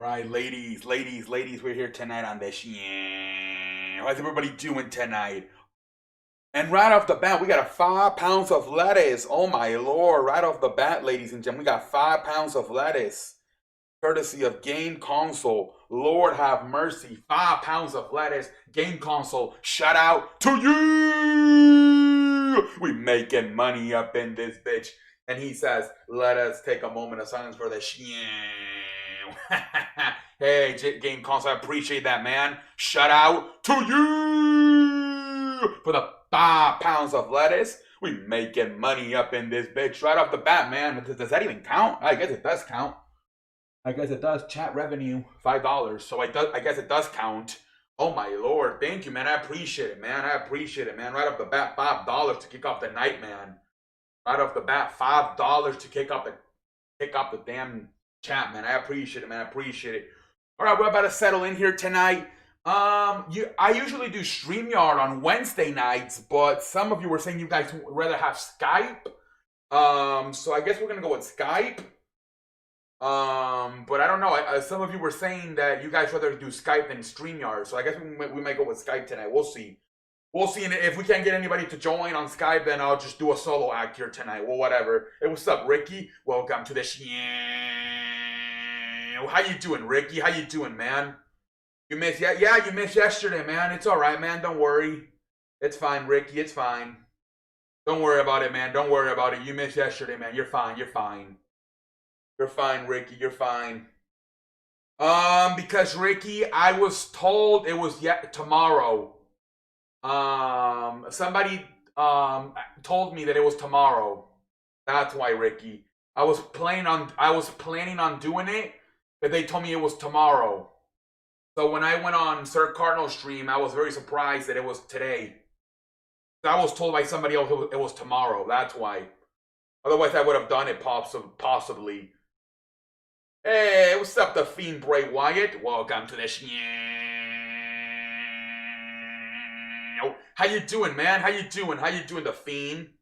Right, ladies, we're here tonight on this. Yeah. How's everybody doing tonight? And right off the bat, we got a 5 pounds of lettuce. Oh my lord! Right off the bat, ladies and gentlemen, we got 5 pounds of lettuce, courtesy of Game Console. Lord have mercy, 5 pounds of lettuce. Game Console, shout out to you. We making money up in this bitch. And he says, "Let us take a moment of silence for the." Hey, Game Console, I appreciate that, man. Shout out to you for the 5 pounds of lettuce. We making money up in this bitch right off the bat, man. Does that even count? I guess it does count. I guess it does. Chat revenue, $5. So I guess it does count. Oh my lord, thank you, man. I appreciate it, man. I appreciate it, man. Right off the bat, $5 to kick off the night, man. Right off the bat, $5 to kick off the damn chat, man. I appreciate it, man. I appreciate it. All right, we're about to settle in here tonight. I usually do StreamYard on Wednesday nights, but some of you were saying you guys would rather have Skype. So I guess we're gonna go with Skype. But I don't know. Some of you were saying that you guys rather do Skype than StreamYard, so I guess we might go with Skype tonight. We'll see. We'll see, and if we can't get anybody to join on Skype, then I'll just do a solo act here tonight. Well, whatever. Hey, what's up, Ricky? Welcome to the show. How you doing, Ricky? How you doing, man? You missed, yeah, you missed yesterday, man. It's all right, man. Don't worry. It's fine, Ricky. It's fine. Don't worry about it, man. Don't worry about it. You missed yesterday, man. You're fine. You're fine. You're fine, Ricky. You're fine. Because Ricky, I was told it was tomorrow. Somebody told me that it was tomorrow. That's why, Ricky. I was planning on doing it, but they told me it was tomorrow. So when I went on Sir Cardinal's stream, I was very surprised that it was today. I was told by somebody else it was tomorrow. That's why. Otherwise, I would have done it possibly. Hey, what's up, the Fiend Bray Wyatt? Welcome to the show. How you doing, man? How you doing? How you doing, the Fiend?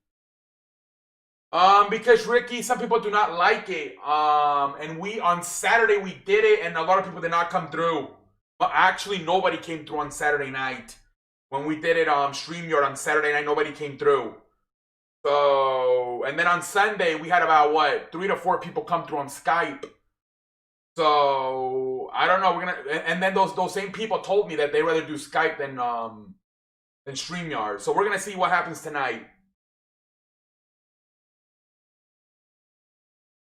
Because Ricky, some people do not like it. And on Saturday we did it, and a lot of people did not come through. But actually, nobody came through on Saturday night. When we did it on StreamYard on Saturday night, nobody came through. So, and then on Sunday we had about 3 to 4 people come through on Skype. So I don't know. And then those same people told me that they rather do Skype than StreamYard. So we're gonna see what happens tonight.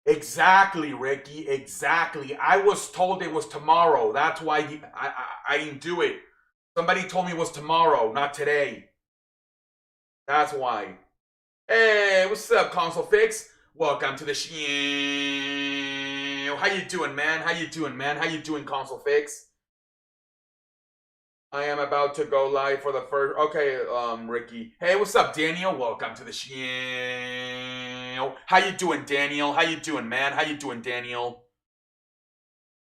Exactly, Ricky. Exactly. I was told it was tomorrow. That's why I didn't do it. Somebody told me it was tomorrow, not today. That's why. Hey, what's up, Console Fix? Welcome to the show. How you doing, man? How you doing, man? How you doing, Console Fix? I am about to go live for the first. Okay, Ricky. Hey, what's up, Daniel? Welcome to the show. How you doing, Daniel? How you doing, man? How you doing, Daniel?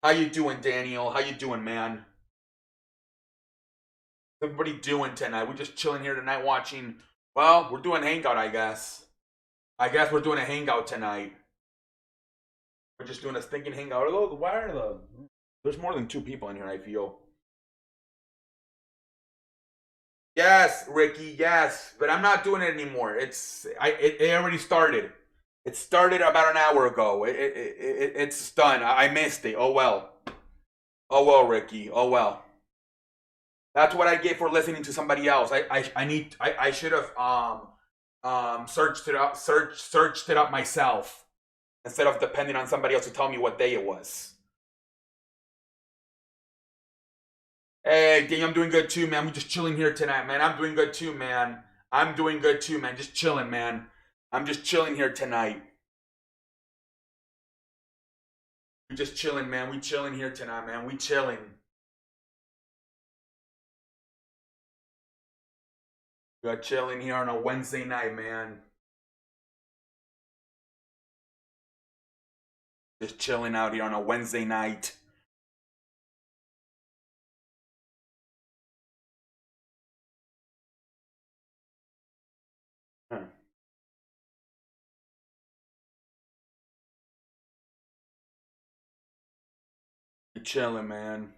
How you doing, Daniel? How you doing, man? What's everybody doing tonight? We're just chilling here tonight watching. Well, we're doing Hangout, I guess. I guess we're doing a Hangout tonight. We're just doing a stinking Hangout. There's more than 2 people in here, I feel. Yes, Ricky, yes, but I'm not doing it anymore. It already started. It started about an hour ago. It's done. I missed it. Oh well. Oh well, Ricky. Oh well. That's what I get for listening to somebody else. I should have searched it up myself instead of depending on somebody else to tell me what day it was. Hey, Daniel, I'm doing good too, man. We're just chilling here tonight, man. I'm doing good too, man. I'm doing good too, man. Just chilling, man. I'm just chilling here tonight. We just chilling, man. We chilling here tonight, man. We chilling. We're chilling here on a Wednesday night, man. Just chilling out here on a Wednesday night. Huh. chilling, man.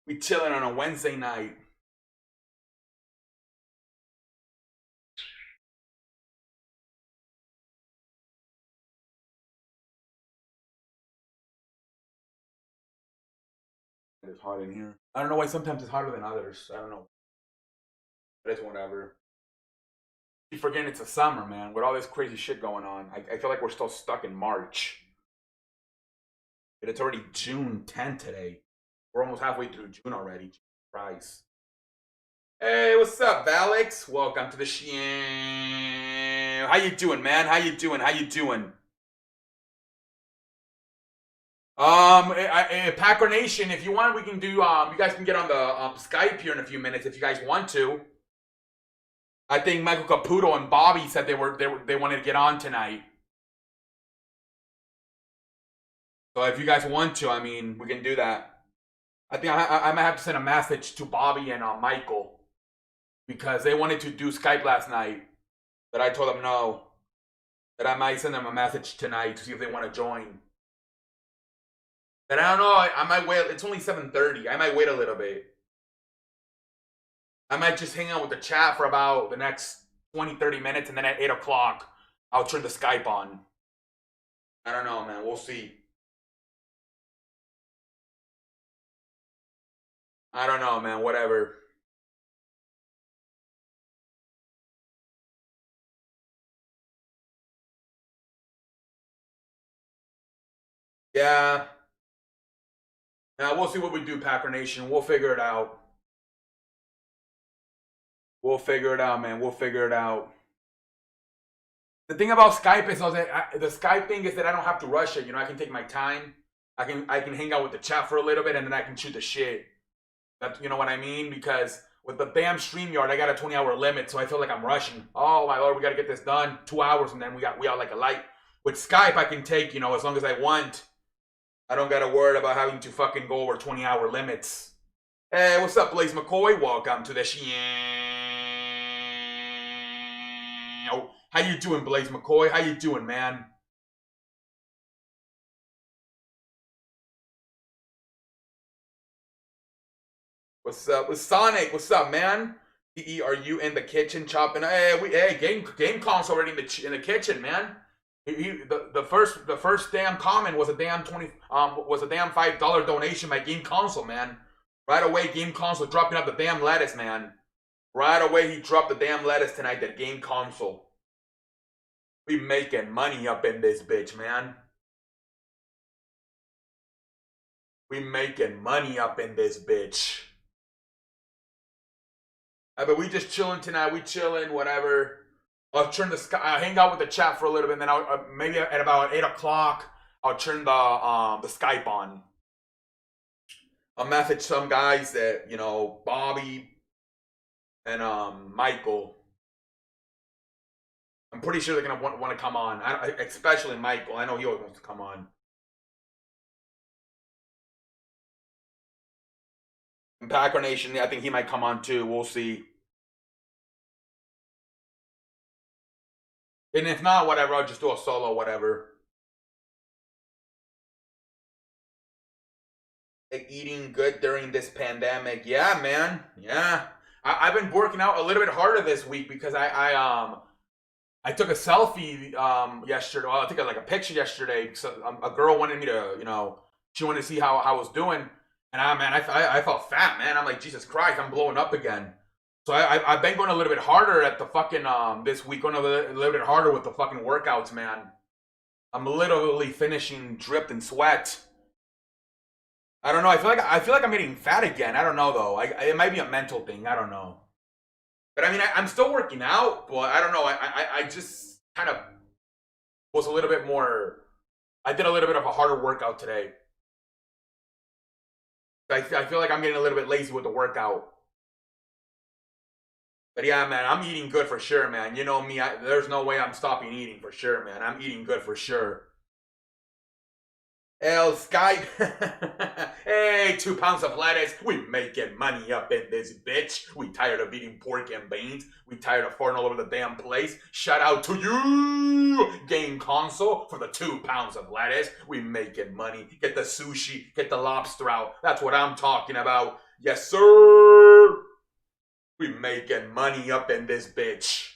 We chilling on a Wednesday night. It's hot in here. I don't know why sometimes it's hotter than others. I don't know. But it's whatever. You forgetting it's a summer, man. With all this crazy shit going on, I feel like we're still stuck in March. But it's already June 10th today. We're almost halfway through June already. Christ. Hey, what's up, Alex? Welcome to the show. How you doing, man? How you doing? How you doing? Packer Nation, if you want, we can do. You guys can get on the Skype here in a few minutes if you guys want to. I think Michael Caputo and Bobby said they wanted to get on tonight. So if you guys want to, I mean, we can do that. I think I might have to send a message to Bobby and Michael because they wanted to do Skype last night, but I told them no. That I might send them a message tonight to see if they want to join. But I don't know. I might wait. It's only 7:30. I might wait a little bit. I might just hang out with the chat for about the next 20, 30 minutes, and then at 8 o'clock, I'll turn the Skype on. I don't know, man. We'll see. I don't know, man. Whatever. Yeah. Now we'll see what we do, Packer Nation. We'll figure it out. We'll figure it out, man. We'll figure it out. The thing about Skype is that the Skype thing is that I don't have to rush it. You know, I can take my time. I can hang out with the chat for a little bit, and then I can shoot the shit. You know what I mean? Because with the damn StreamYard, I got a 20-hour limit, so I feel like I'm rushing. Oh my lord, we gotta get this done. 2 hours, and then we out like a light. With Skype, I can take, you know, as long as I want. I don't gotta worry about having to fucking go over 20-hour limits. Hey, what's up, Blaze McCoy? Welcome to the show. How you doing, Blaze McCoy? How you doing, man? What's up with Sonic? What's up, man? Are you in the kitchen chopping? Hey, game console already in the kitchen, man. The first damn comment was a damn $5 donation by Game Console, man. Right away, Game Console dropping up the damn lettuce, man. Right away, he dropped the damn lettuce tonight. That Game Console. We making money up in this bitch, man. We making money up in this bitch. But we just chilling tonight. We chilling, whatever. I'll turn I'll hang out with the chat for a little bit, and then I'll maybe at about 8 o'clock, I'll turn the Skype on. I'll message some guys that, you know, Bobby and Michael. I'm pretty sure they're gonna want to come on. Especially Michael. I know he always wants to come on. And Packer Nation, I think he might come on too. We'll see. And if not, whatever, I'll just do a solo, whatever. Like eating good during this pandemic. Yeah, man. Yeah. I've been working out a little bit harder this week because I took a selfie yesterday. Well, I took like a picture yesterday because a girl wanted me to, you know, she wanted to see how I was doing. And I felt fat, man. I'm like, Jesus Christ, I'm blowing up again. So I've been going a little bit harder at the fucking this week, going a little bit harder with the fucking workouts, man. I'm literally finishing dripped in sweat. I don't know. I feel like I'm getting fat again. I don't know though. It might be a mental thing. I don't know. But I mean, I'm still working out, but I don't know. I just kind of was a little bit more. I did a little bit of a harder workout today. I feel like I'm getting a little bit lazy with the workout. But yeah, man, I'm eating good for sure, man. You know me, there's no way I'm stopping eating for sure, man. I'm eating good for sure. El Skype. Hey, 2 pounds of lettuce. We making money up in this bitch. We tired of eating pork and beans. We tired of farting all over the damn place. Shout out to you, game console, for the 2 pounds of lettuce. We making money. Get the sushi. Get the lobster out. That's what I'm talking about. Yes, sir. We making money up in this bitch.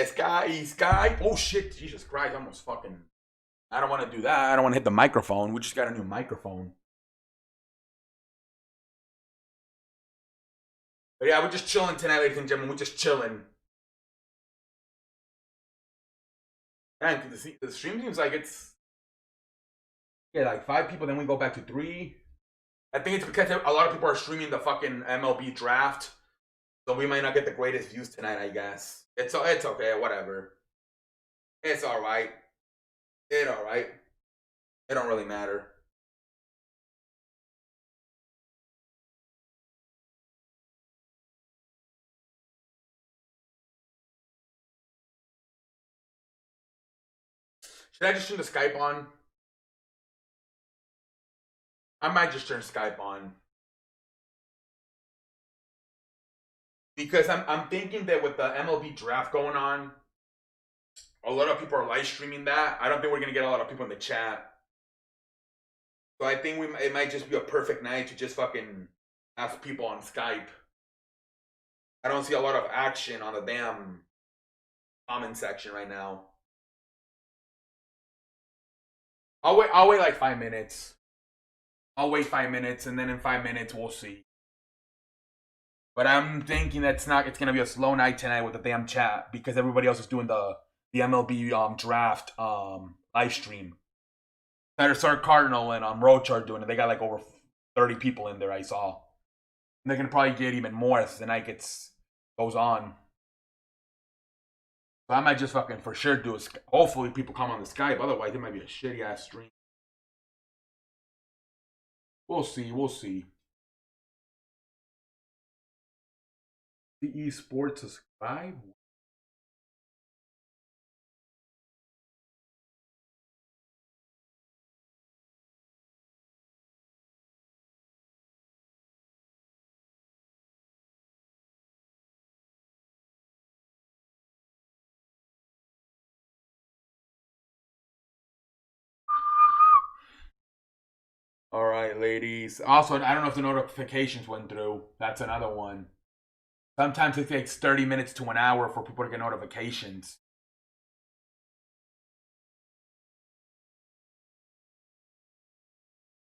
Sky. Oh shit, Jesus Christ, I almost fucking. I don't want to do that. I don't want to hit the microphone. We just got a new microphone. But yeah, we're just chilling tonight, ladies and gentlemen. We're just chilling. And the stream seems like it's. Yeah, like 5 people, then we go back to 3. I think it's because a lot of people are streaming the fucking MLB draft. So we might not get the greatest views tonight, I guess. It's okay, whatever. It's alright. It alright. It don't really matter. Should I just turn the Skype on? I might just turn Skype on. Because I'm thinking that with the MLB draft going on, a lot of people are live streaming that. I don't think we're gonna get a lot of people in the chat. So I think it might just be a perfect night to just fucking have people on Skype. I don't see a lot of action on the damn comment section right now. I'll wait like 5 minutes. I'll wait 5 minutes, and then in 5 minutes we'll see. But I'm thinking it's gonna be a slow night tonight with the damn chat because everybody else is doing the MLB draft live stream. Star Cardinal and Roach are doing it. They got like over 30 people in there. I saw. And they're gonna probably get even more as the night goes on. So I might just fucking for sure do it. Hopefully people come on the Skype. Otherwise, it might be a shitty ass stream. We'll see. We'll see. The esports subscribe. All right, ladies. Also, I don't know if the notifications went through. That's another one. Sometimes it takes 30 minutes to an hour for people to get notifications.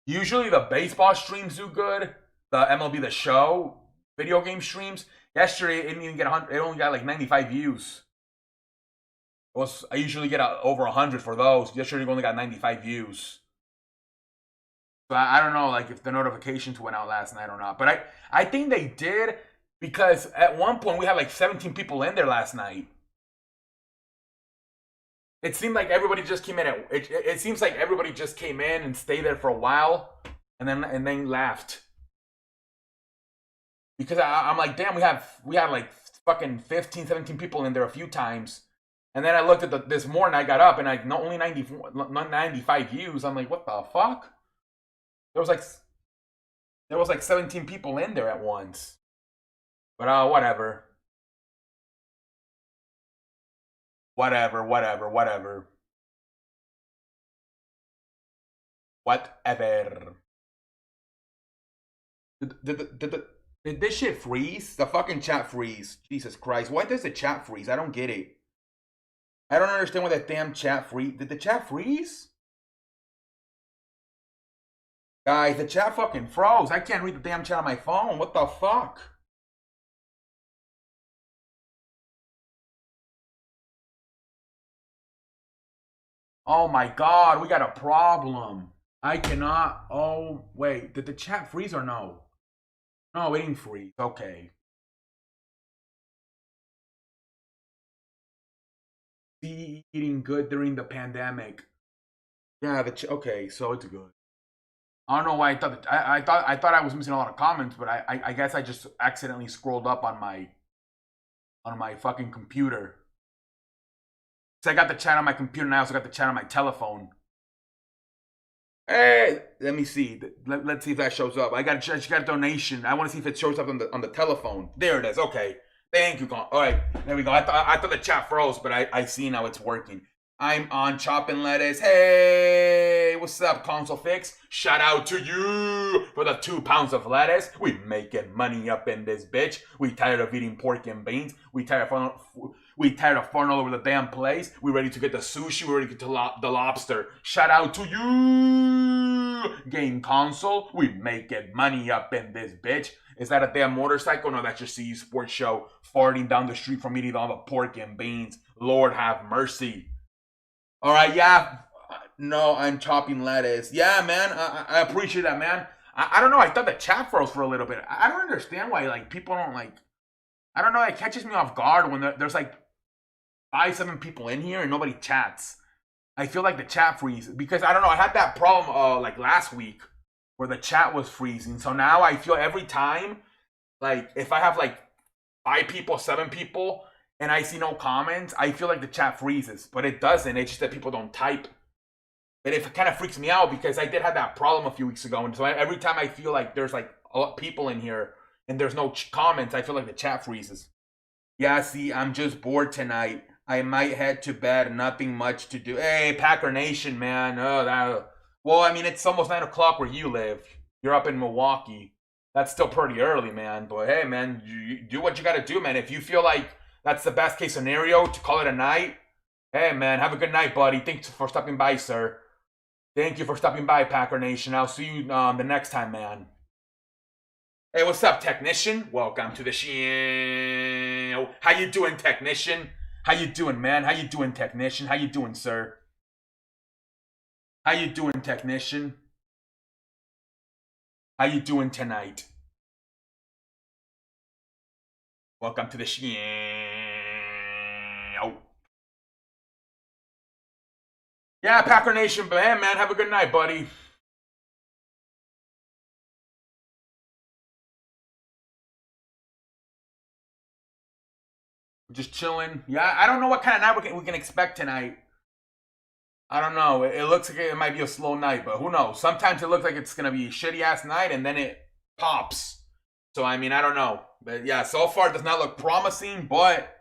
Usually the baseball streams do good. The MLB The Show video game streams. Yesterday it didn't even get 100. It only got like 95 views. I usually get over 100 for those. Yesterday we only got 95 views. So I don't know, like if the notifications went out last night or not. But I think they did because at one point we had like 17 people in there last night. It seemed like everybody just came in. It seems like everybody just came in and stayed there for a while, and then left. Because I'm like, damn, we had like fucking 15, 17 people in there a few times, and then I looked at this morning. I got up and I only 95 views. I'm like, what the fuck? There was like 17 people in there at once. But whatever. Whatever. Whatever. Did this shit freeze? The fucking chat freeze. Jesus Christ. Why does the chat freeze? I don't get it. I don't understand why that damn chat freeze. Did the chat freeze? Guys, the chat fucking froze. I can't read the damn chat on my phone. What the fuck? Oh my god, we got a problem. I cannot. Oh, wait. Did the chat freeze or no? No, it didn't freeze. Okay. Be eating good during the pandemic. Yeah, okay, so it's good. I don't know why I thought that, I thought I was missing a lot of comments, but I guess I just accidentally scrolled up on my fucking computer. So I got the chat on my computer and I also got the chat on my telephone. Hey, let me see. Let's see if that shows up. I just got a donation. I want to see if it shows up on the telephone. There it is. Okay. Thank you. All right. There we go. I thought the chat froze, but I see now it's working. I'm on Chopping Lettuce. Hey, what's up, Console Fix? Shout out to you for the 2 pounds of lettuce. We making money up in this bitch. We tired of eating pork and beans. We tired of farting all over the damn place. We ready to get the sushi. We ready to get the lobster. Shout out to you, Game Console. We making money up in this bitch. Is that a damn motorcycle? No, that's your CU Sports Show farting down the street from eating all the pork and beans. Lord have mercy. All right, yeah. No, I'm chopping lettuce. Yeah, man. I appreciate that, man. I don't know. I thought the chat froze for a little bit. I don't understand why like people don't like. I don't know. It catches me off guard when there's like 5, 7 people in here and nobody chats. I feel like the chat freezes because I don't know. I had that problem like last week where the chat was freezing. So now I feel every time, like if I have like 5 people, 7 people, and I see no comments, I feel like the chat freezes. But it doesn't. It's just that people don't type. And it kind of freaks me out because I did have that problem a few weeks ago. And so every time I feel like there's like a lot of people in here and there's no comments, I feel like the chat freezes. Yeah, see, I'm just bored tonight. I might head to bed. Nothing much to do. Hey, Packer Nation, man. Oh, that. Well, I mean, it's almost 9 o'clock where you live. You're up in Milwaukee. That's still pretty early, man. But hey, man, you do what you got to do, man. If you feel like that's the best case scenario to call it a night, hey, man, have a good night, buddy. Thanks for stopping by, sir. Thank you for stopping by, Packer Nation. I'll see you the next time, man. Hey, what's up, technician? Welcome to the show. How you doing, technician? How you doing, man? How you doing, technician? How you doing, sir? How you doing, technician? How you doing tonight? Welcome to the show. Yeah, Packer Nation, man, have a good night, buddy. Just chilling. Yeah, I don't know what kind of night we can expect tonight. I don't know. It looks like it might be a slow night, but who knows? Sometimes it looks like it's going to be a shitty ass night and then it pops. So, I mean, I don't know. But yeah, so far it does not look promising, but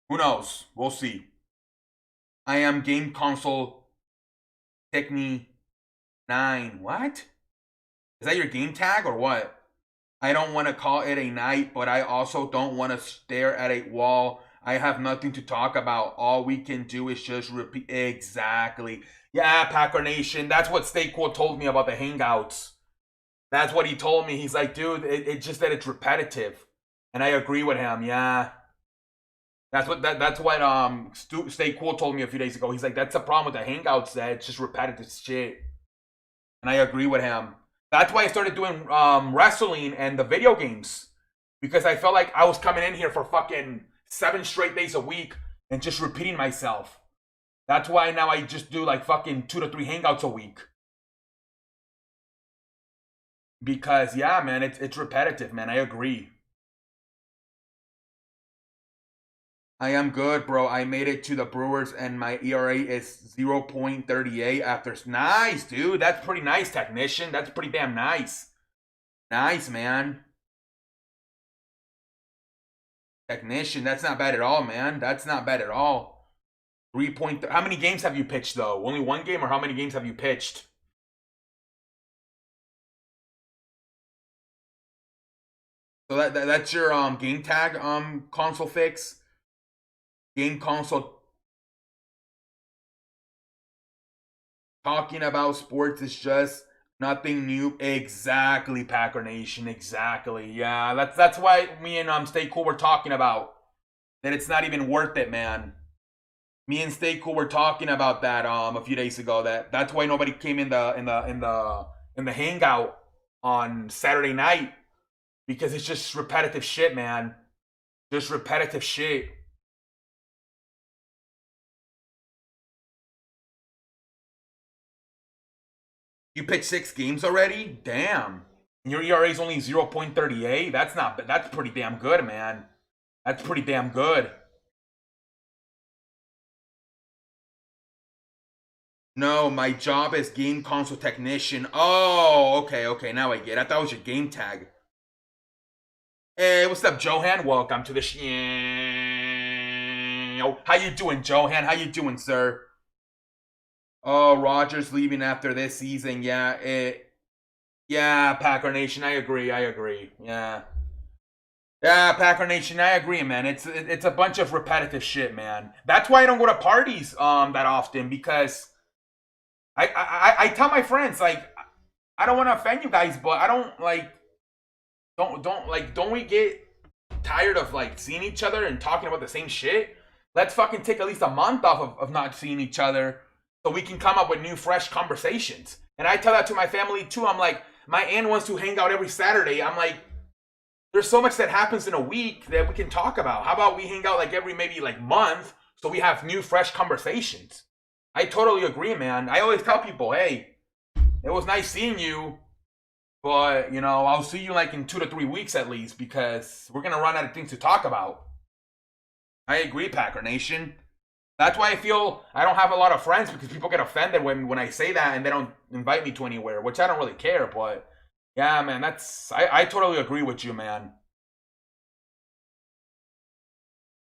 who knows? We'll see. I am Game Console Techni 9. What? Is that your game tag or what? I don't want to call it a night, but I also don't want to stare at a wall. I have nothing to talk about. All we can do is just repeat. Exactly. Yeah, Packer Nation. That's what Stay Cool told me about the Hangouts. That's what he told me. He's like, dude, it's just that it's repetitive. And I agree with him. Yeah. That's what Stay Cool told me a few days ago. He's like, that's the problem with the Hangouts, that it's just repetitive shit. And I agree with him. That's why I started doing wrestling and the video games. Because I felt like I was coming in here for fucking 7 straight days a week and just repeating myself. That's why now I just do like fucking 2 to 3 hangouts a week. Because yeah, man, it's repetitive, man. I agree. I am good, bro. I made it to the Brewers and my ERA is 0.38 after. Nice, dude. That's pretty nice, technician. That's pretty damn nice. Nice, man. Technician, that's not bad at all, man. That's not bad at all. 3 point. How many games have you pitched though? Only 1 game, or how many games have you pitched? So that's your game tag console fix. Game console. Talking about sports is just nothing new. Exactly, Packer Nation. Exactly. Yeah, that's why me and Stay Cool were talking about that. It's not even worth it, man. Me and Stay Cool were talking about that a few days ago. That's why nobody came in the hangout on Saturday night, because it's just repetitive shit, man. Just repetitive shit. You pitched 6 games already? Damn. And your ERA is only 0.38? That's pretty damn good, man. That's pretty damn good. No, my job is game console technician. Oh, okay, now I get it. I thought it was your game tag. Hey, what's up, Johan? Welcome to the show. How you doing, Johan? How you doing, sir? Oh, Rogers leaving after this season. Yeah, Packer Nation. I agree. Yeah, Packer Nation. I agree, man. It's a bunch of repetitive shit, man. That's why I don't go to parties that often, because I tell my friends, like, I don't want to offend you guys, but I don't like don't we get tired of like seeing each other and talking about the same shit? Let's fucking take at least a month off of not seeing each other so we can come up with new, fresh conversations. And I tell that to my family too. I'm like, my aunt wants to hang out every Saturday. I'm like, there's so much that happens in a week that we can talk about. How about we hang out like every maybe like month so we have new, fresh conversations? I totally agree, man. I always tell people, hey, it was nice seeing you, but you know, I'll see you like in 2 to 3 weeks at least, because we're gonna run out of things to talk about. I agree, Packer Nation. That's why I feel I don't have a lot of friends, because people get offended when I say that and they don't invite me to anywhere, which I don't really care. But yeah, man, I totally agree with you, man.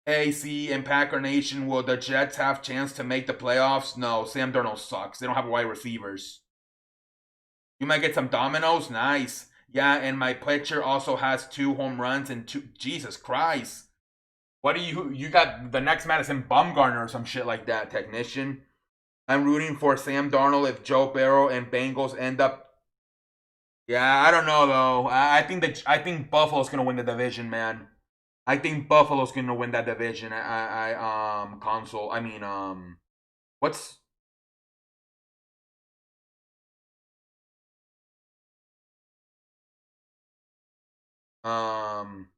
AC and Packer Nation, will the Jets have chance to make the playoffs? No, Sam Darnold sucks. They don't have wide receivers. You might get some dominoes. Nice. Yeah, and my pitcher also has 2 home runs and 2. Jesus Christ. What do you got the next Madison Bumgarner or some shit like that, technician? I'm rooting for Sam Darnold if Joe Burrow and Bengals end up. Yeah, I don't know though. I think Buffalo's gonna win the division, man. I think Buffalo's gonna win that division. Console. I mean, what's um.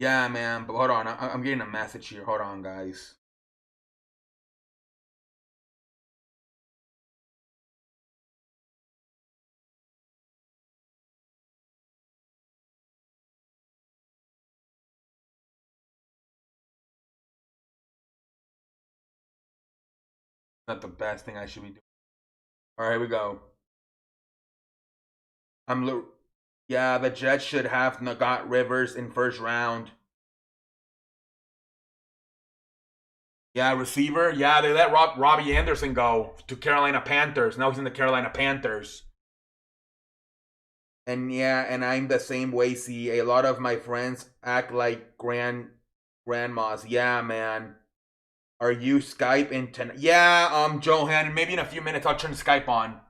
Yeah, man. But hold on, I'm getting a message here. Hold on, guys. Not the best thing I should be doing. All right, here we go. Yeah, the Jets should have got Rivers in first round. Yeah, receiver. Yeah, they let Robbie Anderson go to Carolina Panthers. Now he's in the Carolina Panthers. And yeah, and I'm the same way. See, a lot of my friends act like grandmas. Yeah, man. Are you Skype internet? Yeah, Johan. Maybe in a few minutes I'll turn Skype on.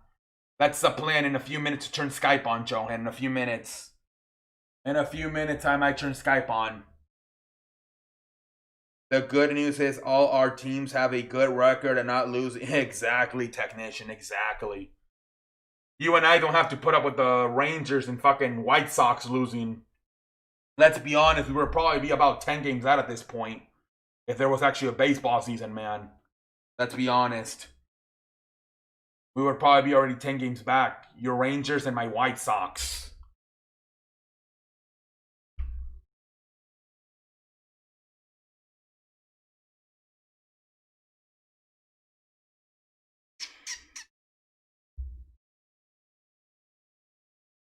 That's the plan. In a few minutes to turn Skype on, Johan. In a few minutes. In a few minutes I might turn Skype on. The good news is all our teams have a good record and not losing. Exactly, technician. Exactly. You and I don't have to put up with the Rangers and fucking White Sox losing. Let's be honest, we would probably be about 10 games out at this point if there was actually a baseball season, man. Let's be honest. We would probably be already 10 games back. Your Rangers and my White Sox.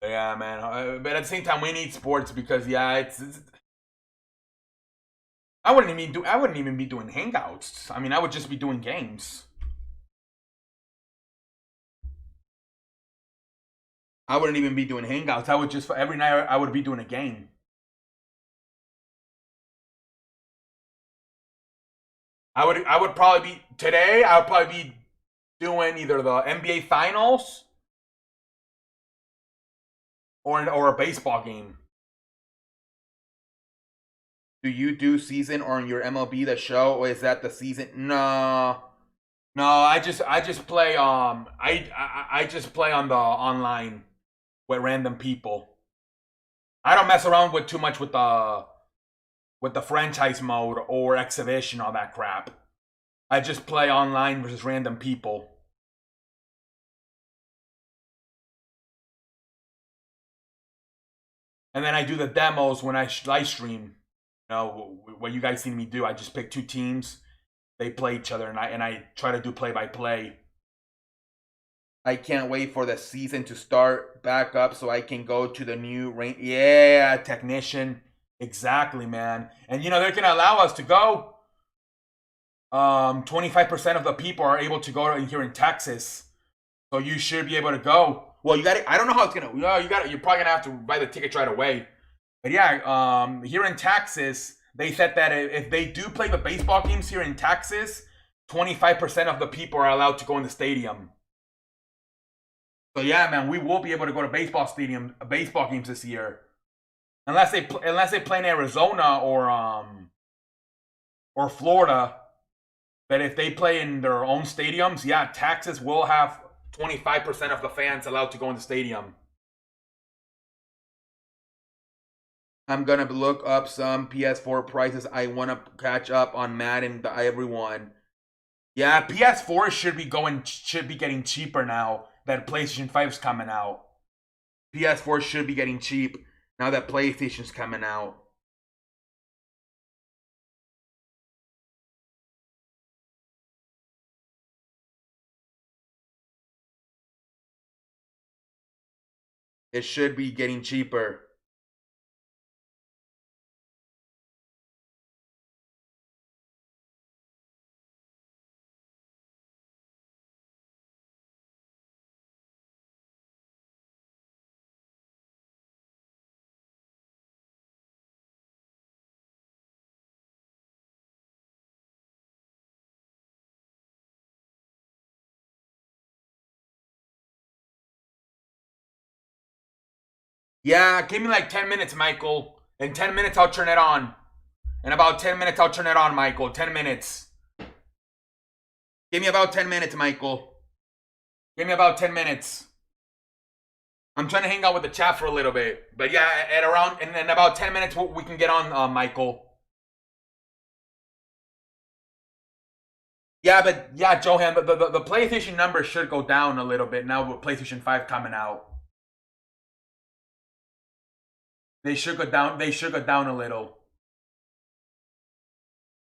Yeah, man. But at the same time, we need sports because yeah, it's I wouldn't even be doing hangouts. I mean, I would just be doing games. I wouldn't even be doing hangouts. I would just every night I would be doing a game. I would probably be today. I would probably be doing either the NBA Finals or a baseball game. Do you do season or on your MLB the show, or is that the season? No, No, I just play I just play on the online with random people. I don't mess around with too much with the franchise mode or exhibition, all that crap. I just play online versus random people. And then I do the demos when I live stream. You know, what you guys see me do, I just pick two teams, they play each other, and I try to do play by play. I can't wait for the season to start back up so I can go to the new rain. Yeah, technician. Exactly, man. And you know, they're gonna allow us to go. 25% of the people are able to go here in Texas. So you should be able to go. Well, you got to I don't know how it's gonna. You're probably gonna have to buy the tickets right away. But yeah, here in Texas, they said that if they do play the baseball games here in Texas, 25% of the people are allowed to go in the stadium. So yeah, man, we will be able to go to baseball games this year, unless they play in Arizona or Florida. But if they play in their own stadiums, yeah, Texas will have 25% of the fans allowed to go in the stadium. I'm gonna look up some PS4 prices. I want to catch up on Madden. Everyone, yeah, PS4 should be getting cheaper now that PlayStation 5's coming out. PS4 should be getting cheap now that PlayStation's coming out. It should be getting cheaper. Yeah, give me like 10 minutes, Michael. In 10 minutes, I'll turn it on. In about 10 minutes, I'll turn it on, Michael. 10 minutes. Give me about 10 minutes, Michael. Give me about 10 minutes. I'm trying to hang out with the chat for a little bit. But yeah, in about 10 minutes, we can get on, Michael. Yeah, but yeah, Johan, the PlayStation numbers should go down a little bit now with PlayStation 5 coming out. They should go down. They should go down a little.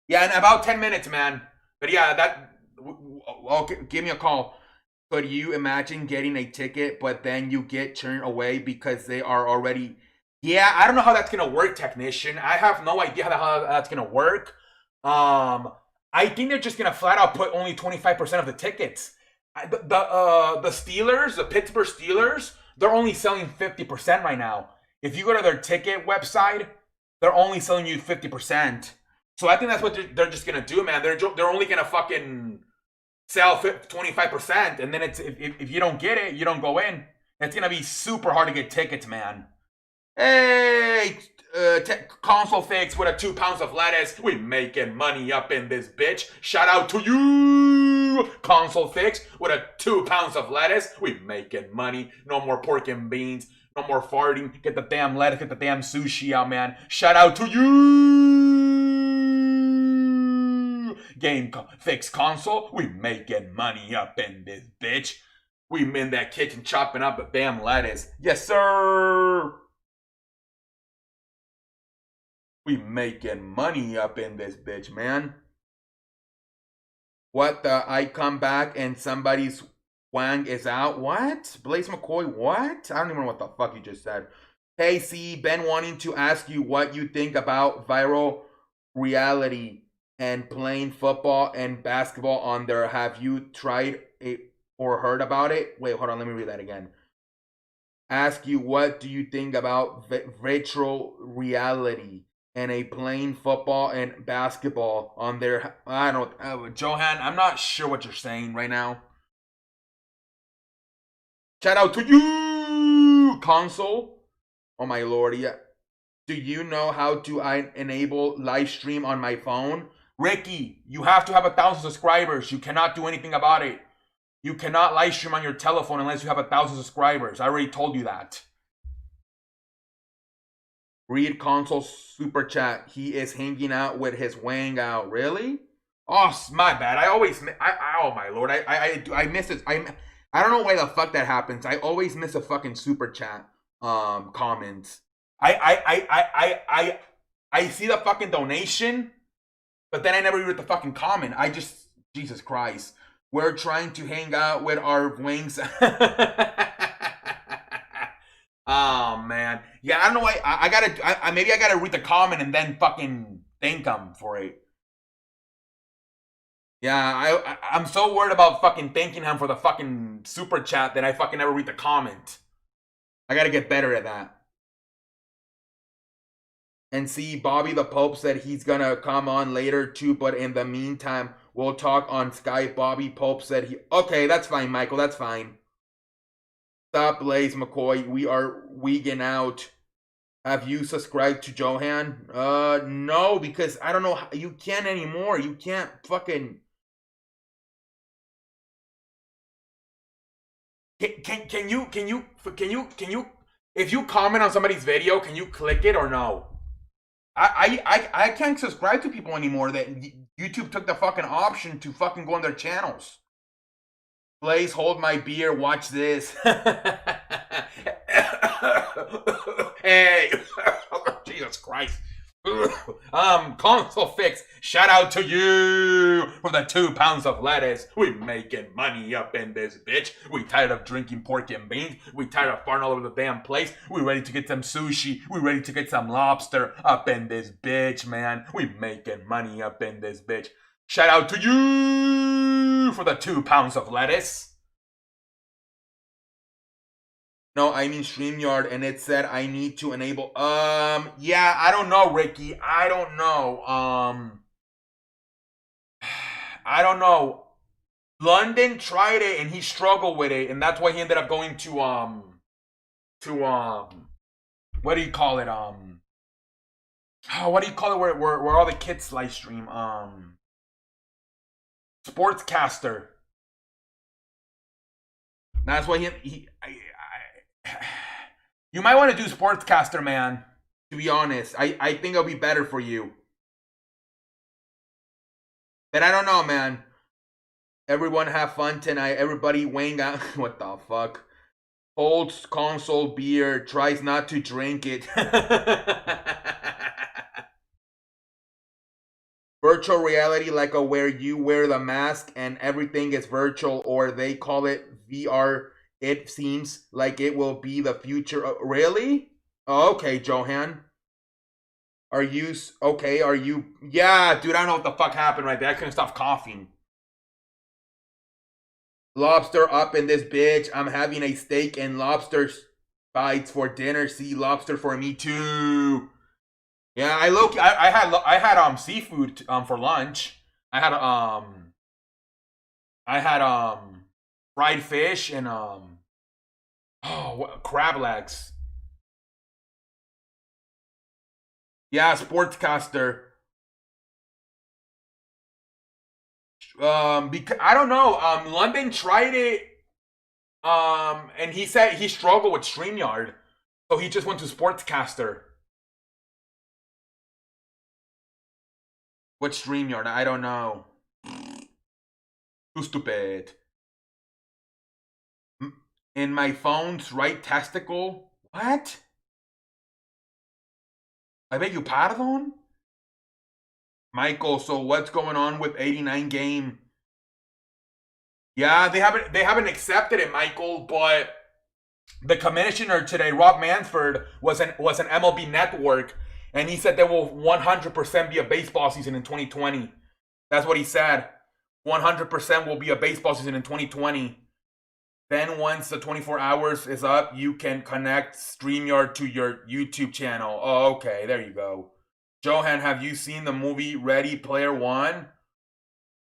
Yeah, in about 10 minutes, man. But yeah, okay, give me a call. Could you imagine getting a ticket, but then you get turned away because they are already? Yeah, I don't know how that's gonna work, technician. I have no idea how that's gonna work. I think they're just gonna flat out put only 25% of the tickets. The Steelers, the Pittsburgh Steelers, they're only selling 50% right now. If you go to their ticket website, they're only selling you 50%. So I think that's what they're just gonna do, man. They're only gonna fucking sell 25%, and then it's if you don't get it, you don't go in. It's gonna be super hard to get tickets, man. Hey, console fix with 2 pounds of lettuce. We making money up in this bitch. Shout out to you, console fix with 2 pounds of lettuce. We making money. No more pork and beans. No more farting. Get the damn lettuce. Get the damn sushi out, man. Shout out to you, game fix console. We making money up in this bitch. We in that kitchen chopping up a damn lettuce. Yes, sir. We making money up in this bitch, man. What the? I come back and somebody's Wang is out. What? Blaze McCoy, what? I don't even know what the fuck you just said. Hey, C, Ben wanting to ask you what you think about viral reality and playing football and basketball on there. Have you tried it or heard about it? Wait, hold on. Let me read that again. Ask you what do you think about virtual reality and a playing football and basketball on there. I don't Johan, I'm not sure what you're saying right now. Shout out to you, console. Oh my lord, yeah. Do you know how to enable live stream on my phone? Ricky, you have to have 1,000 subscribers. You cannot do anything about it. You cannot live stream on your telephone unless you have 1,000 subscribers. I already told you that. Read console super chat. He is hanging out with his Hangout. Really? Oh, my bad. Oh my lord. I miss it. I don't know why the fuck that happens. I always miss a fucking super chat comments. I see the fucking donation, but then I never read the fucking comment. Jesus Christ. We're trying to hang out with our wings. Oh man. Yeah, I don't know why. Maybe I gotta read the comment and then fucking thank them for it. Yeah, I'm so worried about fucking thanking him for the fucking super chat that I fucking never read the comment. I gotta get better at that. And see, Bobby the Pope said he's gonna come on later too, but in the meantime, we'll talk on Skype. Bobby Pope said he... Okay, that's fine, Michael, that's fine. Stop, Blaze McCoy. We are weeking out. Have you subscribed to Johan? No, because I don't know. You can't anymore. You can't fucking... Can you, if you comment on somebody's video, can you click it or no? I can't subscribe to people anymore. That YouTube took the fucking option to fucking go on their channels. Blaze, hold my beer, watch this. Hey, Jesus Christ. Console Fix, shout out to you for the 2 pounds of lettuce. We making money up in this bitch. We tired of drinking pork and beans. We tired of farting all over the damn place. We ready to get some sushi. We ready to get some lobster up in this bitch, man. We making money up in this bitch. Shout out to you for the 2 pounds of lettuce. No, I mean StreamYard, and it said I need to enable. Yeah, I don't know, Ricky. I don't know. I don't know. London tried it and he struggled with it, and that's why he ended up going to what do you call it? What do you call it? Where all the kids live stream? Sportscaster. That's why you might want to do Sportscaster, man. To be honest, I think it'll be better for you. But I don't know, man. Everyone have fun tonight. Everybody wang out. What the fuck? Holds console beer. Tries not to drink it. Virtual reality, like where you wear the mask and everything is virtual, or they call it VR. It seems like it will be the future. Really? Oh, okay, Johan. Are you okay? Are you? Yeah, dude, I don't know what the fuck happened right there. I couldn't stop coughing. Lobster up in this bitch. I'm having a steak and lobster bites for dinner. See, lobster for me too. Yeah, I had seafood for lunch. I had fried fish and crab legs. Yeah, Sportscaster. Because I don't know. London tried it. And he said he struggled with StreamYard, so he just went to Sportscaster. What StreamYard? I don't know. Too stupid. In my phone's right testicle? What? I beg you pardon? Michael, so what's going on with 89 game? Yeah, they haven't accepted it, Michael, but the commissioner today, Rob Manfred, was an MLB Network, and he said there will 100% be a baseball season in 2020. That's what he said. 100% will be a baseball season in 2020. Then once the 24 hours is up, you can connect StreamYard to your YouTube channel. Oh, okay, there you go. Johan, have you seen the movie Ready Player One?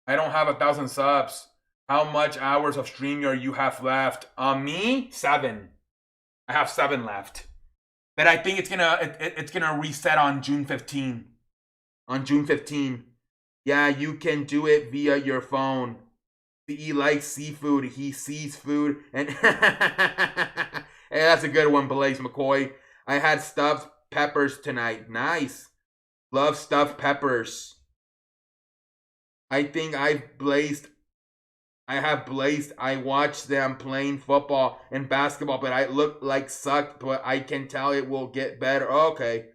I don't have 1,000 subs. How much hours of StreamYard you have left? Me? 7. I have 7 left. But I think it's gonna reset on June 15. On June 15. Yeah, you can do it via your phone. He likes seafood. He sees food. And hey, that's a good one, Blaze McCoy. I had stuffed peppers tonight. Nice. Love stuffed peppers. I think I watched them playing football and basketball, but I look like sucked, but I can tell it will get better. Okay.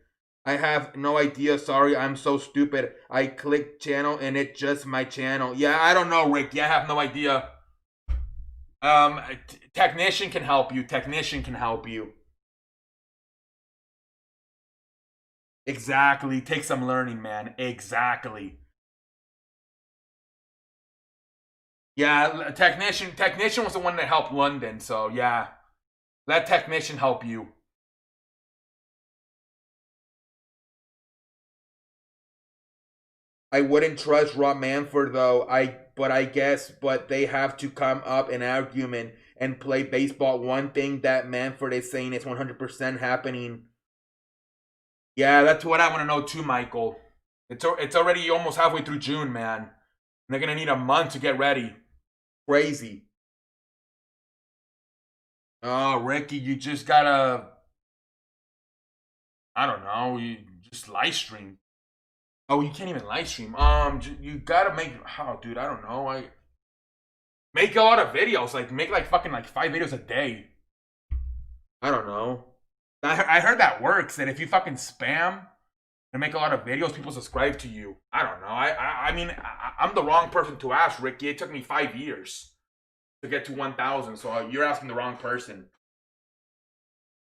I have no idea. Sorry, I'm so stupid. I clicked channel and it's just my channel. Yeah, I don't know, Rick. Yeah, I have no idea. Technician can help you. Technician can help you. Exactly. Take some learning, man. Exactly. Yeah, technician was the one that helped London, so yeah. Let technician help you. I wouldn't trust Rob Manford though. But they have to come up an argument and play baseball. One thing that Manford is saying is 100% happening. Yeah, that's what I want to know too, Michael. It's already almost halfway through June, man. And they're gonna need a month to get ready. Crazy. Oh, Ricky, you just gotta. I don't know. You just live stream. Oh, you can't even live stream. You gotta make. Oh, dude, I don't know. I make a lot of videos. Like make like fucking like 5 videos a day. I don't know. I heard that works. That if you fucking spam and make a lot of videos, people subscribe to you. I don't know. I mean, I'm the wrong person to ask, Ricky. It took me 5 years to get to 1,000. So you're asking the wrong person.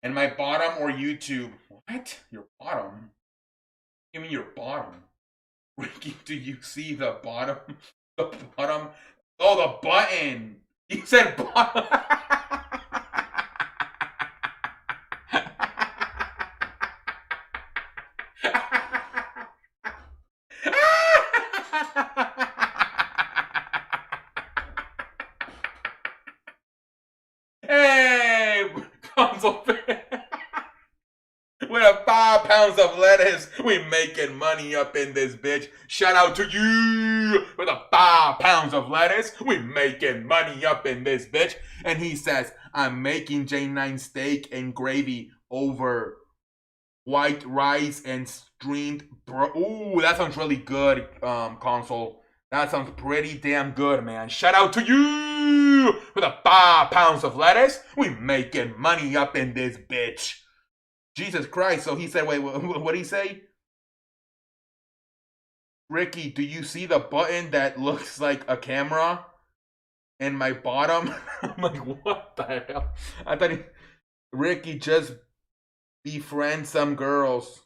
And my bottom or YouTube? What? Your bottom? Give me your bottom. Ricky, do you see the bottom? The bottom? Oh, the button. You said bottom. Hey, console fan. With 5 pounds of lettuce, we making money up in this bitch. Shout out to you. With 5 pounds of lettuce, we making money up in this bitch. And he says, I'm making J9 steak and gravy over white rice and streamed bro. Ooh, that sounds really good, console. That sounds pretty damn good, man. Shout out to you. With 5 pounds of lettuce, we making money up in this bitch. Jesus Christ. So he said, wait, what did he say? Ricky, do you see the button that looks like a camera in my bottom? I'm like, what the hell? I thought Ricky, just befriend some girls.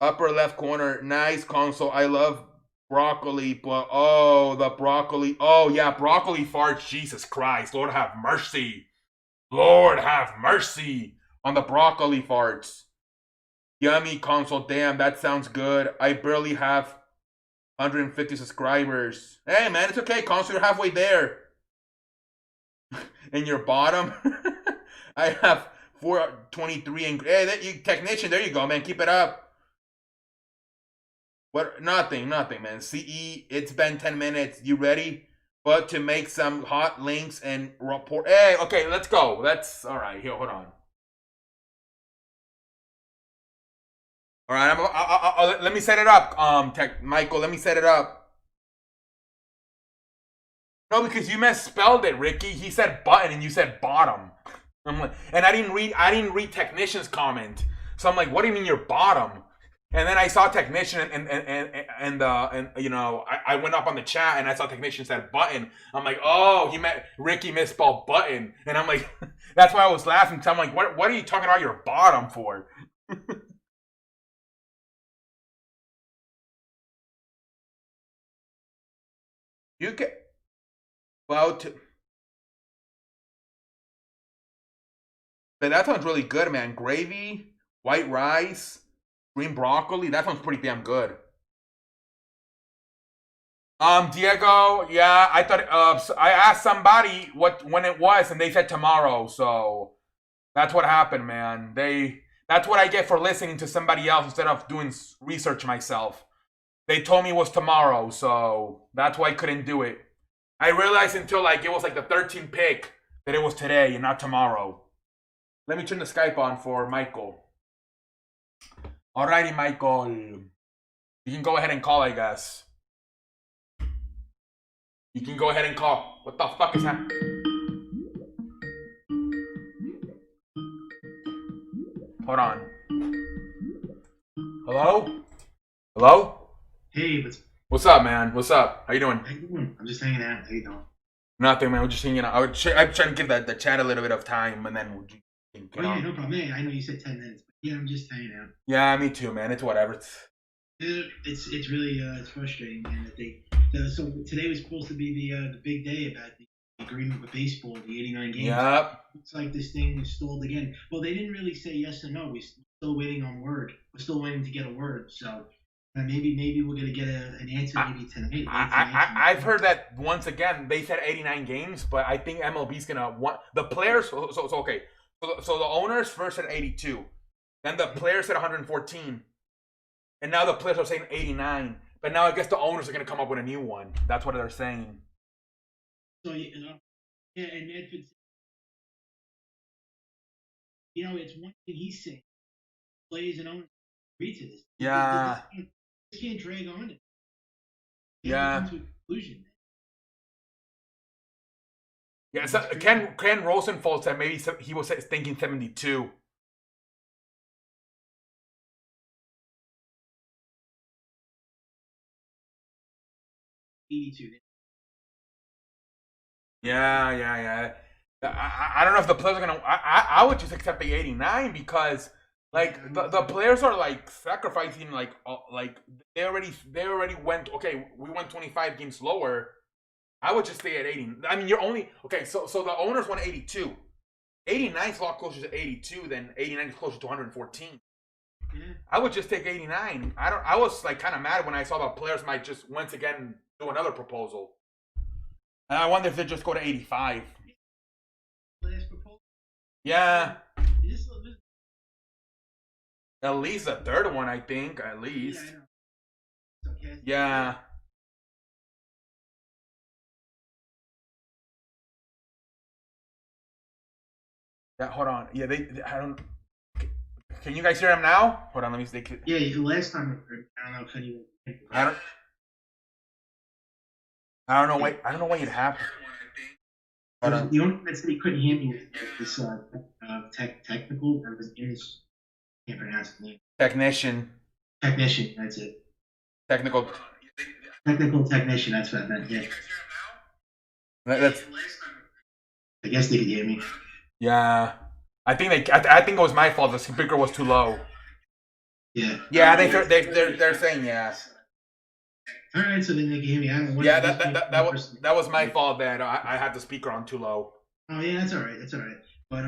Upper left corner, nice console. I love broccoli, but oh, the broccoli. Oh, yeah, broccoli farts. Jesus Christ. Lord have mercy. Lord have mercy on the broccoli farts. Yummy console. Damn, that sounds good. I barely have 150 subscribers. Hey, man, it's okay, console. You're halfway there. In your bottom, I have 423. And hey, technician, there you go, man. Keep it up. What? Nothing, man. CE, it's been 10 minutes. You ready? But to make some hot links and report. Hey, okay, let's go. That's all right. Here, hold on. All right, let me set it up. Michael, let me set it up. No, because you misspelled it, Ricky. He said button and you said bottom. I'm like, and I didn't read technician's comment. So I'm like, what do you mean your bottom? And then I saw technician and you know, I went up on the chat and I saw technician said button. I'm like, oh, Ricky misspelled button. And I'm like, that's why I was laughing. So I'm like, what are you talking about your bottom for? You can, well, but that sounds really good, man. Gravy, white rice, green broccoli. That sounds pretty damn good. Diego, yeah, I thought I asked somebody when it was, and they said tomorrow. So that's what happened, man. That's what I get for listening to somebody else instead of doing research myself. They told me it was tomorrow, so that's why I couldn't do it. I realized until like it was like the 13th pick that it was today and not tomorrow. Let me turn the Skype on for Michael. Alrighty, Michael. You can go ahead and call, I guess. You can go ahead and call. What the fuck is that? Hold on. Hello? Hello? Hey, What's up, man? What's up? How you doing? how you doing? I'm just hanging out. How you doing? Nothing, man. We're just hanging out. I'm trying to give the chat a little bit of time, and then we'll Oh yeah, no problem. Hey, I know you said 10 minutes, but yeah, I'm just hanging out. Yeah, me too, man. It's whatever. It's really it's frustrating, man. That so today was supposed to be the big day about the agreement with baseball, the 89 games. Yep. Looks like this thing is stalled again. Well, they didn't really say yes or no. We're still waiting on word. We're still waiting to get a word. So maybe we're gonna get an answer maybe tonight. I've heard that once again. They said 89 games, but I think MLB's gonna want the players. So okay. So the owners first said 82, then the players said 114, and now the players are saying 89. But now I guess the owners are gonna come up with a new one. That's what they're saying. So yeah, and Medford, it's one thing he's saying. Players and owners agree to this. Yeah. This can't drag on. It Yeah. come to a conclusion. Yeah. So Ken Rosenthal said maybe he was thinking 72. Yeah. I don't know if the players are gonna. I would just accept the 89 because like the players are like sacrificing like they already went. Okay, we went 25 games lower. I would just stay at 80. I mean, you're only okay. So the owners want 82. 89 is a lot closer to 82 than 89 is closer to 114. Yeah. I would just take 89. I was like kind of mad when I saw the players might just once again do another proposal. And I wonder if they just go to 85. Last proposal. Yeah. This At least the third one, I think. At least. Yeah. Okay. Yeah. Yeah. Hold on. Yeah. I don't. Can you guys hear them now? Hold on. Let me see. Yeah. Last time I don't know if anyone. I don't know. Wait. I don't know why you'd have. The only thing that said he couldn't hear me was this technical. That was in his. Can't pronounce the name. Technician. That's it. Technical Technician. That's what I meant. Yeah. That's. I guess they could hear me. Yeah. I think it was my fault. The speaker was too low. Yeah. Yeah. They're saying yeah. All right, so then they can hear me. I don't know. Yeah, that was my fault. That I had the speaker on too low. Oh yeah, that's all right. But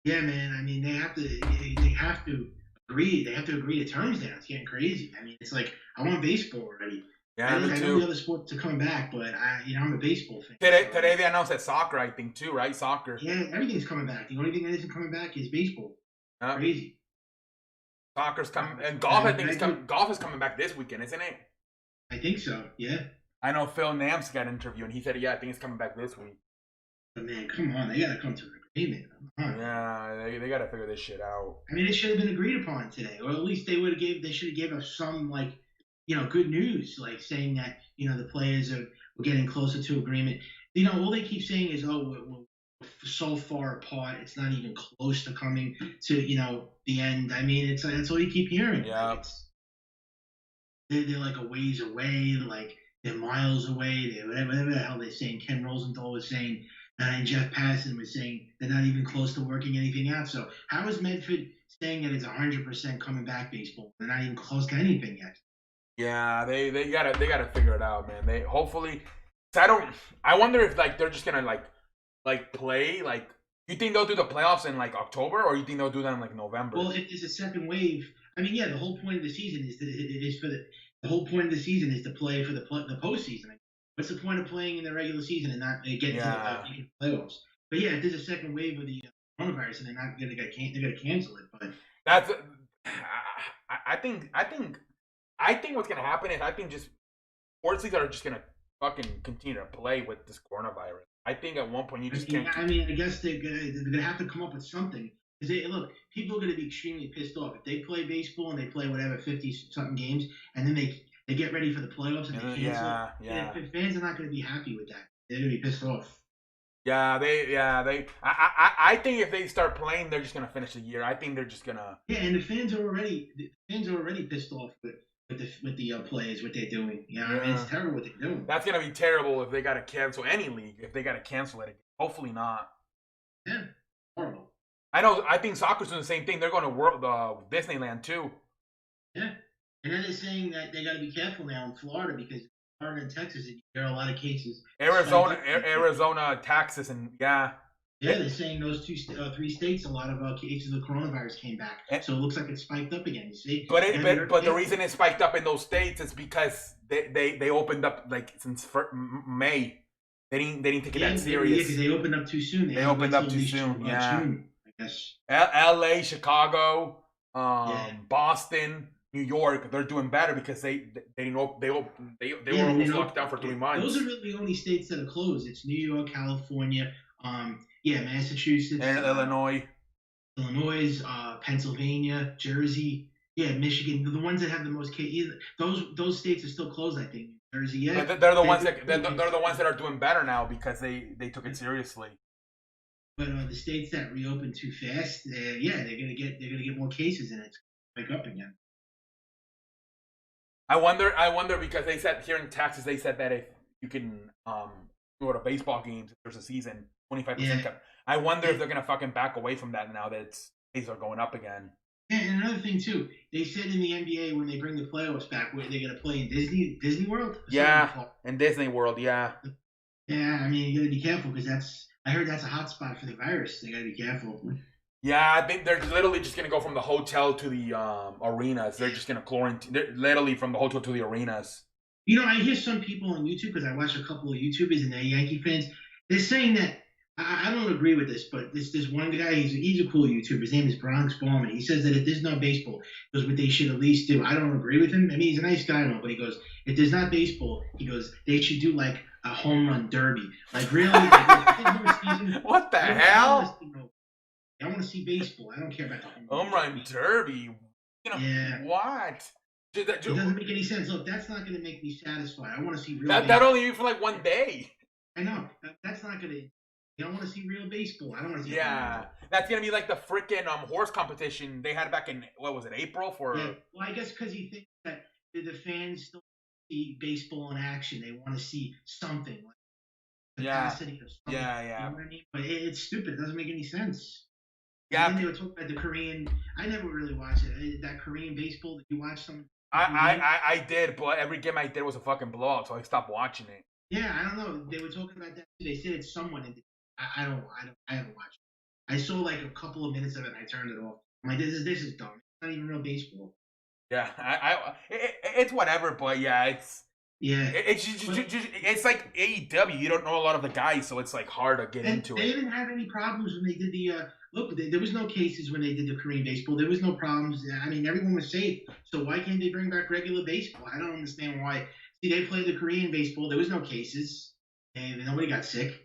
yeah, man. I mean, they have to agree. They have to agree to terms now. It's getting crazy. I mean, it's like I want baseball already. Yeah, me I too. know the other sports are coming back, but I'm a baseball fan. Today they announced that soccer, I think too, right? Soccer. Yeah, everything's coming back. The only thing that isn't coming back is baseball. Crazy. Soccer's coming, and golf. I think golf is coming back this weekend, isn't it? I think so. Yeah. I know Phil Nams got an interview, and he said, "Yeah, I think it's coming back this week." But man, come on, they gotta come to an agreement. Yeah, they gotta figure this shit out. I mean, it should have been agreed upon today, or at least they should have gave us some good news, like saying that the players were getting closer to agreement. All they keep saying is, oh, we're so far apart, it's not even close to coming to the end. I mean, that's all you keep hearing. Yeah. Like they're like a ways away, like they're miles away. They're whatever the hell they're saying. Ken Rosenthal was saying, and Jeff Passan was saying they're not even close to working anything out. So how is Medford saying that it's 100% coming back baseball? They're not even close to anything yet. Yeah, they gotta figure it out, man. They hopefully. I wonder if they're just gonna play like. You think they'll do the playoffs in October, or you think they'll do that in November? Well, if there's a second wave, I mean, yeah, the whole point of the season is the whole point of the season is to play for the postseason. What's the point of playing in the regular season and not getting to the playoffs? But yeah, if there's a second wave of the coronavirus and they're gonna cancel it. But that's I think I think what's gonna happen is I think just sports leagues are just gonna fucking continue to play with this coronavirus. I think at one point you just can't. I guess they're gonna have to come up with something. Because look, people are gonna be extremely pissed off if they play baseball and they play whatever 50 something games, and then they get ready for the playoffs and they cancel it. Yeah. Fans are not gonna be happy with that. They're gonna be pissed off. They. I think if they start playing, they're just gonna finish the year. I think they're just gonna. Yeah, and the fans are already pissed off with the players, what they're doing. I mean, it's terrible what they're doing. That's gonna be terrible if they gotta cancel any league. If they gotta cancel it, hopefully not. Yeah, horrible. I know. I think soccer's doing the same thing. They're going to Disneyland too. Yeah, and then they're saying that they got to be careful now in Florida because Florida and Texas, there are a lot of cases. Arizona, Texas, and Yeah, they're saying those three states, a lot of cases of coronavirus came back. So it looks like it's spiked up again. You see? But the reason it spiked up in those states is because they opened up like since May. They didn't take it that serious. Yeah, because they opened up too soon. They opened up too soon. Yeah. June, I guess. L.A., Chicago, Boston, New York, they're doing better because they were almost locked down for 3 months. Those are really the only states that are closed. It's New York, California, Massachusetts, and Illinois, Pennsylvania, Jersey, Michigan. The ones that have the most cases. Those states are still closed, I think. Jersey, yeah. But they're the ones that are doing better now because they took it seriously. But the states that reopen too fast, they're gonna get more cases and it's back up again. I wonder because they said here in Texas they said that if you can go to baseball games if there's a season 25% cut. I wonder if they're gonna fucking back away from that now that cases are going up again. Yeah, and another thing too, they said in the NBA when they bring the playoffs back, where they're gonna play in Disney World. Yeah, in Disney World, yeah. Yeah, I mean you gotta be careful because I heard that's a hot spot for the virus. They gotta be careful. Yeah, I think they're literally just gonna go from the hotel to the arenas. They're just gonna quarantine. They're literally from the hotel to the arenas. I hear some people on YouTube because I watch a couple of YouTubers and they're Yankee fans. They're saying that I don't agree with this, but this one guy, he's a cool YouTuber. His name is Bronx Bomber. He says that if there's no baseball, he goes, what they should at least do. I don't agree with him. I mean, he's a nice guy, and all, but he goes, if there's not baseball, he goes, they should do like a home run derby. Like really? What the hell? I want to see baseball. I don't care about the home run derby. What? It doesn't make any sense. Look, that's not going to make me satisfied. I want to see real. That only be for like one day. I know. That's not going to. I don't want to see real baseball. I don't want to see. Yeah, that's gonna be like the freaking horse competition they had back in what was it, April for? Yeah. Well, I guess because he thinks that the fans still see baseball in action. They want to see something like capacity of something. Yeah. You know what I mean? But it's stupid. It doesn't make any sense. Yeah. And then they were talking about the Korean. I never really watched it. That Korean baseball. Did you watch some? I did, but every game I did was a fucking blowout, so I stopped watching it. Yeah, I don't know. They were talking about that. They said it's someone. I haven't watched it. I saw like a couple of minutes of it and I turned it off. I'm like, this is dumb. It's not even real baseball. Yeah, it's whatever, but yeah, it's like AEW. You don't know a lot of the guys, so it's like hard to get into it. They didn't have any problems when they did the there was no cases when they did the Korean baseball. There was no problems. I mean, everyone was safe. So why can't they bring back regular baseball? I don't understand why. See, they played the Korean baseball. There was no cases, and nobody got sick.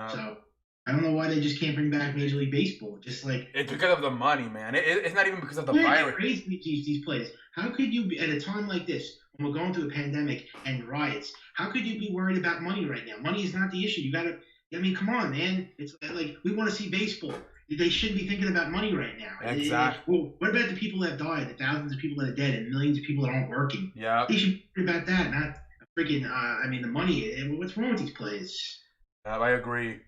So I don't know why they just can't bring back Major League Baseball. Just like it's because of the money, man. It's not even because of the virus. Crazy these players. How could you be at a time like this when we're going through a pandemic and riots? How could you be worried about money right now? Money is not the issue. You gotta. I mean, come on, man. It's like we want to see baseball. They shouldn't be thinking about money right now. Exactly. Well, what about the people that have died, the thousands of people that are dead, and millions of people that aren't working? Yeah. They should be thinking about that, not freaking. The money. What's wrong with these players? I agree.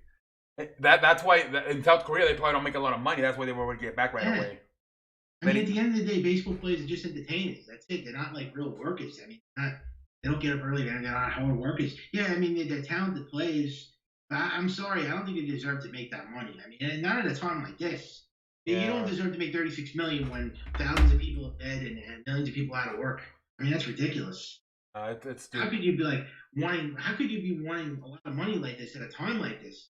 That's why in South Korea they probably don't make a lot of money. That's why they were able to get back right away. I mean, at the end of the day, baseball players are just entertainers. That's it. They're not like real workers. I mean, they don't get up early. They're not hard workers. Yeah, I mean, they're talented players. But I'm sorry, I don't think they deserve to make that money. I mean, and not at a time like this. Yeah. You don't deserve to make $36 million when thousands of people are dead and millions of people out of work. I mean, that's ridiculous. It's how could you be like wanting? How could you be wanting a lot of money like this at a time like this?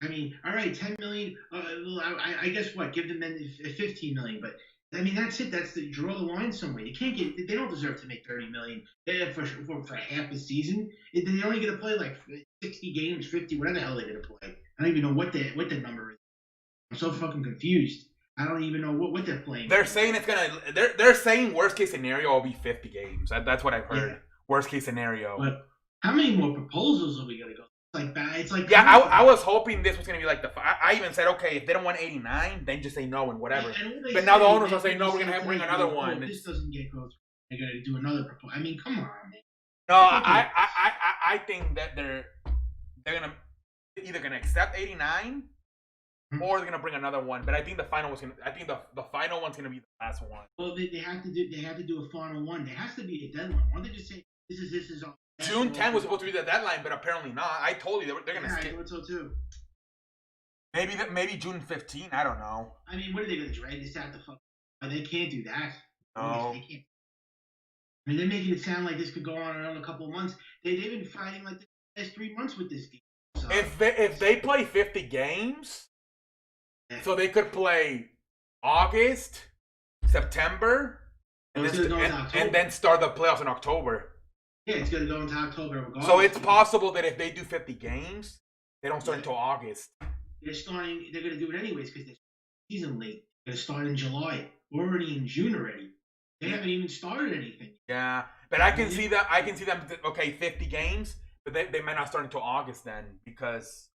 I mean, all right, $10 million. I guess what? Give them then $15 million. But I mean, that's it. That's the draw the line somewhere. You can't get. They don't deserve to make $30 million for half a season. They're only going to play like 60 games, 50, whatever the hell they're going to play. I don't even know what the number is. I'm so fucking confused. I don't even know what they're playing. They're saying it's gonna. They're saying worst case scenario will be 50 games. That's what I've heard. Yeah. Worst case scenario. But how many more proposals are we gonna go? It's like yeah. I was hoping this was gonna be like I even said, okay, if they don't want 89, then just say no and whatever. But now the owners are saying no. We're gonna bring another one. If this doesn't get go through, they're gonna do another proposal. I mean, come on, man. No, I think that they're gonna either gonna accept 89. Or they're gonna bring another one, but I think the final was gonna. I think the final one's gonna be the last one. Well, they have to do a final one. There has to be a deadline. Why don't they just say this is all? June 10th was supposed to be the deadline, but apparently not. I told you they're gonna skip. I thought so too. Maybe June 15th. I don't know. I mean, what are they gonna drag this out the fuck? They can't do that. No. They can't. I mean, they're making it sound like this could go on another couple of months. They've been fighting like the last 3 months with this game. So. If they play 50 games. So they could play August, September, and then start the playoffs in October. Yeah, it's going to go into October. So it's possible that if they do 50 games, they don't start until August. They're going to do it anyways because they're season late. They're going to start in July. We're already in June already. They haven't even started anything. Yeah, but I can see that. I can see them. Okay, 50 games, but they might not start until August then because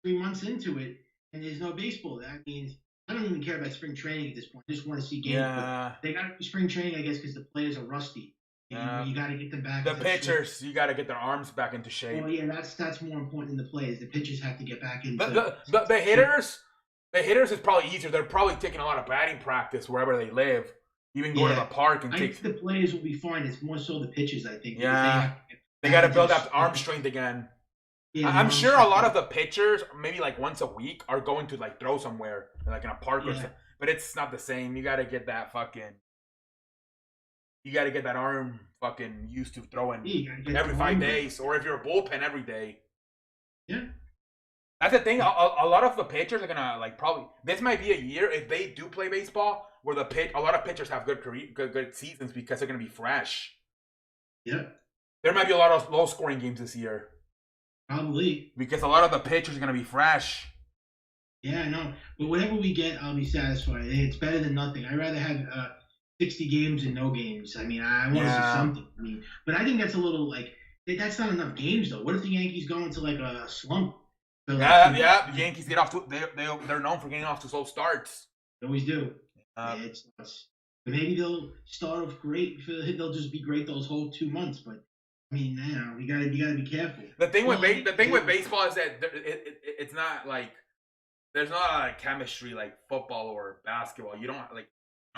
3 months into it. And there's no baseball. That means I don't even care about spring training at this point. I just want to see games. Yeah. They got to do spring training, I guess, because the players are rusty. You got to get them back. The pitchers, you got to get their arms back into shape. Well, yeah, that's more important than the players. The pitchers have to get back into. The hitters is probably easier. They're probably taking a lot of batting practice wherever they live. Even go to the park and take. I think the players will be fine. It's more so the pitchers, I think. Yeah. They got to build up arm strength again. Yeah, I'm sure a lot of the pitchers, maybe like once a week, are going to like throw somewhere, like in a park or something. But it's not the same. You got to get that arm fucking used to throwing every 5 days, or if you're a bullpen every day. Yeah. That's the thing. A lot of the pitchers are gonna like probably. This might be a year if they do play baseball where a lot of pitchers have good seasons because they're gonna be fresh. Yeah. There might be a lot of low scoring games this year. Probably. Because a lot of the pitchers are going to be fresh. Yeah, I know. But whatever we get, I'll be satisfied. It's better than nothing. I'd rather have 60 games and no games. I mean, I want to see something. I mean, but I think that's a little like that's not enough games though. What if the Yankees go into like a slump? The Yankees get off to they're known for getting off to slow starts. They always do. It's nuts. But maybe they'll start off great. They'll just be great those whole 2 months. But I mean, you gotta be careful. The thing with baseball is that it's not like there's not a lot of chemistry like football or basketball. You don't like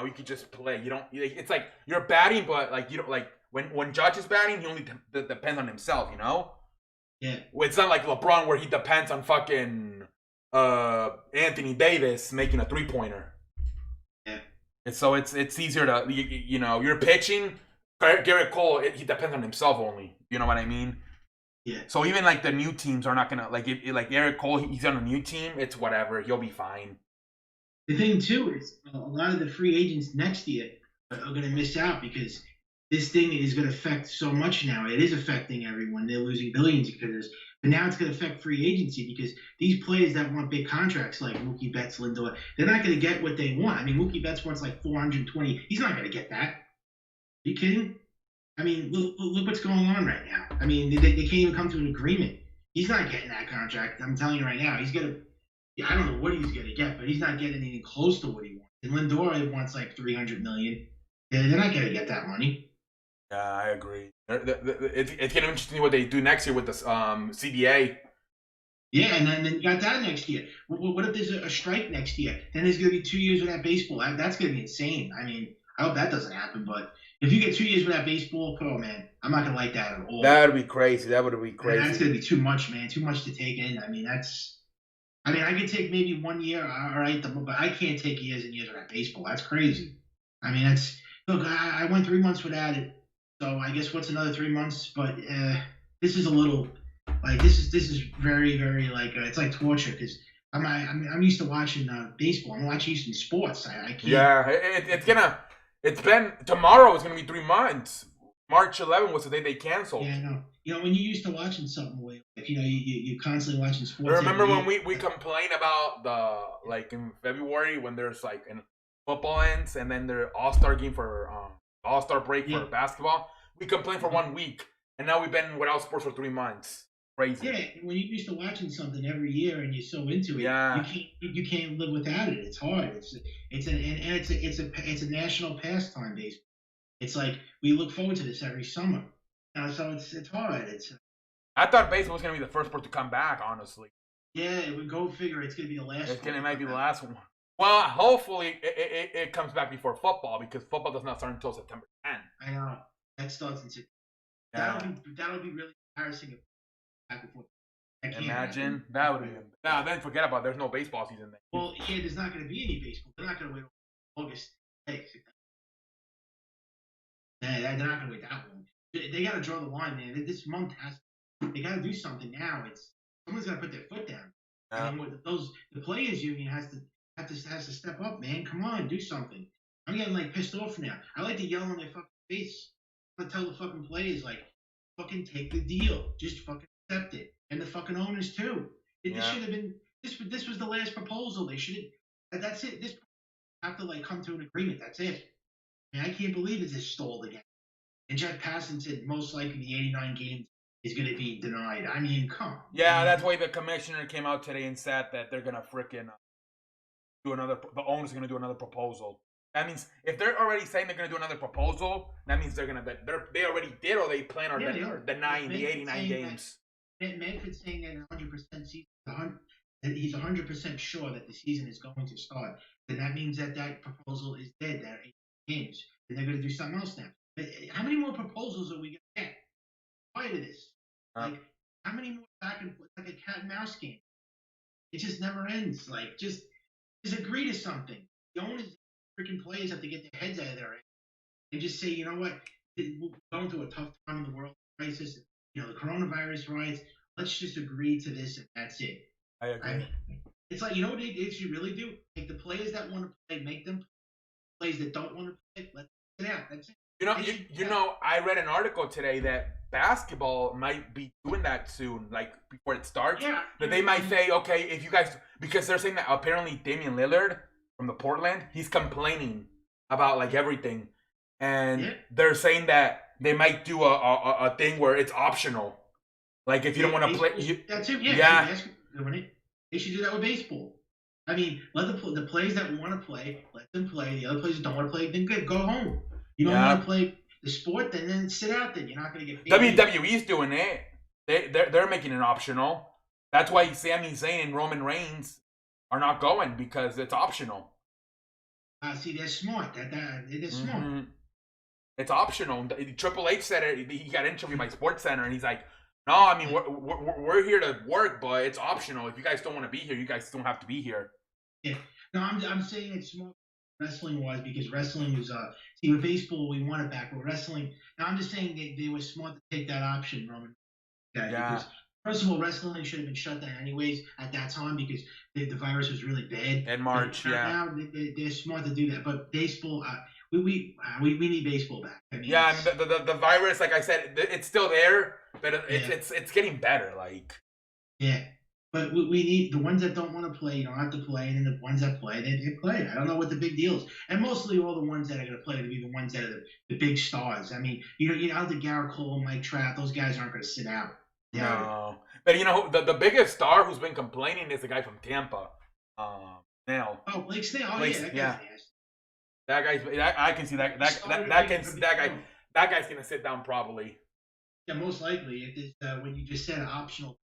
you could just play. You don't. It's like you're batting, but like you don't like when Judge is batting, he only depends on himself. You know. Yeah. It's not like LeBron where he depends on fucking Anthony Davis making a 3-pointer. Yeah. And so it's easier to you're pitching. Garrett Cole, he depends on himself only. You know what I mean? Yeah. So even like the new teams are not gonna like Garrett Cole. He's on a new team. It's whatever. He'll be fine. The thing too is a lot of the free agents next year are gonna miss out because this thing is gonna affect so much now. It is affecting everyone. They're losing billions because of this. But now it's gonna affect free agency because these players that want big contracts like Mookie Betts, Lindor, they're not gonna get what they want. I mean, Mookie Betts wants like 420. He's not gonna get that. Are you kidding? I mean, look what's going on right now. I mean, they can't even come to an agreement. He's not getting that contract. I'm telling you right now. He's going to – I don't know what he's going to get, but he's not getting anything close to what he wants. And Lindor wants like $300 million. They're not going to get that money. Yeah, I agree. It's going to be interesting what they do next year with the CBA. Yeah, and then you got that next year. What if there's a strike next year? Then there's going to be 2 years without baseball. That's going to be insane. I mean, I hope that doesn't happen, but – if you get 2 years without baseball, oh man, I'm not gonna like that at all. That would be crazy. That would be crazy. And that's gonna be too much, man. Too much to take in. I mean, I could take maybe 1 year, all right, but I can't take years and years without baseball. That's crazy. I mean, look. I went 3 months without it, so I guess what's another 3 months? But this is a little like this is very, very like it's like torture because I'm used to watching baseball. I'm watching Houston sports. I can't. Yeah, it's been, tomorrow is gonna be 3 months. March 11th was the day they canceled. Yeah, I know. When you're used to watching something, if you're constantly watching sports. Remember every when year. we complain about the, like, in February when there's like in football ends and then the All-Star game for All-Star break for basketball? We complained for 1 week, and now we've been without sports for 3 months. Crazy. Yeah, when you're used to watching something every year and you're so into it, Yeah. you can't live without it. It's hard. It's a national pastime. Baseball. It's like we look forward to this every summer. So it's hard. I thought baseball was gonna be the first sport to come back. Honestly. Yeah, we go figure. It's gonna be the last. It might be the last one. Well, hopefully it comes back before football, because football does not start until September 10th. I know that starts in September. Yeah. That'll be really embarrassing if back before. Imagine that would be. Now then, forget about it. There's no baseball season then. Well, yeah, there's not going to be any baseball. They're not going to wait August. Hey, they're not going to wait that long. They got to draw the line, man. This month they got to do something now. Someone's got to put their foot down. Yeah. And the players union has to step up, man. Come on, do something. I'm getting like pissed off now. I like to yell in their fucking face. I tell the fucking players like, fucking take the deal. Just fucking accept it, and the fucking owners too. This should have been. This was the last proposal. They should have. That's it. This have to like come to an agreement. That's it. And I can't believe it's just stalled again. And Jeff Passan said most likely the 89 games is going to be denied. I mean, come on. Yeah, that's why the commissioner came out today and said that they're going to freaking do another. The owners are going to do another proposal. That means if they're already saying they're going to do another proposal, that means they're going to. They already did, or they plan on denying the 89 games. Manfred's saying that 100% season, that he's 100% sure that the season is going to start. Then that means that proposal is dead. That 8 games. Then they're going to do something else now. How many more proposals are we going to get prior to this? Like, how many more back and forth? Like a cat and mouse game. It just never ends. Like, just agree to something. The owners, freaking players have to get their heads out of their head and just say, you know what, we're going through a tough time in the world crisis. The coronavirus riots. Let's just agree to this, and that's it. I agree. It's like, you know what they should really do? Take the players that want to play, make them play. Players that don't want to play, let them sit out. That's it. I read an article today that basketball might be doing that soon, like before it starts. Yeah. That they might say, okay, if you guys, because they're saying that apparently Damian Lillard from the Portland, he's complaining about like everything, and they're saying that they might do a thing where it's optional, like if you don't want to play. That's it. Yeah. They should do that with baseball. I mean, let the players that want to play, let them play. The other players that don't want to play, then go home. You don't want to play the sport, then sit out. Then you're not going to get paid. WWE's doing it. They're making it optional. That's why Sami Zayn and Roman Reigns are not going, because it's optional. See, they're smart. They're smart. It's optional. Triple H said it. He got interviewed by SportsCenter, and he's like, "No, I mean we're here to work, but it's optional. If you guys don't want to be here, you guys don't have to be here." Yeah. No, I'm saying it's smart wrestling wise, because wrestling is see, with baseball we want it back, but wrestling. Now I'm just saying they were smart to take that option, Roman. Because first of all, wrestling should have been shut down anyways at that time, because the virus was really bad in March. Now they're smart to do that, but baseball, we need baseball back. I mean, the virus, like I said, it's still there, but it's getting better. Like, but we need the ones that don't want to play, you don't have to play, and then the ones that play, they play. I don't know what the big deal is, and mostly all the ones that are going to play to be the ones that are the big stars. I mean, I don't think Garrett Cole, Mike Trout, those guys aren't going to sit out. No, but the biggest star who's been complaining is the guy from Tampa, Snell. Oh, Blake Snell. Oh that guy's. I can see that guy's gonna sit down probably. Yeah, most likely. It is when you just said optional.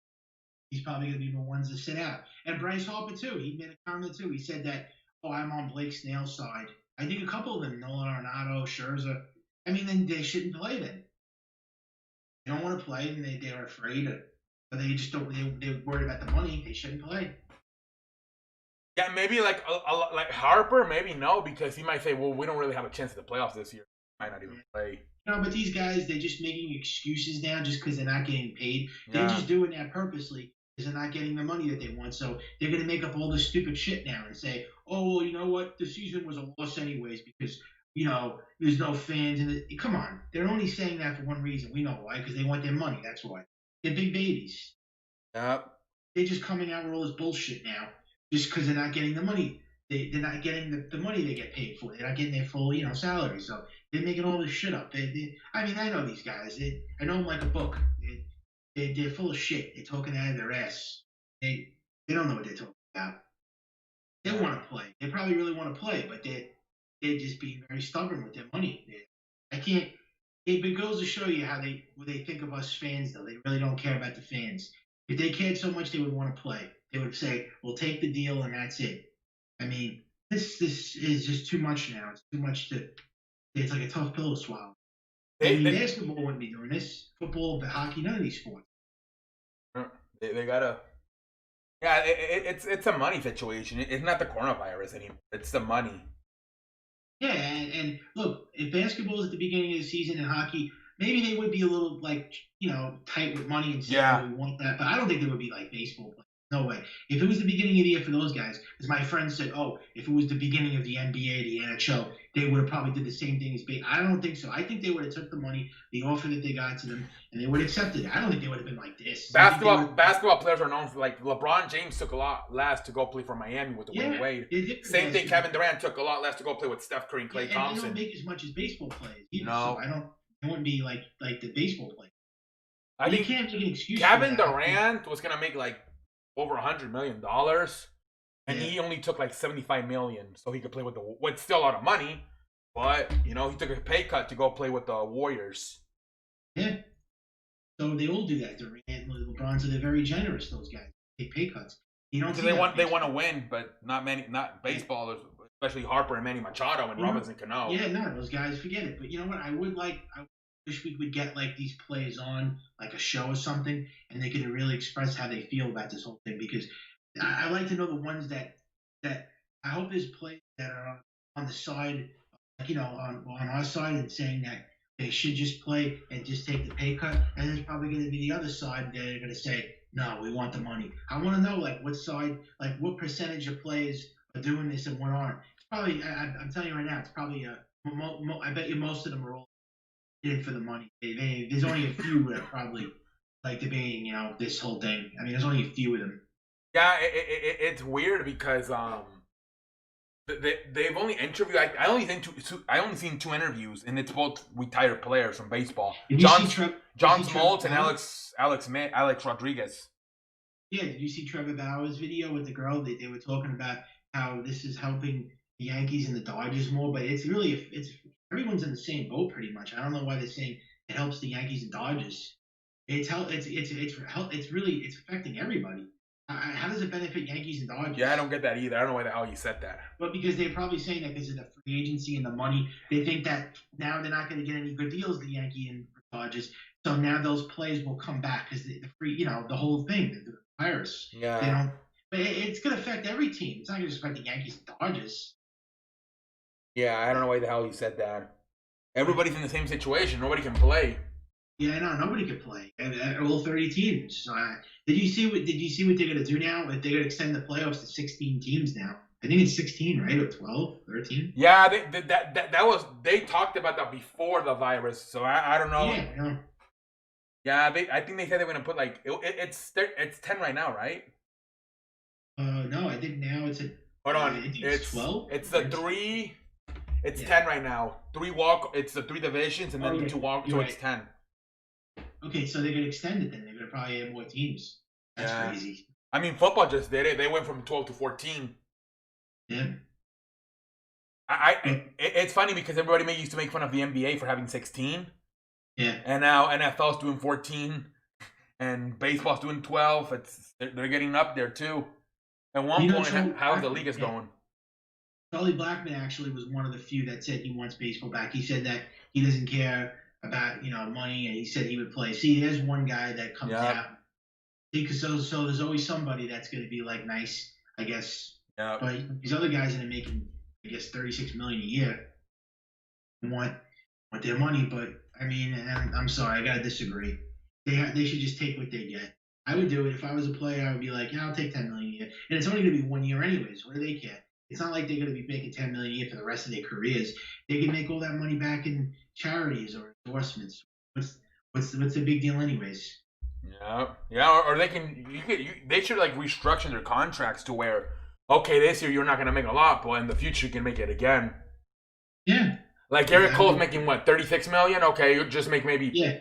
He's probably gonna be the ones that sit out. And Bryce Harper too. He made a comment too. He said that, I'm on Blake Snell's side. I think a couple of them, Nolan Arenado, Scherzer. I mean, then they shouldn't play then. They don't want to play, and they're afraid, but they just don't. They're worried about the money. They shouldn't play. Yeah, maybe like Harper, maybe no, because he might say, well, we don't really have a chance at the playoffs this year. Might not even play. No, but these guys, they're just making excuses now just because they're not getting paid. They're just doing that purposely they're not getting the money that they want. So they're going to make up all this stupid shit now and say, oh, well, you know what? The season was a loss anyways because, there's no fans. And come on. They're only saying that for one reason. We know why, because they want their money. That's why. They're big babies. Yep. They're just coming out with all this bullshit now just because they're not getting the money. They're not getting the money they get paid for. They're not getting their full, salary. So they're making all this shit up. I mean, I know these guys. I know them like a book. They're full of shit. They're talking out of their ass. They don't know what they're talking about. They want to play. They probably really want to play, but they're just being very stubborn with their money. I can't. It goes to show you how they think of us fans, though. They really don't care about the fans. If they cared so much, they would want to play. They would say, "We'll take the deal, and that's it." I mean, this is just too much now. It's too much to. It's like a tough pill to swallow. Basketball wouldn't be doing this. Football, hockey, none of these sports. They gotta. Yeah, it's a money situation. It's not the coronavirus anymore. It's the money. Yeah, and look, if basketball is at the beginning of the season and hockey, maybe they would be a little tight with money and say, Yeah. "Oh, we want that." But I don't think they would be like baseball players. No way. If it was the beginning of the year for those guys, as my friend said, "Oh, if it was the beginning of the NBA, the NHL, they would have probably did the same thing as baseball." I don't think so. I think they would have took the money, the offer that they got to them, and they would have accepted it. I don't think they would have been like this. Basketball players are known for, like, LeBron James took a lot less to go play for Miami with Dwayne Wade. Same thing. Kevin Durant took a lot less to go play with Steph Curry and Klay Thompson. And they don't make as much as baseball players either. No. So it wouldn't be like the baseball players. I think can't make an excuse. Kevin Durant was gonna make like over $100 million, and he only took like $75 million, so he could play with still a lot of money, but he took a pay cut to go play with the Warriors. Yeah. So they all do that. Durant, LeBron, so they're very generous. Those guys take pay cuts. They want to win, but not baseball, especially Harper and Manny Machado and Robinson Cano. Yeah, no, those guys forget it. But you know what? I wish we would get like these players on like a show or something, and they could really express how they feel about this whole thing. Because I like to know the ones that I hope there's players that are on the side, on our side, and saying that they should just play and just take the pay cut. And there's probably going to be the other side that are going to say, no, we want the money. I want to know like what side, like what percentage of players are doing this and what aren't. It's probably, I'm telling you right now, it's probably I bet you most of them are all in for the money. There's only a few that are probably like debating, this whole thing. I mean, there's only a few of them. Yeah, it's weird because they've only interviewed. I only seen two interviews, and it's both retired players from baseball. John Smoltz and Alex Rodriguez. Yeah, did you see Trevor Bauer's video with the girl? They were talking about how this is helping the Yankees and the Dodgers more, but it's everyone's in the same boat pretty much. I don't know why they're saying it helps the Yankees and Dodgers. It's affecting everybody. How does it benefit Yankees and Dodgers? Yeah, I don't get that either. I don't know why the hell you said that. But because they're probably saying that because of the free agency and the money, they think that now they're not going to get any good deals, the Yankee and Dodgers. So now those players will come back because the free, the whole thing, the virus. Yeah. But it's going to affect every team. It's not going to affect the Yankees and Dodgers. Yeah, I don't know why the hell you said that. Everybody's in the same situation. Nobody can play. Yeah, no, nobody could play. All 30 teams. Did you see what they're going to do now? They're going to extend the playoffs to 16 teams now. I think it's 16, right? Or 12, 13? Yeah, they talked about that before the virus, so I don't know. Yeah. Yeah, I think they said they're going to put like it's 10 right now, right? No, I think now it's Hold on, I think it's 12. It's the 3. It's 10 right now. It's the 3 divisions and then 2 walk, so it's 10. Okay, so they're going to extend it then. They're going to probably have more teams. That's crazy. I mean, football just did it. They went from 12 to 14. Yeah. It's funny because everybody used to make fun of the NBA for having 16. Yeah. And now NFL's doing 14, and baseball's doing 12. They're getting up there too. At one point, how the league is going. Charlie Blackman actually was one of the few that said he wants baseball back. He said that he doesn't care about money, and he said he would play. See, there's one guy that comes out. Because so there's always somebody that's going to be like nice, I guess. Yeah. But these other guys that are making, I guess, $36 million a year want their money. But I mean, I'm sorry, I gotta disagree. They should just take what they get. I would do it if I was a player. I would be like, yeah, I'll take 10 million a year, and it's only going to be 1 year anyways. What do they care? It's not like they're going to be making 10 million a year for the rest of their careers. They can make all that money back in charities or endorsements. What's the big deal anyways? Yeah, yeah, or they can. They should like restructure their contracts to where, okay, this year you're not gonna make a lot, but in the future you can make it again. Yeah, Like Eric Cole's exactly. making what 36 million. Okay, you just make maybe Yeah,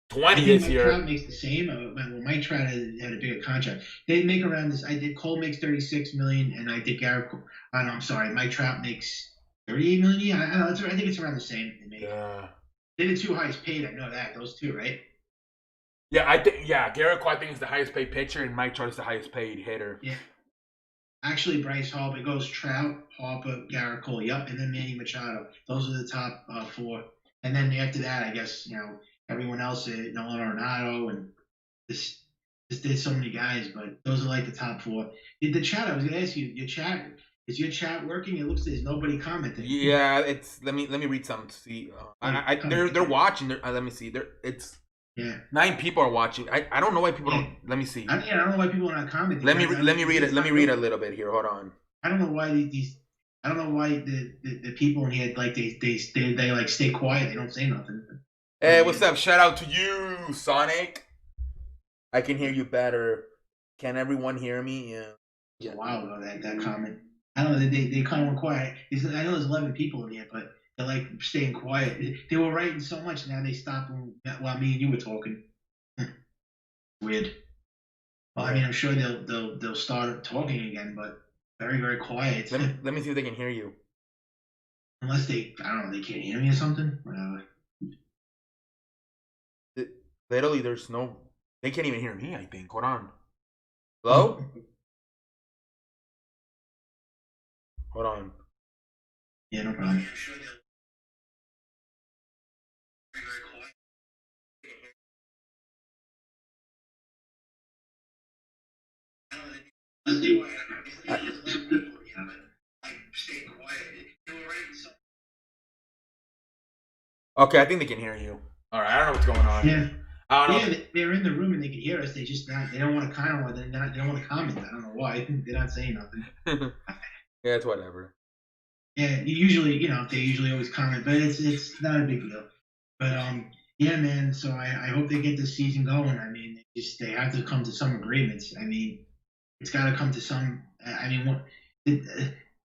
20 I think this Mike Trout year. makes the same. Well, Mike Trout had a bigger contract. They make around this. I think Cole makes 36 million, and I think Garrett. I know. I'm sorry. Mike Trout makes 38 million. Yeah, I don't know. I think it's around the same. They make. Yeah, They're the two highest paid. I know that those two, right? yeah, I think Garrett Cole I think is the highest paid pitcher, and Mike Trout is the highest paid hitter. Yeah. Actually, Bryce Harper it goes Trout, Harper, Garrett Cole. Yep, and then Manny Machado. Those are the top four. And then after that, I guess everyone else, Nolan Arenado, and this there's so many guys, but those are like the top four. The chat. I was gonna ask you, your chat is your chat working? It looks there's nobody commenting. Yeah, it's let me read some to see. They're watching. Let me see. It's Yeah. 9 people are watching. I don't know why people Yeah. don't. Let me see. I don't know why people are not commenting. Let me read it. Let me read a little bit here. Hold on. I don't know why these. I don't know why the people in here like they like stay quiet. They don't say nothing. Hey, what's up? Shout out to you, Sonic. I can hear you better. Can everyone hear me? Yeah. It's a while ago that comment. I don't know. They kind of went quiet. I know there's 11 people in here, but they're like staying quiet. They were writing so much. Now they stopped while me and you were talking. Weird. Well, I mean, I'm sure they'll start talking again, but very very quiet. Let me see if they can hear you. Unless I don't know, they can't hear me or something. Whatever. Literally, there's no. They can't even hear me. I think. Hold on. Hello? Hold on. Yeah, no problem. Okay, I think they can hear you. All right, I don't know what's going on. Yeah. I don't know. Yeah, they're in the room and they can hear us. They just not. They don't want to comment. They don't want to comment. I don't know why. They're not saying nothing. Yeah, it's whatever. Yeah, usually, they usually always comment, but it's not a big deal. But yeah, man. So I hope they get this season going. I mean, they have to come to some agreements. I mean, it's got to come to some. I mean,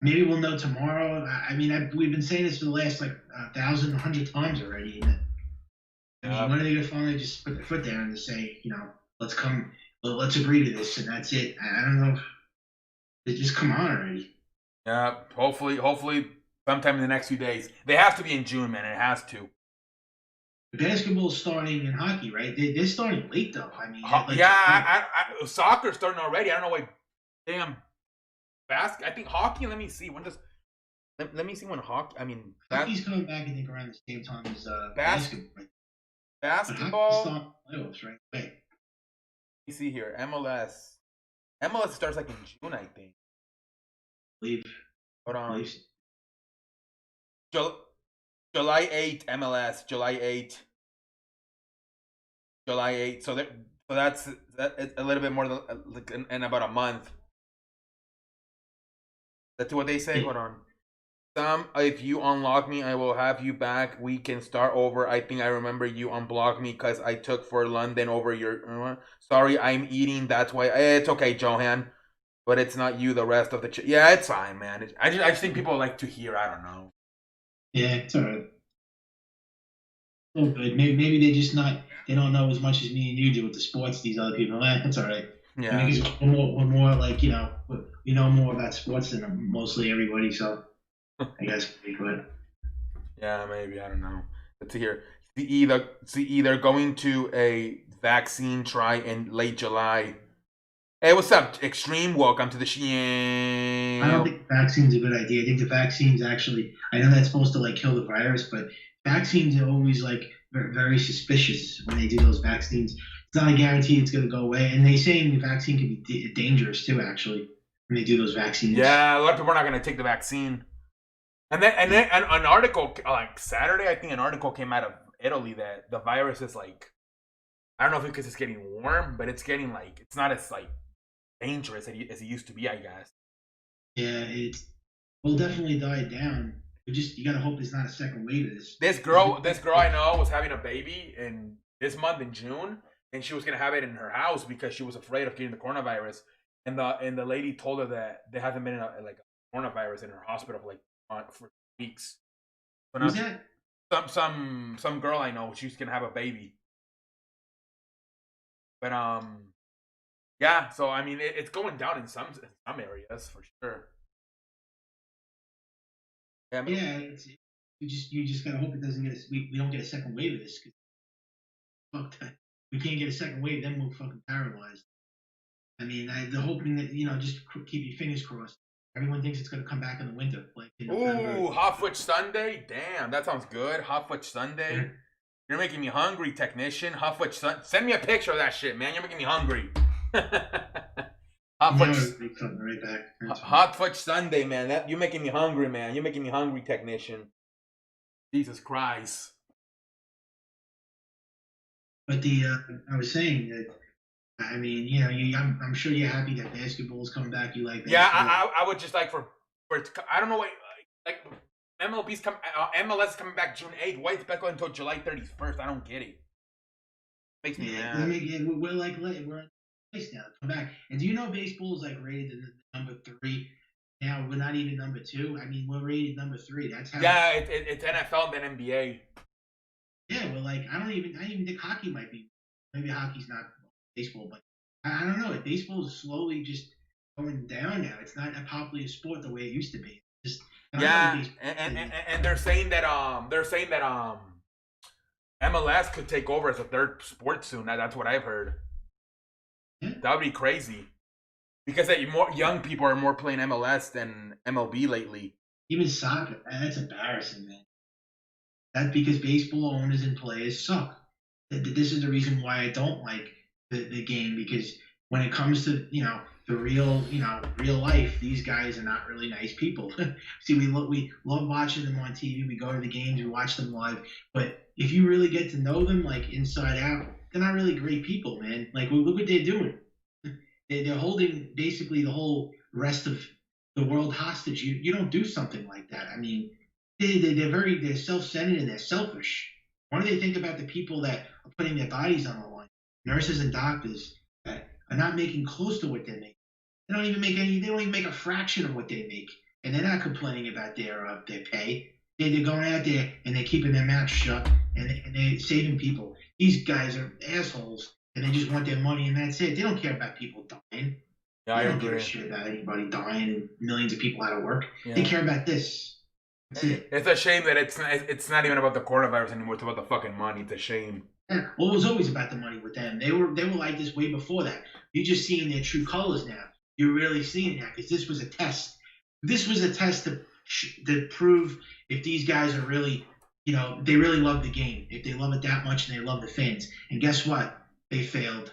maybe we'll know tomorrow. I mean, we've been saying this for the last like 1,100 times already. I mean, when are they gonna finally just put their foot down and say, let's agree to this, and that's it? I don't know. They just come on already. Yeah, hopefully, sometime in the next few days. They have to be in June, man. It has to. Basketball's starting in hockey, right? They're starting late though. I mean, Soccer's starting already. I don't know why. Damn, I think hockey. Let me see. When does? Let me see when hockey. I mean, hockey's coming back. I think around the same time as basketball. Basketball. Playoffs, right? Wait. Let me see here. MLS. MLS starts like in June, I think. Believe. Hold on. July 8th, MLS. July 8th. July 8th. So that's a little bit more than like in about a month. That's what they say. Hold on. If you unlock me, I will have you back. We can start over. I think I remember you unblocked me because I took for London over your. Sorry, I'm eating. That's why. It's okay, Johan. But it's not you. The rest of the. Yeah, it's fine, man. I just think people like to hear. I don't know. Yeah, it's alright. Oh, good. Maybe they just not. They don't know as much as me and you do with the sports. These other people. That's all right. Yeah. I mean, we're more like we know more about sports than mostly everybody. So I guess we could. Yeah, maybe I don't know. Let's see here. Either going to a vaccine try in late July. Hey, what's up, Extreme? Welcome to the show. I don't think the vaccine's a good idea. I think the vaccine's actually. I know that's supposed to like kill the virus, but vaccines are always like very suspicious when they do those vaccines. It's not a guarantee it's going to go away, and they saying the vaccine can be dangerous too. Actually, when they do those vaccines. Yeah, a lot of people are not going to take the vaccine. And then an article like Saturday, I think an article came out of Italy that the virus is like I don't know if it's because it's getting warm, but it's getting like it's not as like dangerous as it used to be, I guess. Yeah, it's will definitely die down. You gotta hope there's not a second wave of this. This girl I know was having a baby in this month in June, and she was gonna have it in her house because she was afraid of getting the coronavirus. And the lady told her that there hasn't been a coronavirus in her hospital for weeks. So now Who's that? some girl I know, she's gonna have a baby. But yeah. So I mean, it's going down in some areas for sure. Yeah, Yeah, you just gotta hope it doesn't get we don't get a second wave of this. 'Cause fuck that. We can't get a second wave, then we're fucking paralyzed. I mean, they're hoping that just keep your fingers crossed. Everyone thinks it's gonna come back in the winter, like in November. ooh, hot fudge sundae. Damn, that sounds good. Hot fudge sundae. You're making me hungry, technician. Hot fudge sun. Send me a picture of that shit, man. You're making me hungry. Hot fudge. Right back. Hot fudge sundae, man. You're making me hungry, man. You're making me hungry, technician. Jesus Christ. But I was saying that. I mean, I'm sure you're happy that basketball is coming back. You like Yeah, basketball. I would just like for it to, I don't know, like MLS coming back June 8th. Why is it until July 31st? I don't get it. Makes me mad. We're we're on place now. Come back. And do you know baseball is like rated number 3? Now we're not even number 2. I mean, we're rated number 3. That's how. Yeah, it's NFL then NBA. Yeah, well, like I even think hockey might be. Maybe hockey's not baseball, but I don't know. Baseball is slowly just going down now. It's not a popular sport the way it used to be. Yeah, and they're saying that MLS could take over as a third sport soon. That's what I've heard. Yeah. That would be crazy because more young people are more playing MLS than MLB lately. Even soccer, that's embarrassing, man. That's because baseball owners and players suck. This is the reason why I don't like the game, because when it comes to the real life, these guys are not really nice people. See, we love watching them on TV. We go to the games, we watch them live. But if you really get to know them like inside out, they're not really great people, man. Like look what they're doing. They're holding basically the whole rest of the world hostage. You don't do something like that. I mean, they're self-centered and they're selfish. What do they think about the people that are putting their bodies on the line? Nurses and doctors that are not making close to what they make. They don't even make a fraction of what they make, and they're not complaining about their pay. They're going out there and they're keeping their mouth shut and they're saving people. These guys are assholes, and they just want their money and that's it. They don't care about people dying. Yeah, they don't give a shit about anybody dying and millions of people out of work. Yeah. They care about this. That's it. It's a shame that it's not even about the coronavirus anymore. It's about the fucking money. It's a shame. Yeah. Well, it was always about the money with them. They were like this way before that. You're just seeing their true colors now. You're really seeing that because this was a test. This was a test to prove if these guys are really, they really love the game. If they love it that much and they love the fans. And guess what? They failed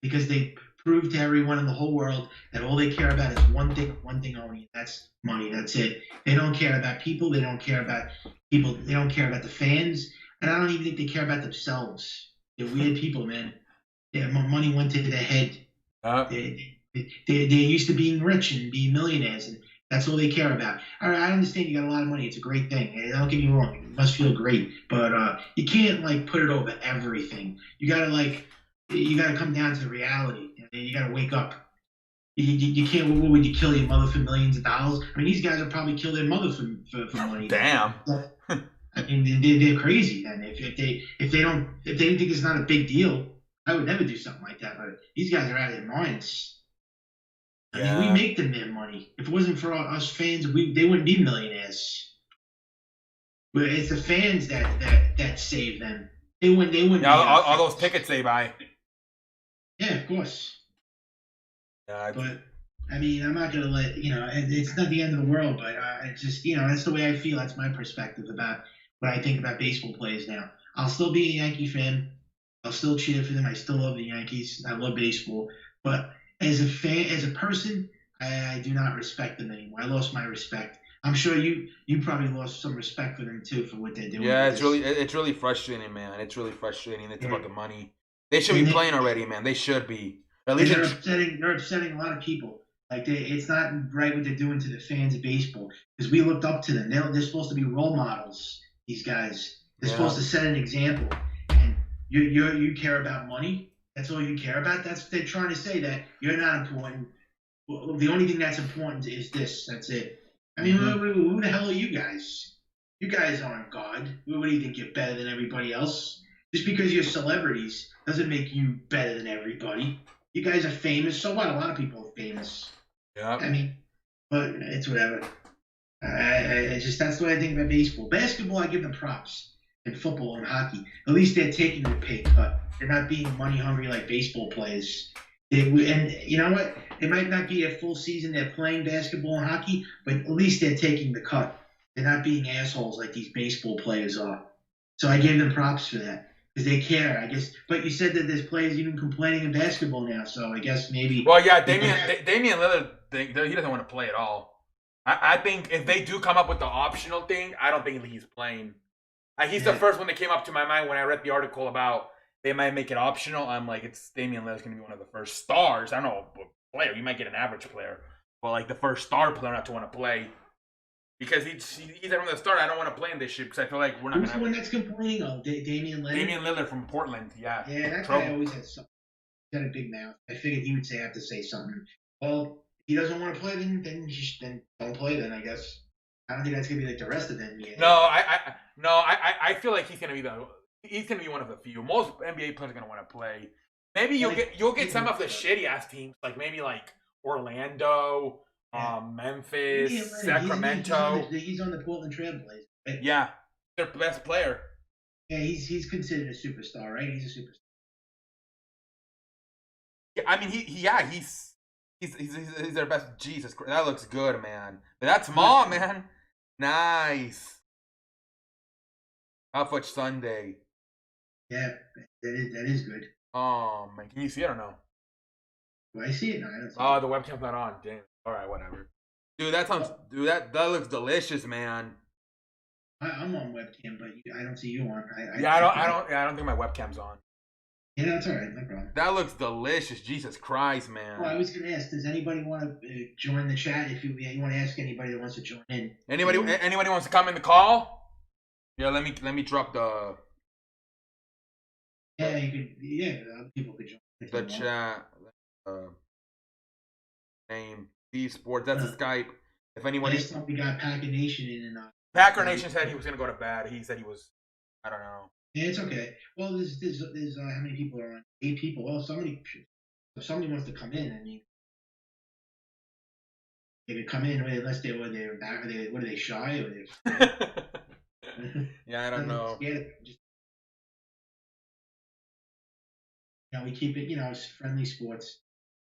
because they proved to everyone in the whole world that all they care about is one thing only. That's money. That's it. They don't care about people. They don't care about people. They don't care about the fans. And I don't even think they care about themselves. They're weird people, man. Money went to their head. They're used to being rich and being millionaires, and that's all they care about. All right, I understand you got a lot of money. It's a great thing. Don't get me wrong. It must feel great. But you can't, put it over everything. You got to come down to the reality. You got to wake up. You can't. What would you kill your mother for millions of dollars? I mean, these guys would probably kill their mother for money. Damn. I mean, they're crazy. And if they think it's not a big deal, I would never do something like that. But these guys are out of their minds. I mean, we make them their money. If it wasn't for us fans, they wouldn't be millionaires. But it's the fans that save them. They wouldn't. Yeah, all those tickets they buy. Yeah, of course. Yeah, but I mean, I'm not gonna let it's not the end of the world. But it's just that's the way I feel. That's my perspective about what I think about baseball players now. I'll still be a Yankee fan. I'll still cheer for them. I still love the Yankees. I love baseball. But as a fan, as a person, I do not respect them anymore. I lost my respect. I'm sure you probably lost some respect for them too for what they're doing. Yeah, it's really frustrating, man. It's really frustrating. It's about the money. They should And be playing already, man. They should be. At least they're upsetting a lot of people. Like it's not right what they're doing to the fans of baseball because we looked up to them. They're supposed to be role models. These guys. They're supposed to set an example. And you care about money. That's all you care about. That's what they're trying to say, that you're not important. Well, the only thing that's important is this. That's it. I mean, who the hell are you guys? You guys aren't God. What do you think? You're better than everybody else? Just because you're celebrities doesn't make you better than everybody. You guys are famous. So what? A lot of people are famous. Yeah. I mean, but it's whatever. I just that's what I think about baseball. Basketball, I give them props. And football and hockey, at least they're taking the pay cut. They're not being money hungry like baseball players. And you know what? It might not be a full season they're playing basketball and hockey, but at least they're taking the cut. They're not being assholes like these baseball players are. So I gave them props for that because they care, I guess. But you said that there's players even complaining in basketball now, so I guess maybe. Well, yeah, Damian Lillard, he doesn't want to play at all. I think if they do come up with the optional thing, I don't think he's playing. He's the first one that came up to my mind when I read the article about they might make it optional. I'm like, it's Damian Lillard's going to be one of the first stars. I don't know, player. You might get an average player, but like the first star player not to want to play because he's from the start. I don't want to play in this shit because I feel like we're not going to. Who's the one that's complaining? Oh, Damian Lillard. Damian Lillard from Portland. Yeah. Yeah, that guy always has something. He's got a big mouth. I figured he would have to say something. Well, if he doesn't want to play, then don't play. Then I guess. I don't think that's gonna be like the rest of the NBA. I feel like he's gonna be one of the few. Most NBA players are gonna want to play. Maybe you'll get some of the shitty ass teams, like maybe like Orlando, Memphis, Sacramento. He's on the Portland Trailblazers. Right? Yeah, their best player. Yeah, he's considered a superstar, right? He's a superstar. Yeah, I mean he's their best. Jesus Christ, that looks good, man. But that's small, man. Nice. Outfit Sunday. Yeah, that is good. Oh man, can you see it or no? Do I see it? No, I don't see it. The webcam's not on. Damn. All right, whatever. Dude, that looks delicious, man. I'm on webcam, but I don't see you on. I don't think my webcam's on. Yeah, that's all right. No problem. That looks delicious. Jesus Christ, man. Well, I was going to ask, does anybody want to join the chat? If you want to ask anybody that wants to join in. Anybody wants to come in the call? Yeah, let me drop the. Yeah, you could. Yeah, other people could join. The chat. Name esports. That's a Skype. If anyone. Last time we got Packer Nation in and Packer Nation said he was going to go to bed. He said he was. I don't know. Yeah, it's okay. Well, there's how many people are on? 8 people. Well, if somebody wants to come in, I mean, they could come in unless they're back. What are they, shy? Or yeah, I don't know. We keep it. It's friendly sports.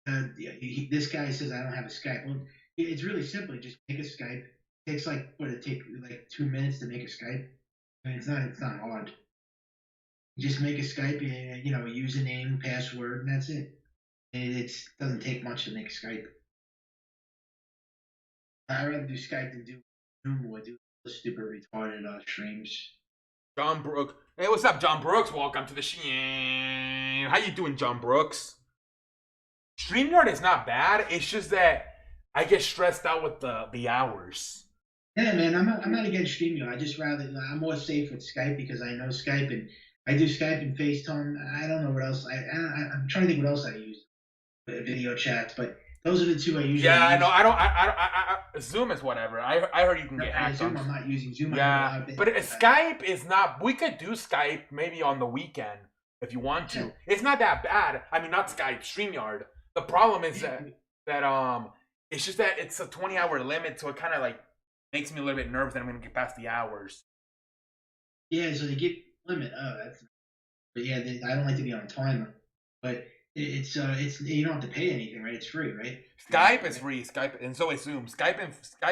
This guy says I don't have a Skype. Well, it's really simple. Just make a Skype. It takes like 2 minutes to make a Skype. I mean, it's not hard. Just make a Skype, a username, password, and that's it. And it doesn't take much to make a Skype. I'd rather do Skype than do Zoom or do stupid retarded streams. John Brooks. Hey, what's up, John Brooks? Welcome to the show. How you doing, John Brooks? StreamYard is not bad. It's just that I get stressed out with the hours. Yeah, man, I'm not against StreamYard. I'm more safe with Skype because I know Skype and I do Skype and FaceTime. I don't know what else. I'm trying to think what else I use. Video chats, but those are the two I usually use. Yeah, I know. I Zoom is whatever. I heard you can get hacked Zoom. I'm not using Zoom. Yeah, but Skype is not. We could do Skype maybe on the weekend if you want to. Yeah. It's not that bad. I mean, not Skype, StreamYard. The problem is that it's just that it's a 20-hour limit, so it kind of like makes me a little bit nervous that I'm going to get past the hours. Yeah, so they get limit. Oh, that's. But yeah, I don't like to be on a timer. But it's you don't have to pay anything, right? It's free, right? Skype is free. Skype and so is Zoom. Skype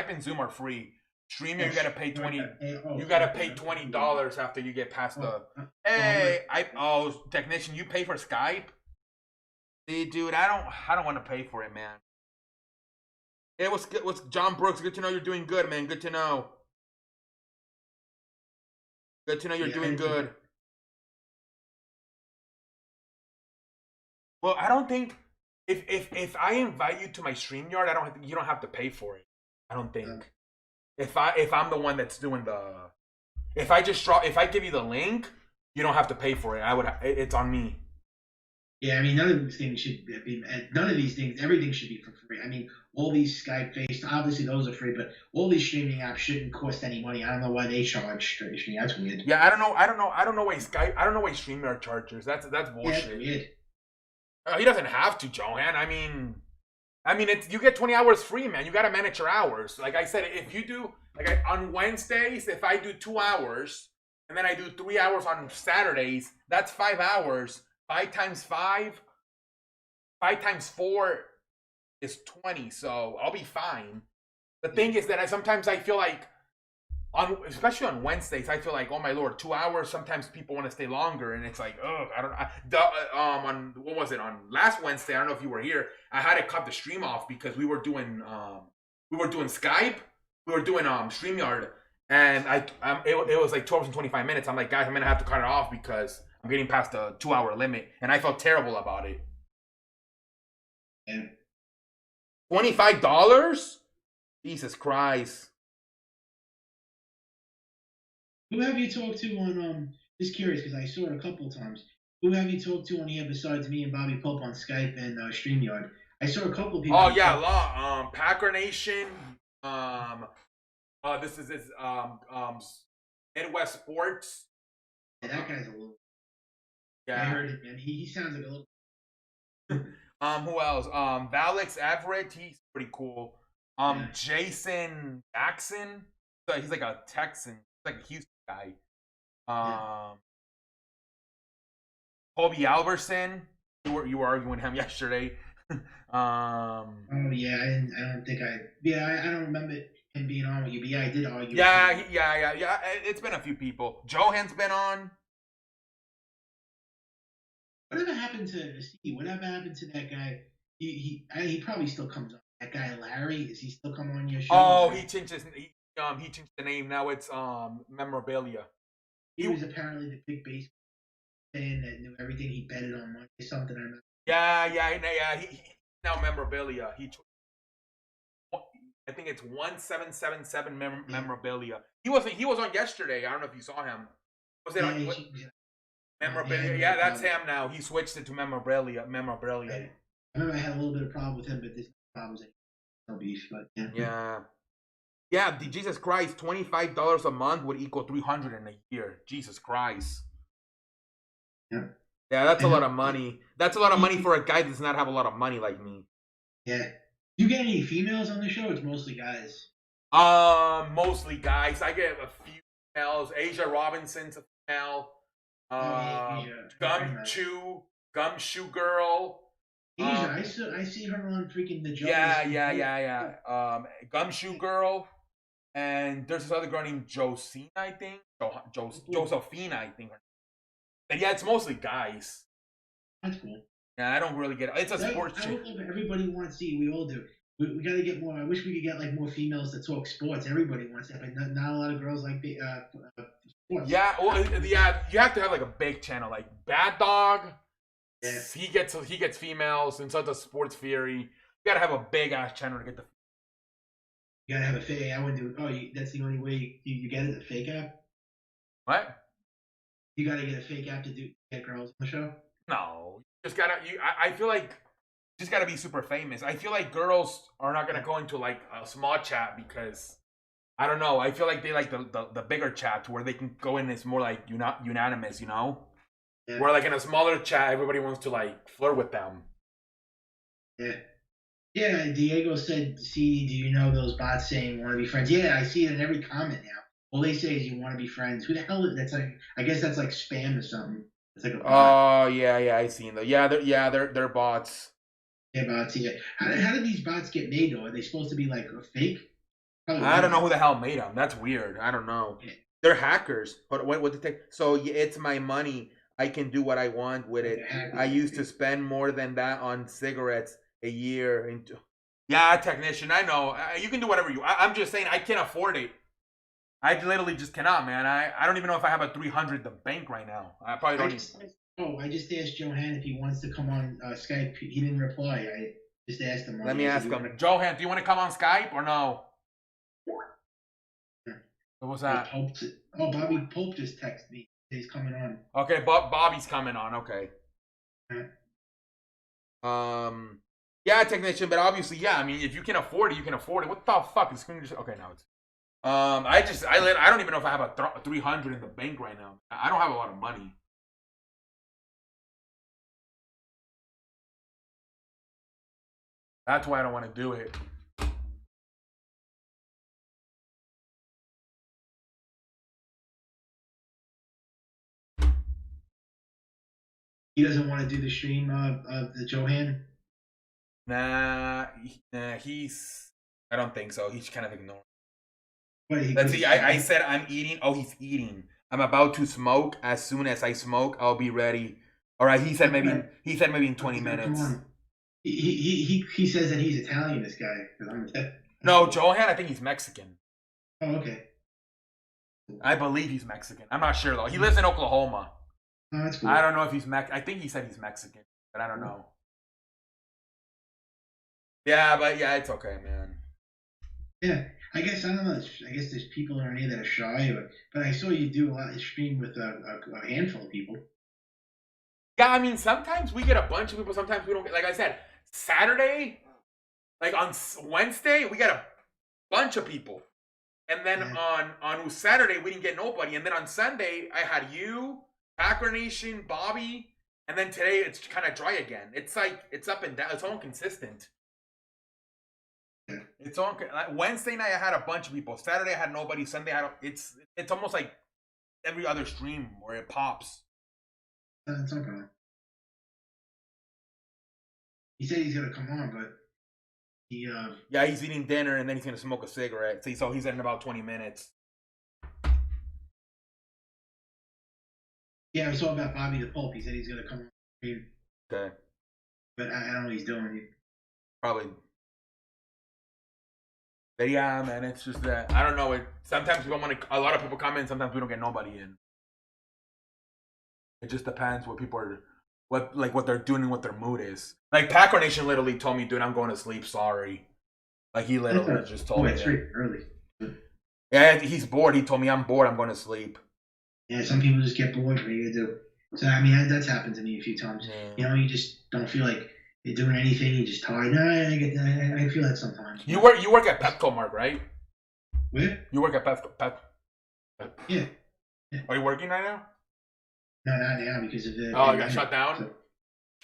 and Zoom are free. StreamYard, you gotta pay $20. You gotta pay $20 after you get past the. Technician, you pay for Skype? See, dude, I don't want to pay for it, man. Hey, what's John Brooks? Good to know you're doing good, man. Good to know. Good to know you're doing good. Well, I don't think if I invite you to my StreamYard, you don't have to pay for it. I don't Um, think. If I'm the one that's doing the if I give you the link, you don't have to pay for it. It's on me. yeah, I mean, none of these things should be. None of these things, everything should be for free. I mean, all these Skype, Face, obviously those are free, but all these streaming apps shouldn't cost any money. I don't know why they charge streaming. That's weird. Yeah, I don't know why StreamYard charges. That's Yeah, that's bullshit. weird. He doesn't have to, Johan. It's you get 20 hours free, man. You got to manage your hours. Like I said, if you do on Wednesdays, if I do 2 hours and then I do 3 hours on Saturdays, that's 5 hours. 5 times 4 is 20. So I'll be fine. The thing is that sometimes I feel like especially on Wednesdays, I feel like, oh my lord, 2 hours. Sometimes people want to stay longer, and it's like, oh, I don't. On what was it on last Wednesday? I don't know if you were here. I had to cut the stream off because we were doing Skype, we were doing Streamyard, and it was like 2 hours and 25 minutes. I'm like, guys, I'm gonna have to cut it off because I'm getting past the 2 hour limit, and I felt terrible about it. Yeah. $25? Jesus Christ. Who have you talked to on Just curious because I saw it a couple of times. Who have you talked to on here besides me and Bobby Pope on Skype and StreamYard? I saw a couple of people. Oh yeah, a lot. Packer Nation. This is his Midwest Sports. Yeah, that guy's a little. Yeah. I heard it, man. He sounds like a little. Who else? Alex Everett. He's pretty cool. Yeah. Jason Jackson. So he's like a Texan. He's like a Houston guy. Colby Alberson. You were arguing with him yesterday. Oh yeah, I don't think I. Yeah, I don't remember him being on with you, but yeah, I did argue. Yeah. It's been a few people. Johan's been on. Whatever happened to Steve? Whatever happened to that guy? He probably still comes on. That guy Larry, is he still come on your show? Oh, he changed the name. Now it's Memorabilia. He was apparently the big baseball fan that knew everything. He betted on money or something. I remember. Yeah. He now Memorabilia. I think it's 1777 Memorabilia. He was on yesterday. I don't know if you saw him. Was it on Memorabilia? Yeah, that's him now. He switched it to Memorabilia. I remember I had a little bit of problem with him, but there's no problems. No beef, but yeah. Yeah, Jesus Christ, $25 a month would equal $300 in a year. Jesus Christ. Yeah. Yeah, that's a lot of money. That's a lot of money for a guy that does not have a lot of money like me. Yeah. Do you get any females on the show? It's mostly guys. Mostly guys. I get a few females. Asia Robinson's a female. Gumshoe Girl. Asia, I see her on freaking the. Yeah. Gumshoe Girl. And there's this other girl named Josina, I think. Josephina, I think. And yeah, it's mostly guys. That's cool. Yeah, I don't really get it. It's a sports show. Everybody wants to see. We all do. We got to get more. I wish we could get like more females to talk sports. Everybody wants that, but not a lot of girls like the sports. Yeah, well, yeah, you have to have like a big channel, like Bad Dog. Yeah. He gets females, and so does Sports Fury. You gotta have a big ass channel to get the. You gotta have a fake. I wouldn't do. Oh, that's the only way you get it. A fake app. What? You gotta get a fake app to get girls on the show. No, just gotta. I feel like just gotta be super famous. I feel like girls are not gonna go into like a small chat because I don't know. I feel like they like the bigger chat where they can go in. It's more like unanimous, you know. Yeah. Where like in a smaller chat, everybody wants to like flirt with them. Yeah. Yeah, Diego said, "See, do you know those bots saying want to be friends?" Yeah, I see it in every comment now. All they say is you want to be friends. Who the hell is that's like? I guess that's like spam or something. It's like a bot. Oh yeah, I seen them. Yeah, they're bots. Yeah, bots. Yeah. How did these bots get made though? Are they supposed to be like fake? Probably I don't know who the hell made them. That's weird. I don't know. Yeah. They're hackers. But what did they? So it's my money. I can do what I want with it. I used to spend more than that on cigarettes a year. Yeah, technician. I know. You can do whatever you. I'm just saying I can't afford it. I literally just cannot, man. I don't even know if I have a 300 the bank right now. I probably don't. Oh, I just asked Johan if he wants to come on Skype. He didn't reply. I just asked him. Let me I said, ask him. Johan, do you want to come on Skype or no? What was that? Bobby Pope just texted me. He's coming on. Okay, Bobby's coming on. Okay. Yeah, technician, but obviously, yeah. I mean, if you can afford it, you can afford it. What the fuck is screen just? Okay, now it's. I don't even know if I have a 300 in the bank right now. I don't have a lot of money. That's why I don't want to do it. He doesn't want to do the stream of the Johan. Nah, he's. I don't think so. He's kind of ignoring. Let's see. I said I'm eating. Oh, he's eating. I'm about to smoke. As soon as I smoke, I'll be ready. All right. He said maybe. He said maybe in 20 minutes. Come on. He says that he's Italian. This guy. No, Johan. I think he's Mexican. Oh, okay. I believe he's Mexican. I'm not sure though. He lives in Oklahoma. Oh, that's cool. I don't know if he's I think he said he's Mexican, but I don't know. Yeah, but yeah, it's okay, man. Yeah, I guess I don't know. I guess there's people around here that are shy, but I saw you do a lot of stream with a handful of people. Yeah, I mean, sometimes we get a bunch of people. Sometimes we don't get. Like I said, Saturday, like on Wednesday, we got a bunch of people, and then on Saturday we didn't get nobody, and then on Sunday I had you, Packer Nation, Bobby, and then today it's kind of dry again. It's like it's up and down. It's all inconsistent. It's on like Wednesday night. I had a bunch of people. Saturday I had nobody. Sunday I had. It's almost like every other stream where it pops. It's okay. He said he's gonna come on, but he yeah, he's eating dinner and then he's gonna smoke a cigarette. So he's in about 20 minutes. Yeah, I saw about Bobby the Pope. He said he's gonna come on. Okay. But I don't know what he's doing. Probably. But yeah, man, it's just that I don't know. Sometimes people want to. A lot of people come in. Sometimes we don't get nobody in. It just depends what people are, what they're doing and what their mood is. Like Packer Nation literally told me, "Dude, I'm going to sleep. Sorry." Like he literally just told me. It's pretty early. Yeah, he's bored. He told me, "I'm bored. I'm going to sleep." Yeah, some people just get bored. What are you gonna do? So I mean, that's happened to me a few times. Yeah. You know, you just don't feel like you're doing anything. You're just tired. No, I feel that sometimes. You work at Pepco, Mark, right? Where? You work at Pepco. Yeah. Are you working right now? No, not now because of the. Oh, it got shut down. So,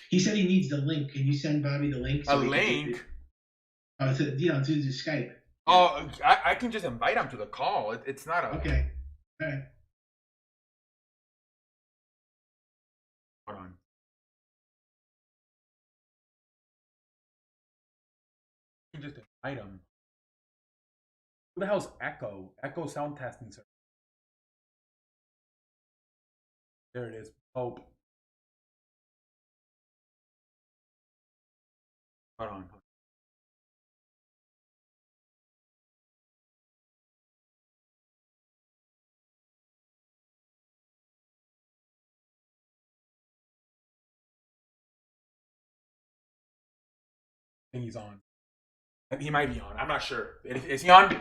he said he needs the link. Can you send Bobby the link? So a link? Oh, to the Skype. Oh, I can just invite him to the call. It's not a. Okay. All right. Hold on. You can just invite him. Who the hell's Echo? Echo sound testing service. There it is. Hope. Hold on. I think he's on. He might be on. I'm not sure. Is he on?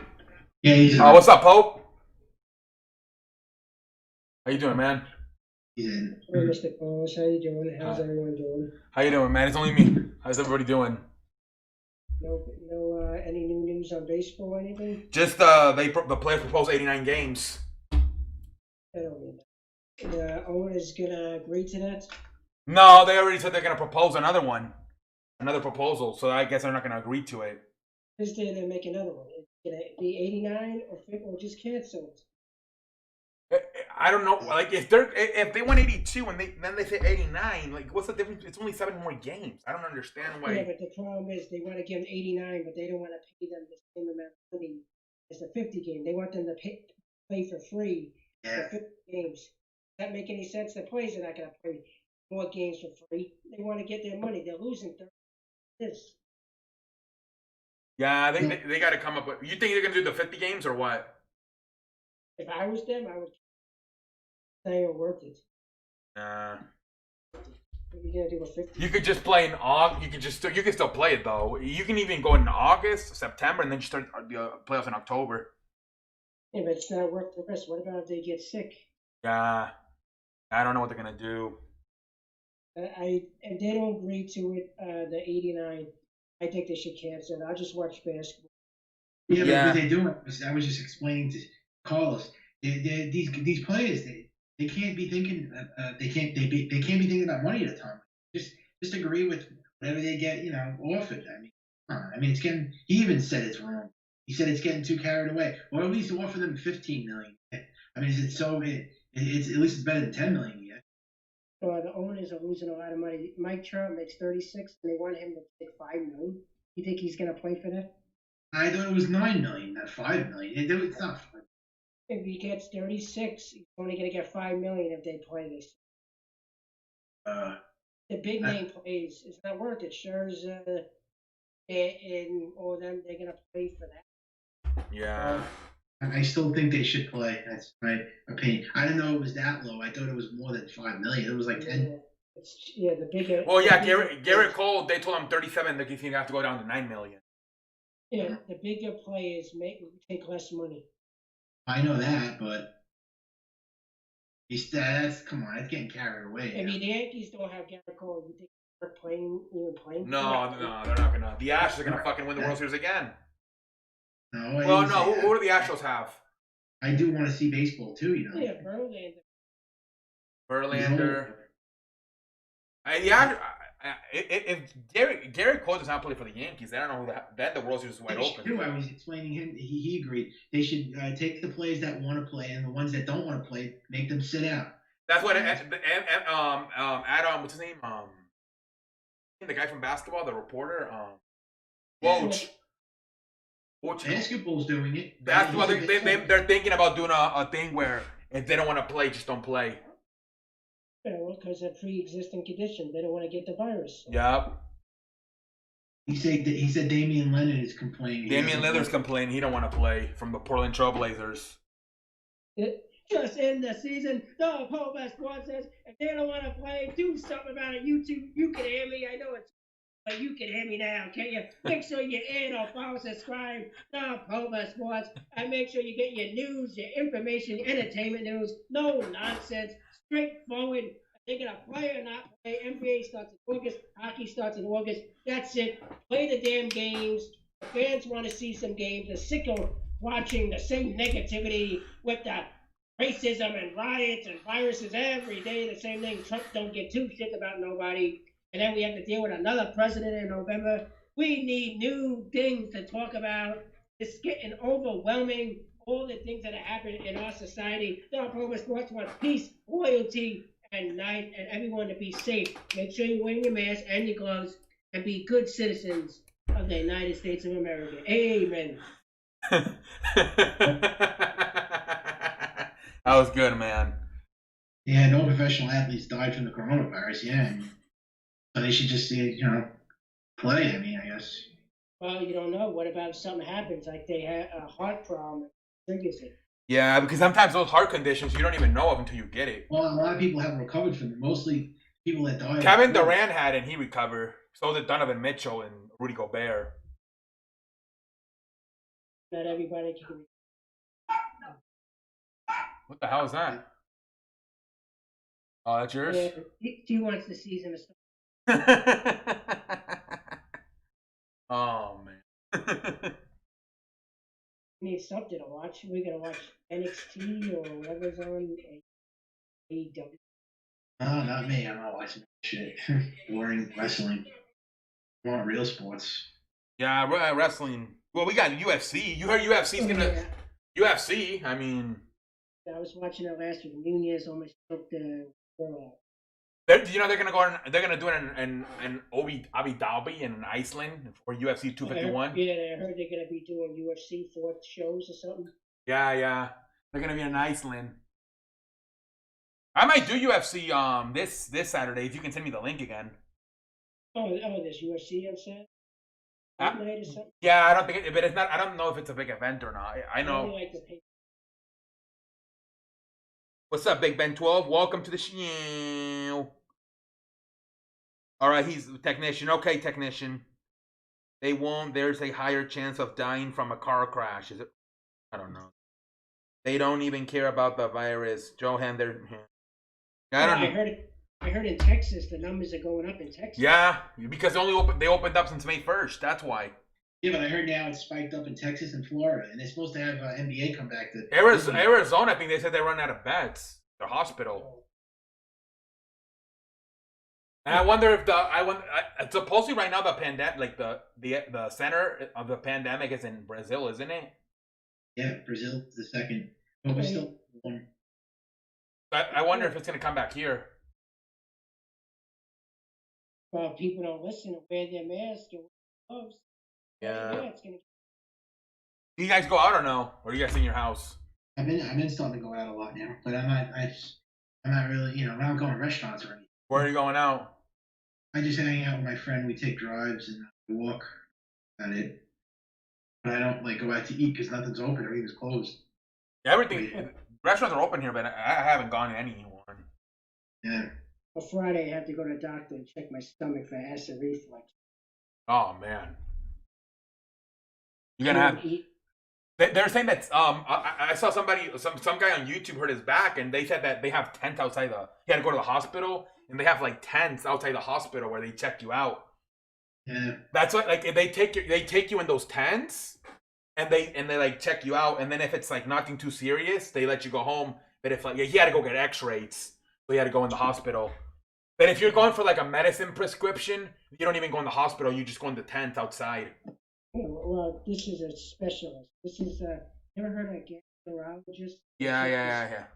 Yeah, he's on. What's up, Pope? How you doing, man? He's in. Hey, Mr. Pauls, how you doing? How's everyone doing? How you doing, man? It's only me. How's everybody doing? No, any new news on baseball or anything? Just the players proposed 89 games. I don't mean that. The owner's gonna agree to that? No, they already said they're gonna propose another proposal. So I guess they're not gonna agree to it. Is there to make another one? Is it gonna be 89 or just canceled? I don't know. Like if they went 82 and then they say 89, like what's the difference? It's only 7 more games. I don't understand why. Yeah, but the problem is they want to give them 89, but they don't want to pay them the same amount of money as the 50 game. They want them to play for free for 50 games. Does that make any sense? The players are not going to play more games for free. They want to get their money. They're losing 30. Yeah, they got to come up with. You think they're gonna do the 50 games or what? If I was them, I would say or worth it. What are you gonna do with 50? You could just play in August. You can still play it though. You can even go in August, September, and then you start the playoffs in October. Yeah, but it's not worth the risk. What about if they get sick? Yeah, I don't know what they're gonna do. If they don't agree to it, the 89, I think they should cancel it. I'll just watch basketball. Yeah, but Yeah. what they're doing, I was just explaining to Carlos, these players, they can't be thinking, they can't be thinking about money at a time. Just agree with whatever they get, offered. I mean, it's getting. He even said it's wrong. He said it's getting too carried away, or at least offer them 15 million. I mean, it's so it's at least it's better than 10 million. Yeah. The owners are losing a lot of money. Mike Trout makes 36, and they want him to take 5 million. You think he's gonna play for that? I thought it was 9 million, not 5 million. It's not. If he gets 36, he's only gonna get 5 million if they play this. The big name plays. It's not worth it. Scherzer and all of them, they're gonna play for that. Yeah. I still think they should play. That's my opinion. I didn't know it was that low. I thought it was more than 5 million. It was like 10. Yeah, the bigger. Well, yeah, Garrett Cole. They told him 37. He's gonna have to go down to 9 million. Yeah, the bigger players take less money. I know that, but come on, it's getting carried away. I mean, the Yankees don't have Garrett Cole. You think they're playing? No, they're not gonna. The Astros are gonna fucking win the World Series again. No. Well, no. Who do the Astros have? I do want to see baseball too. Yeah, Verlander. Verlander. If Garrett Cole does not play for the Yankees, I don't know who then the World Series is wide open. I was explaining him. He agreed. They should take the players that want to play and the ones that don't want to play, make them sit out. That's what Adam. What's his name? The guy from basketball, the reporter. Woj. Basketball's doing it. That's what they're thinking about doing a thing where if they don't want to play, just don't play. Yeah, well, because of pre-existing condition, they don't want to get the virus. Yep. He said Damian Leonard is complaining. Damian Lillard's complaining he don't want to play from the Portland Trailblazers. Just in the season, the Pole Squad says if they don't want to play, do something about it. You can hear me. I know it's, but you can hear me now, can you? Make sure you or follow, subscribe to Pole Sports, and make sure you get your news, your information, entertainment news. No nonsense. Straightforward. Are they going to play or not play? NBA starts in August. Hockey starts in August. That's it. Play the damn games. The fans want to see some games. They're sick of watching the same negativity with the racism and riots and viruses every day. The same thing. Trump don't get two shit about nobody. And then we have to deal with another president in November. We need new things to talk about. It's getting overwhelming. All the things that are happening in our society. The Pro Sports want peace, loyalty, and everyone to be safe. Make sure you're wearing your mask and your gloves and be good citizens of the United States of America. Amen. That was good, man. Yeah, no professional athletes died from the coronavirus. Yeah, so they should just play. I mean, I guess. Well, you don't know. What about if something happens, like they had a heart problem? Yeah, because sometimes those heart conditions you don't even know of until you get it. Well, a lot of people haven't recovered from it. Mostly people that died. Kevin Durant had it and he recovered. So did Donovan Mitchell and Rudy Gobert. Not everybody can. What the hell is that? Oh, that's yours? Yeah, he wants the season to start. Oh, man. We need something to watch. We're going to watch NXT or whatever's on AEW. No, not me. I'm not watching shit. Boring wrestling. I want real sports. Yeah, wrestling. Well, we got UFC. You heard UFC's going to... UFC, I mean... I was watching it last week. Nunez almost took the world. They're gonna go. They're gonna do it in Abu Dhabi in Iceland for UFC 251. Yeah, I heard they're gonna be doing UFC 4 shows or something. Yeah, they're gonna be in Iceland. I might do UFC this Saturday if you can send me the link again. Oh, there's UFC on Saturday. Night or something. Yeah, I don't think but it's not. I don't know if it's a big event or not. I know. What's up, Big Ben 12? Welcome to the show. All right, he's a technician. Okay, technician. They won't. There's a higher chance of dying from a car crash. Is it? I don't know. They don't even care about the virus. Johan, they're. I don't know. I heard in Texas the numbers are going up in Texas. Yeah, because they opened up since May 1st. That's why. Yeah, but I heard now it's spiked up in Texas and Florida, and they're supposed to have NBA come back to Arizona. I think they said they run out of beds. The hospital. And I wonder if supposedly right now the pandemic, like the center of the pandemic is in Brazil, isn't it? Yeah, Brazil is the second, but we're still one. I wonder if it's gonna come back here. Well, people don't listen to wear their mask and wear gloves. Yeah. It's gonna... Do you guys go out or no? Or are you guys in your house? I've been starting to go out a lot now, but I'm not really, I'm not going to restaurants or anything. Where are you going out? I just hang out with my friend. We take drives and walk. That's it. But I don't go out to eat because nothing's open. Everything's closed. Yeah, restaurants are open here, but I haven't gone to any anymore. Yeah. On Friday, I have to go to the doctor and check my stomach for acid reflux. Oh man, you're gonna have. They're saying that I saw some guy on YouTube hurt his back, and they said that they have tents outside he had to go to the hospital, and they have tents outside the hospital where they check you out. Yeah. That's what they take you in those tents, and they check you out, and then if it's nothing too serious, they let you go home. But if he had to go get X-rays, so he had to go in the hospital. But if you're going for a medicine prescription, you don't even go in the hospital. You just go in the tent outside. Yeah, well, this is a specialist. This is ever heard of a gastroenterologist? Yeah. Yeah,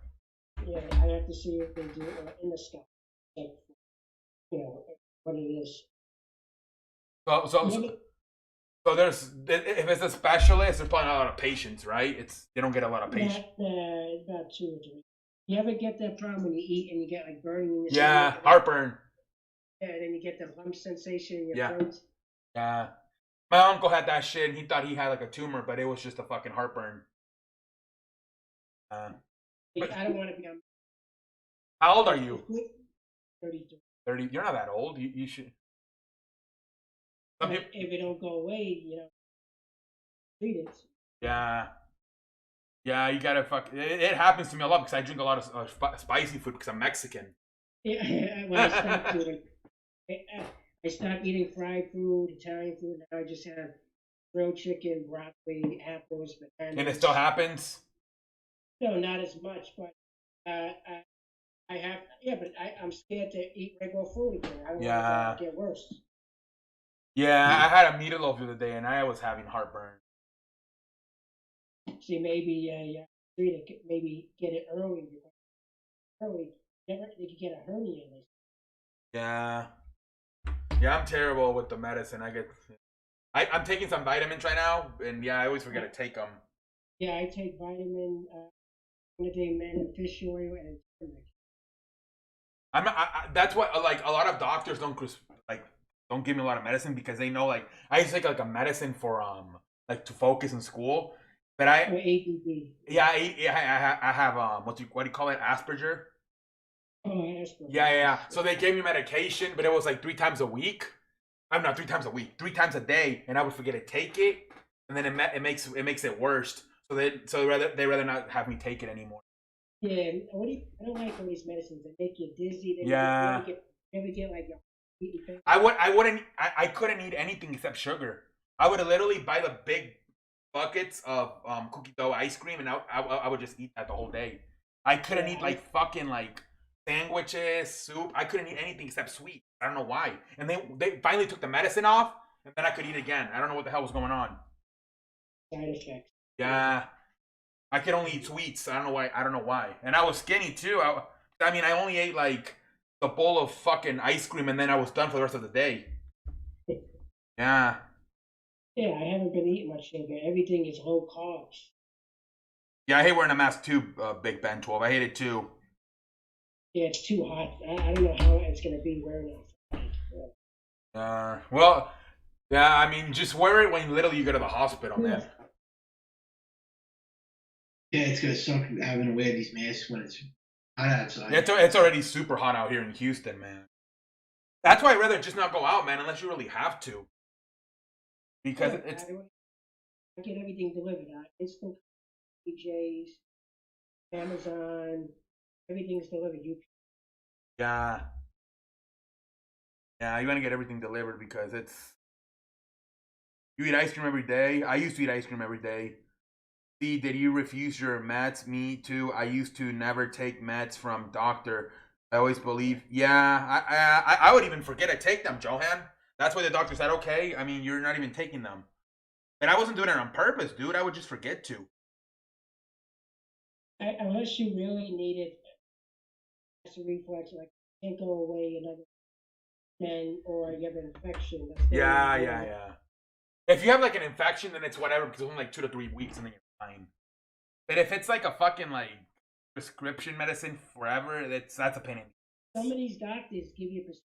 I have to see if they do in the stuff, what it is. So there's if it's a specialist, there's probably not a lot of patients, right? They don't get a lot of patients. About 2 or 3. You ever get that problem when you eat and you get burning in your stomach? stomach? Heartburn. Yeah, and then you get the lump sensation in your throat. Yeah. My uncle had that shit, and he thought he had a tumor, but it was just a fucking heartburn. I don't want to be on. How old are you? 33. 30. You're not that old. You should. If it don't go away, treat it. Yeah. Yeah, you gotta it happens to me a lot because I drink a lot of spicy food because I'm Mexican. Yeah, when I stopped doing I stopped eating fried food, Italian food. Now I just have grilled chicken, broccoli, apples, bananas. And it still happens? No, not as much, but I have. Yeah, but I'm scared to eat regular food again. I don't want to get worse. Yeah, I had a meatloaf the other day, and I was having heartburn. See, maybe maybe get it early. You could get a hernia. Yeah. Yeah, I'm terrible with the medicine. I'm taking some vitamins right now, and I always forget to take them. Yeah, I take vitamin, and fish oil, and turmeric. That's what a lot of doctors don't give me a lot of medicine because they know I used to take a medicine for to focus in school, but ADD. Yeah, I have what do you call it, Asperger. Oh, Asperger. Yeah. So they gave me medication, but it was 3 times a week. I'm not 3 times a week, 3 times a day, and I would forget to take it, and then it makes it worse. So they rather not have me take it anymore. Yeah, I don't like all these medicines. They make you dizzy. You ever get I couldn't eat anything except sugar. I would literally buy the big buckets of cookie dough ice cream, and I would just eat that the whole day. I couldn't eat fucking sandwiches, soup. I couldn't eat anything except sweet. I don't know why. And they finally took the medicine off, and then I could eat again. I don't know what the hell was going on. Side effects. Yeah, I could only eat sweets. I don't know why. And I was skinny too. I only ate a bowl of fucking ice cream, and then I was done for the rest of the day. Yeah. Yeah, I haven't been eating much sugar. Everything is low carbs. Yeah, I hate wearing a mask too, Big Ben 12. I hate it too. Yeah, it's too hot. I don't know how it's going to be wearing it. Well, yeah, just wear it when literally you go to the hospital, man. Yeah, it's going to suck having to wear these masks when it's hot outside. Yeah, it's already super hot out here in Houston, man. That's why I'd rather just not go out, man, unless you really have to. Because Yeah, it's I get everything delivered. Instant PJs, Amazon, everything's delivered. You yeah, yeah, you want to get everything delivered because it's you eat ice cream every day. I used to eat ice cream every day. C, did you refuse your meds? Me too. I used to never take meds from doctor. I always believe. Yeah, I would even forget to take them, Johan. That's why the doctor said, okay. I mean, you're not even taking them, and I wasn't doing it on purpose, dude. I would just forget to. unless you really need it, acid reflux, like can't go away another 10, or you have an infection. That's the only Yeah, way. yeah, yeah. If you have like an infection, then it's whatever because it's only like 2 to 3 weeks and then you're fine. But if it's like a fucking like prescription medicine forever, that's a pain in. Some of these doctors give you a prescription,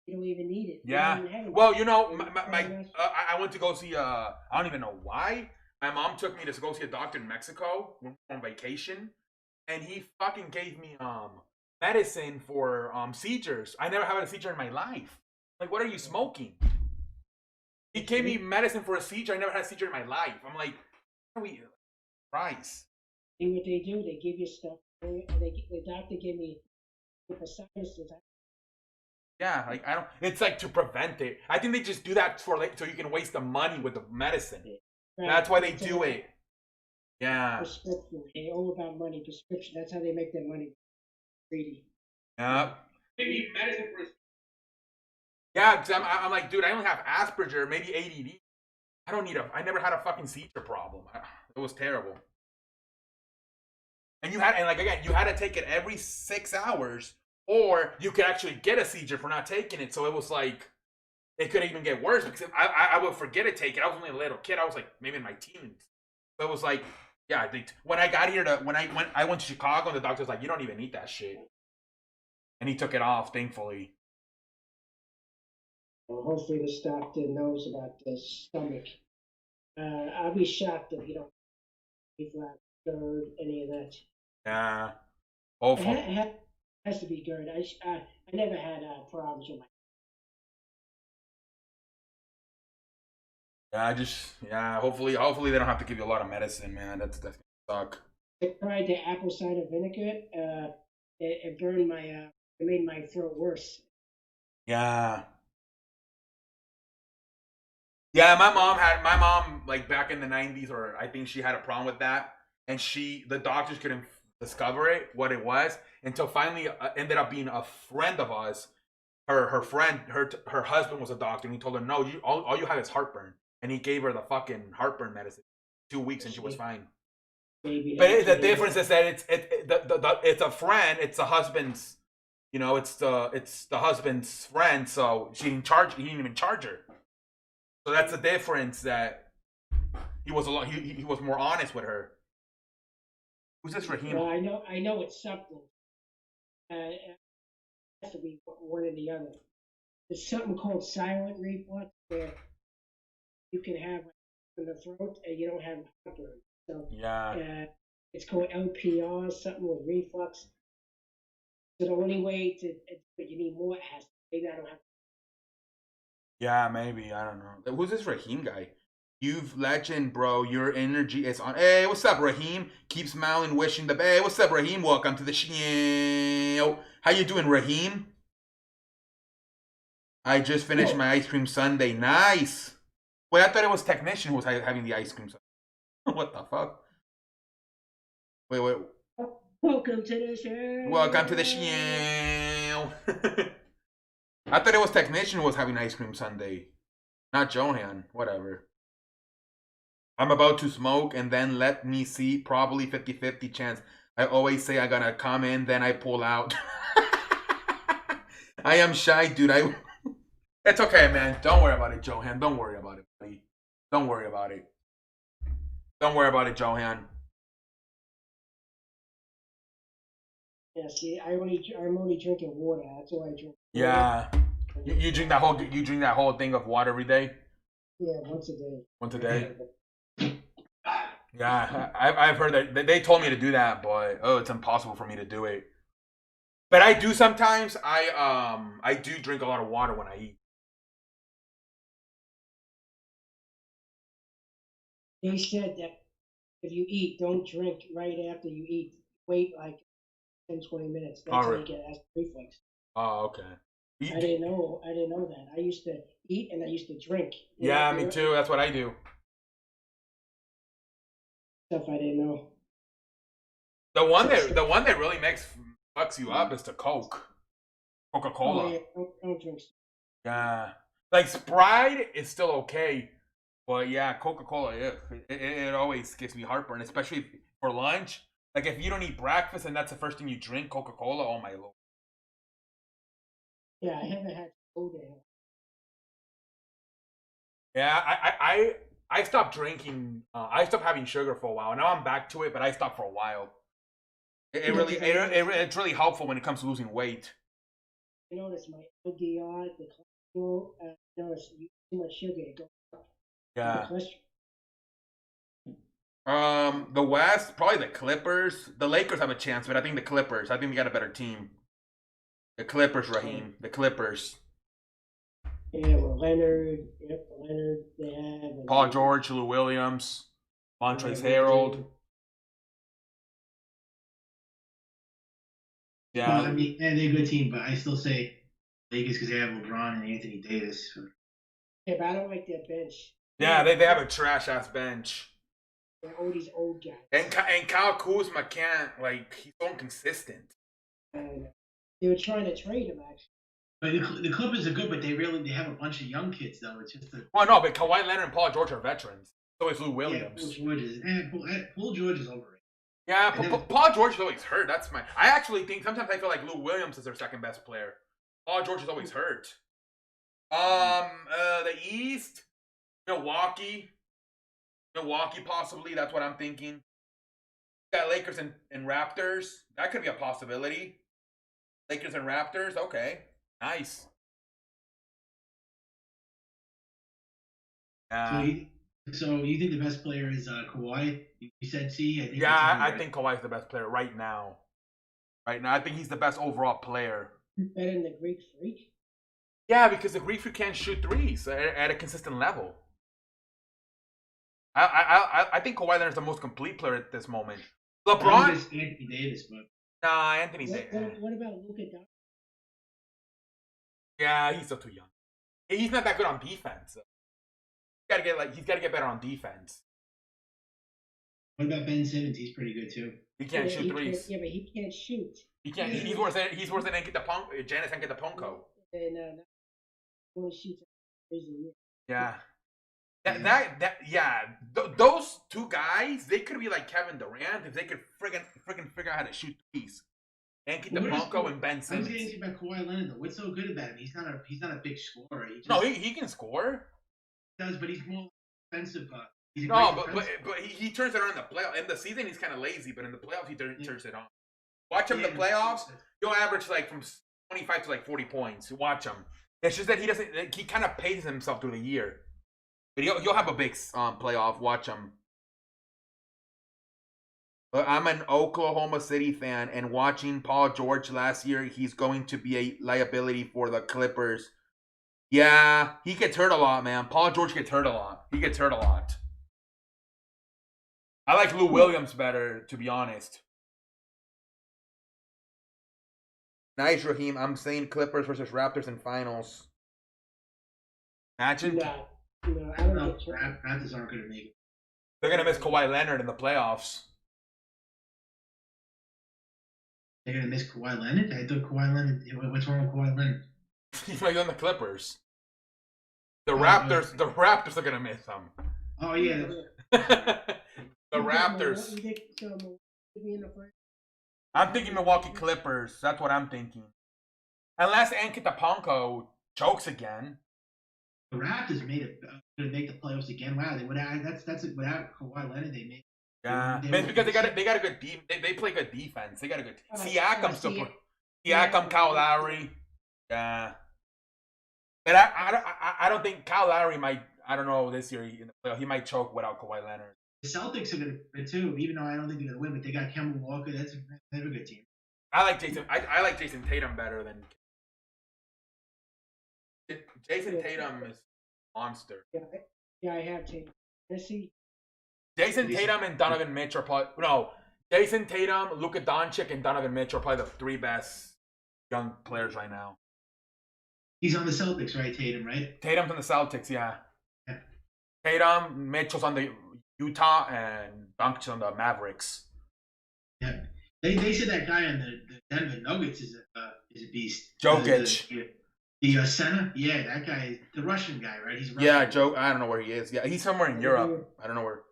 you don't even need it. You don't Yeah. even have it. Well, you know, They're my telling us, I went to go see I don't even know why. My mom took me to go see a doctor in Mexico when we were on vacation, and he fucking gave me medicine for seizures. I never had a seizure in my life. Like, what are you smoking? He gave me medicine for a seizure. I never had a seizure in my life. I'm like, what are we Christ. see what they do. They give you stuff. The doctor gave me for sinuses. Yeah, like I don't. It's like to prevent it. I think they just do that for like so you can waste the money with the medicine. Right. That's why they It's do a it. Yeah. prescription. They all about money. Prescription. That's how they make their money. Greedy. Yeah. Maybe medicine for. Yeah, because I'm like, dude, I only have Asperger, maybe ADD. I don't need a. I never had a fucking seizure problem. It was terrible. And you had, and like again, you had to take it every 6 hours, or you could actually get a seizure for not taking it. So it was like, it could even get worse because I would forget to take it. I was only a little kid. I was like maybe in my teens. So it was like, yeah, I think when I got here to when I went to Chicago, and the doctor's like, you don't even need that shit, and he took it off, thankfully. Well, hopefully this doctor knows about the stomach. I'll be shocked if you don't reflux, GERD, any of that. Yeah, It, hopefully. has to be GERD. I never had problems with my. Yeah, I just yeah. Hopefully they don't have to give you a lot of medicine, man. That's gonna suck. I tried the apple cider vinegar. It burned my. It made my throat worse. Yeah. Yeah, my mom like back in the 90s, or I think she had a problem with that, and the doctors couldn't discover it what it was until finally ended up being a friend of ours. Her friend her husband was a doctor, and he told her no, all you have is heartburn, and he gave her the fucking heartburn medicine, 2 weeks, and she was fine. Maybe But the difference is that it's a friend, it's the husband's, it's the husband's friend, so he didn't even charge her. So that's the difference that he was a lot. He was more honest with her. Who's this Raheem? Well, I know it's something. It has to be one or the other. There's something called silent reflux where you can have in the throat and you don't have heartburn. So Yeah. it's called LPR, something with reflux. So the only way to, but you need more acid. Maybe I don't have. Yeah, maybe. I don't know. Who's this Raheem guy? You've legend, bro. Your energy is on. Hey, what's up, Raheem? Keep smiling, wishing the. Hey, what's up, Raheem? Welcome to the show. How you doing, Raheem? I just finished my ice cream sundae. Nice. Wait, I thought it was technician who was having the ice cream sundae. What the fuck? Wait. Welcome to the show. Welcome to the show. I thought it was technician who was having ice cream sundae, not Johan. Whatever. I'm about to smoke and then let me see. Probably 50-50 chance. I always say I'm gonna come in, then I pull out. I am shy, dude. It's okay, man. Don't worry about it, Johan. Don't worry about it, buddy. Don't worry about it. Don't worry about it, Johan. Yeah, see, I'm only drinking water. That's all I drink. Yeah. You drink that whole thing of water every day? Yeah, once a day. Once a day? Yeah, I've heard that they told me to do that, but it's impossible for me to do it. But I do sometimes. I do drink a lot of water when I eat. They said that if you eat, don't drink right after you eat. Wait like 10, 20 minutes. That's how you get acid reflux. Oh, okay. I didn't know that. I used to eat and I used to drink. Yeah, me too. That's what I do. Stuff I didn't know. The one that really fucks you up is the Coca-Cola. Oh, yeah, don't drink. Yeah, like Sprite is still okay, but yeah, Coca-Cola, it always gives me heartburn, especially for lunch. Like if you don't eat breakfast and that's the first thing you drink, Coca-Cola. Oh my lord. Yeah, I haven't had soda. Yeah, I stopped drinking. I stopped having sugar for a while. Now I'm back to it, but I stopped for a while. It's really helpful when it comes to losing weight. I noticed my LDR, the cholesterol. I noticed you eat too much sugar, it goes up. Yeah. The cholesterol. The West, probably the Clippers. The Lakers have a chance, but I think the Clippers. I think they got a better team. The Clippers, Raheem. The Clippers. Yeah, well, Leonard. Yep, Leonard. They have. Paul George, Lou Williams, Montrezl Harrell. Yeah. Well, I mean, they're a good team, but I still say Lakers because they have LeBron and Anthony Davis. Yeah, but I don't like their bench. Yeah, they have a trash ass bench. They're all these old guys. And Kyle Kuzma can't, like, he's so inconsistent. And they were trying to trade him actually. But the Clippers are good, but they have a bunch of young kids though. It's just Well, no, but Kawhi Leonard and Paul George are veterans. So is Lou Williams. Paul George is overrated. Yeah, Paul George is always hurt. That's my. I actually think sometimes I feel like Lou Williams is their second best player. Paul George is always hurt. The East, Milwaukee possibly. That's what I'm thinking. Got Lakers and Raptors. That could be a possibility. Lakers and Raptors. Okay, nice. So you think the best player is Kawhi? You said C. I think. Yeah, I think Kawhi's the best player right now. Right now, I think he's the best overall player. Better than the Greek Freak? Yeah, because the Greek Freak can't shoot threes at a consistent level. I think Kawhi Leonard's the most complete player at this moment. LeBron. Anthony Davis, but Nah, Anthony Davis. What about Luka Doncic? Yeah, he's still too young. He's not that good on defense. He's gotta get better on defense. What about Ben Simmons? He's pretty good too. He can't shoot threes. Yeah, but he can't shoot. He can't. He's worse than Giannis Antetokounmpo. And only shoots crazy. Yeah. Those two guys, they could be like Kevin Durant if they could friggin' figure out how to shoot threes. Antetokounmpo and Ben Simmons. I was asking about Kawhi Leonard though. What's so good about him? He's not a big scorer. He can score. He does, but he's more defensive. But he turns it on in the playoffs. In the season, he's kind of lazy, but in the playoffs, he turns it on. Watch him in the playoffs. He'll average like from 25 to like 40 points. Watch him. It's just that he doesn't. He kind of paces himself through the year, but he'll have a big playoff. Watch him. But I'm an Oklahoma City fan, and watching Paul George last year, he's going to be a liability for the Clippers. Yeah, he gets hurt a lot, man. Paul George gets hurt a lot. He gets hurt a lot. I like Lou Williams better, to be honest. Nice, Raheem. I'm saying Clippers versus Raptors in finals. Imagine. No, I don't know. Raptors aren't going to make it. They're going to miss Kawhi Leonard in the playoffs. They're going to miss Kawhi Leonard? I thought Kawhi Leonard... What's wrong with Kawhi Leonard? He's like on the Clippers. The Raptors are going to miss him. Oh, yeah. The Raptors. I'm thinking Milwaukee Clippers. That's what I'm thinking. Unless Antetokounmpo chokes again. The Raptors going to make the playoffs again. Wow, that's without Kawhi Leonard. They made. Yeah, it's because they got a good they play good defense. They got a good Siakam, Kyle Lowry. Yeah, but I don't think Kyle Lowry might. I don't know this year in the playoff. He might choke without Kawhi Leonard. The Celtics are going to too, even though I don't think they're going to win. But they got Kemba Walker. That's a good team. I like Jason. I like Jason Tatum better than Jason Tatum is a monster. Yeah, I have taken. Let's see. Jason Tatum and Donovan Mitch are probably Jason Tatum, Luka Doncic, and Donovan Mitch are probably the 3 best young players right now. He's on the Celtics, right? Tatum, right? Tatum's on the Celtics, yeah. Yeah. Tatum, Mitchell's on the Utah, and Doncic's on the Mavericks. Yeah. They said that guy on the Denver Nuggets is a beast. Jokic. The center? Yeah, that guy, the Russian guy, right? He's a Russian Yeah, guy. Joe. I don't know where he is. Yeah, he's somewhere in Europe. I don't know where.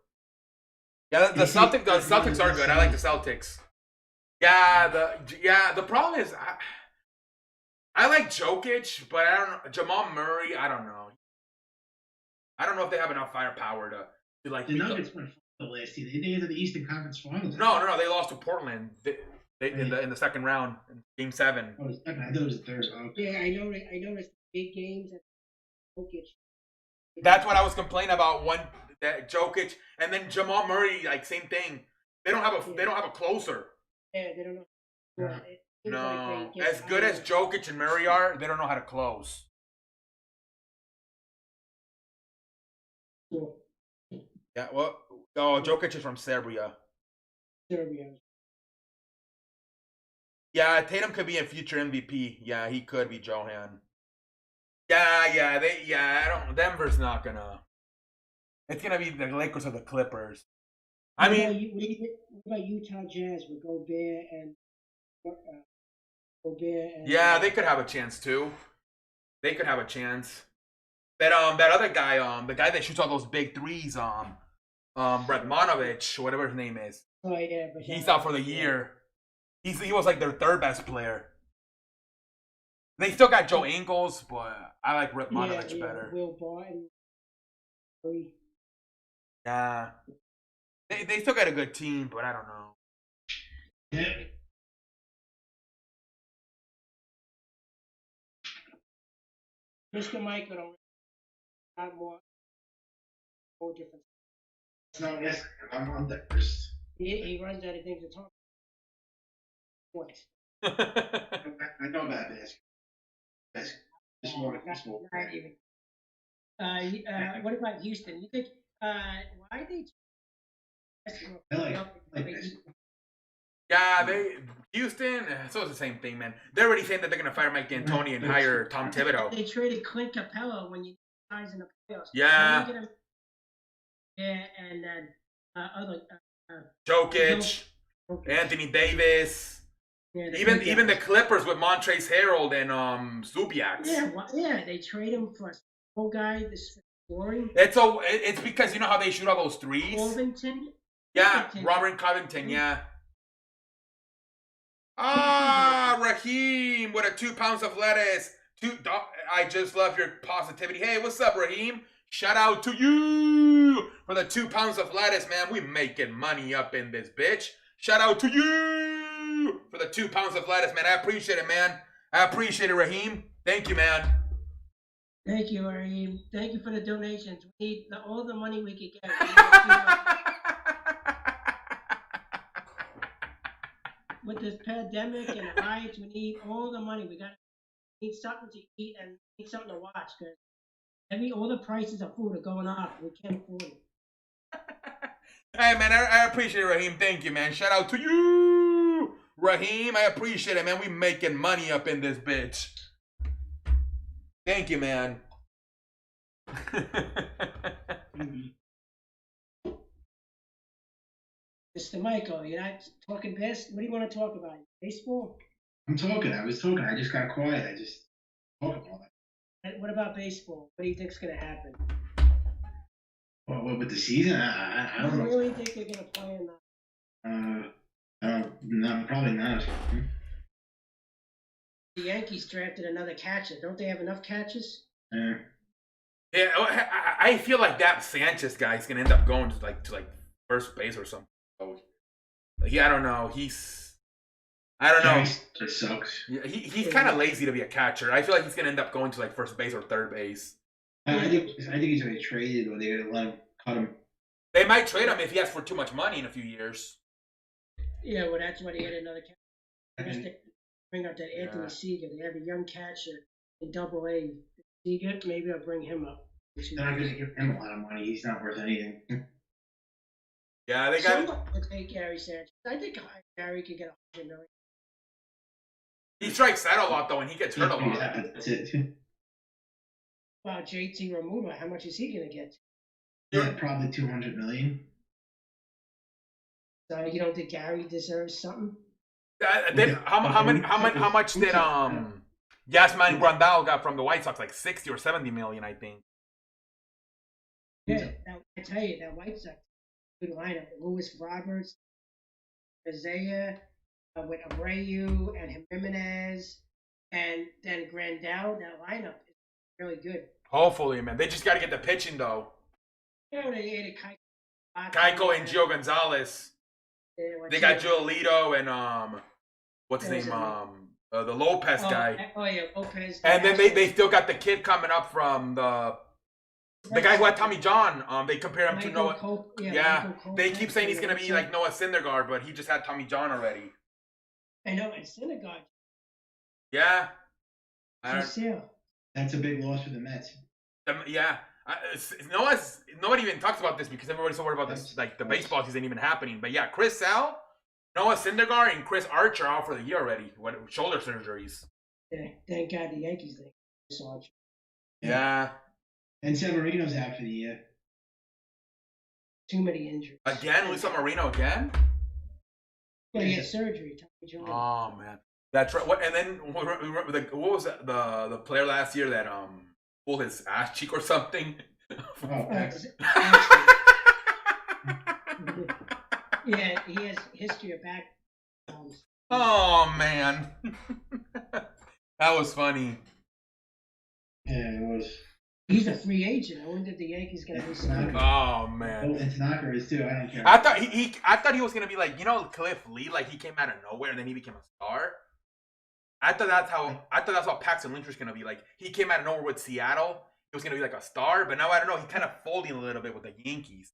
Yeah, the Celtics are good. I like the Celtics. Yeah, the problem is I like Jokic, but I don't know Jamal Murray. I don't know. I don't know if they have enough firepower to like. The Nuggets went the last year. They entered the Eastern Conference Finals. No. They lost to Portland. They in the second round, in Game 7. Oh, I thought it was the third. Oh, okay. Yeah, I noticed big games at Jokic. That's what I was complaining about. That Jokic and then Jamal Murray, like same thing. They don't have a closer. Yeah, they don't know. Yeah, No, as good as Jokic and Murray are, they don't know how to close. Cool. Yeah, well, Jokic is from Serbia. Serbia. Yeah, Tatum could be a future MVP. Yeah, he could be Johan. Yeah, Denver's not gonna. It's gonna be the Lakers or the Clippers. What about Utah Jazz with Gobert and yeah, they could have a chance too. They could have a chance. That other guy, the guy that shoots all those big threes, Bretmanovich, whatever his name is. Oh yeah, but he's out for the year. He was like their 3rd best player. They still got Joe Ingles, but I like Bretmanovich better. Will Barton. Yeah. They still got a good team, but I don't know. Yeah. Mr. Michael don't have more different. No, yes, I'm on that first. He runs out of things to talk about. I know about this. It's more. Not even. What about Houston? You think why they? I like this. Yeah, Houston. So it's the same thing, man. They're already saying that they're gonna fire Mike D'Antoni and hire Tom Thibodeau. They traded Clint Capella when you guys in the playoffs. Yeah. Yeah, and then Jokic, Anthony Davis, yeah, even the Clippers with Montrezl Harrell and Zubiak. Yeah, they trade him for a whole guy. This scoring. It's because you know how they shoot all those threes. Covington. Yeah, Robert Covington. Yeah. Raheem with a 2 pounds of lettuce. I just love your positivity. Hey, what's up, Raheem? Shout out to you for the 2 pounds of lettuce, man. We making money up in this bitch. Shout out to you for the 2 pounds of lettuce, man. I appreciate it, man. I appreciate it, Raheem. Thank you, man. Thank you, Raheem. Thank you for the donations. We need all the money we could get. With this pandemic and riots, we need all the money. We need something to eat and need something to watch because all the prices of food are going up. We can't afford it. Hey, man, I appreciate it, Raheem. Thank you, man. Shout out to you, Raheem. I appreciate it, man. We making money up in this bitch. Thank you, man. Mr. Michael, you're not talking best? What do you want to talk about? Baseball? I'm talking. I was talking. I just got quiet. I just talking all that. What about baseball? What do you think's going to happen? Well, with the season, I don't know. Do you really think they're going to play or not? No, probably not. The Yankees drafted another catcher. Don't they have enough catchers? Yeah. Yeah, I feel like that Sanchez guy is gonna end up going to like first base or something. I don't know. I don't know. It sucks. Yeah, he's kind of lazy to be a catcher. I feel like he's gonna end up going to like first base or third base. I think he's gonna be traded, or they're gonna let him cut him. They might trade him if he asks for too much money in a few years. Yeah, well, that's why they had another catcher. Just to bring up that Anthony Seeger. They have a young catcher in Double-A. Seeger, maybe I'll bring him up. They're not going to give him a lot of money. He's not worth anything. Yeah, they got. Someone would take Gary Sanchez. I think Gary could get $100 million. He strikes out a lot though, and he gets hurt a lot. Yeah, that's it. Well, JT Remuda, how much is he going to get? Yeah, probably $200 million. So you don't think Gary deserves something? How much did Yasman Grandal got from the White Sox? Like 60 or 70 million, I think. Yeah, I tell you, that White Sox good lineup. Lewis Roberts, Isaiah, with Abreu and Jimenez, and then Grandal. That lineup is really good. Hopefully, man. They just got to get the pitching though. You know, they added Keiko and Gio Gonzalez. They got Joelito and what's his name? The Lopez guy. Oh yeah, Lopez. And then they still got the kid coming up from the guy who had Tommy John. They compare him to Noah. Yeah, they keep saying he's gonna be like Noah Syndergaard, but he just had Tommy John already. I know, and Syndergaard. Yeah. That's a big loss for the Mets. Yeah. Nobody even talks about this because everybody's so worried about this, like the baseball season even happening. But yeah, Chris Sale, Noah Syndergaard, and Chris Archer out for the year already. Shoulder surgeries. Yeah, thank God the Yankees did. Archer. Yeah. And Severino's out for the year. Too many injuries. Again, Luis Marino again. Yeah, he had surgery. Oh man, that's right. What? And then what was the player last year that pulled his ass cheek or something? Yeah, he has history of back. Oh man, that was funny. Yeah, it was. He's a free agent. I wonder if the Yankees gonna be signed. Oh man. Oh, and Tanaka is too. I don't care. I thought he was gonna be like, Cliff Lee, like he came out of nowhere and then he became a star. I thought that's how Paxton Lynch was gonna be. Like he came out of nowhere with Seattle. He was gonna be like a star, but now I don't know. He's kind of folding a little bit with the Yankees.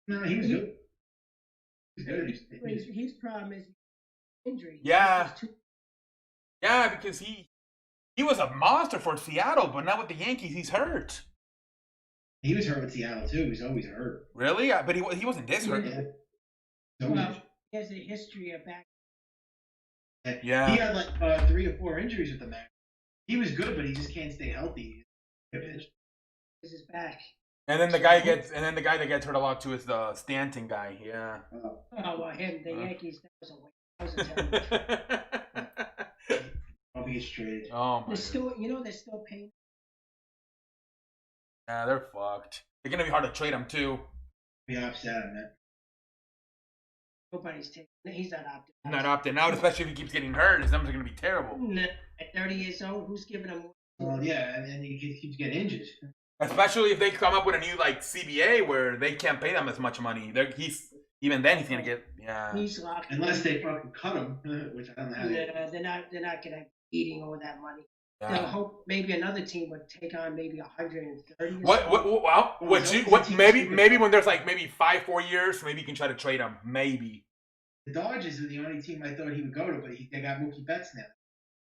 No, he was good. His problem is injury. Yeah. Yeah, because he was a monster for Seattle, but now with the Yankees, he's hurt. He was hurt with Seattle too. He was always hurt. Really? But he wasn't this hurt. Yeah. Well, he has a history of back. Yeah. He had like 3 or 4 injuries with the Mac. He was good, but he just can't stay healthy. This is back. And then the guy that gets hurt a lot too is the Stanton guy. Yeah. Oh well, him, the Yankees. That was a terrible. I'll be straight. Oh my. They're still paying. Yeah, they're fucked. They're gonna be hard to trade him too. Be upset on that. Nobody's taking. He's not opting. Not opting out, especially if he keeps getting hurt. His numbers are gonna be terrible. At 30 years old, who's giving him? Well, yeah, and he keeps getting injured. Especially if they come up with a new like CBA where they can't pay them as much money. He's gonna get He's locked. Unless they fucking cut him, which I don't know how. They're not gonna be eating all that money. Yeah. They'll hope maybe another team would take on maybe 130. Maybe when there's like maybe 4 years, maybe you can try to trade him. Maybe. The Dodgers are the only team I thought he would go to, but they got Mookie Betts now.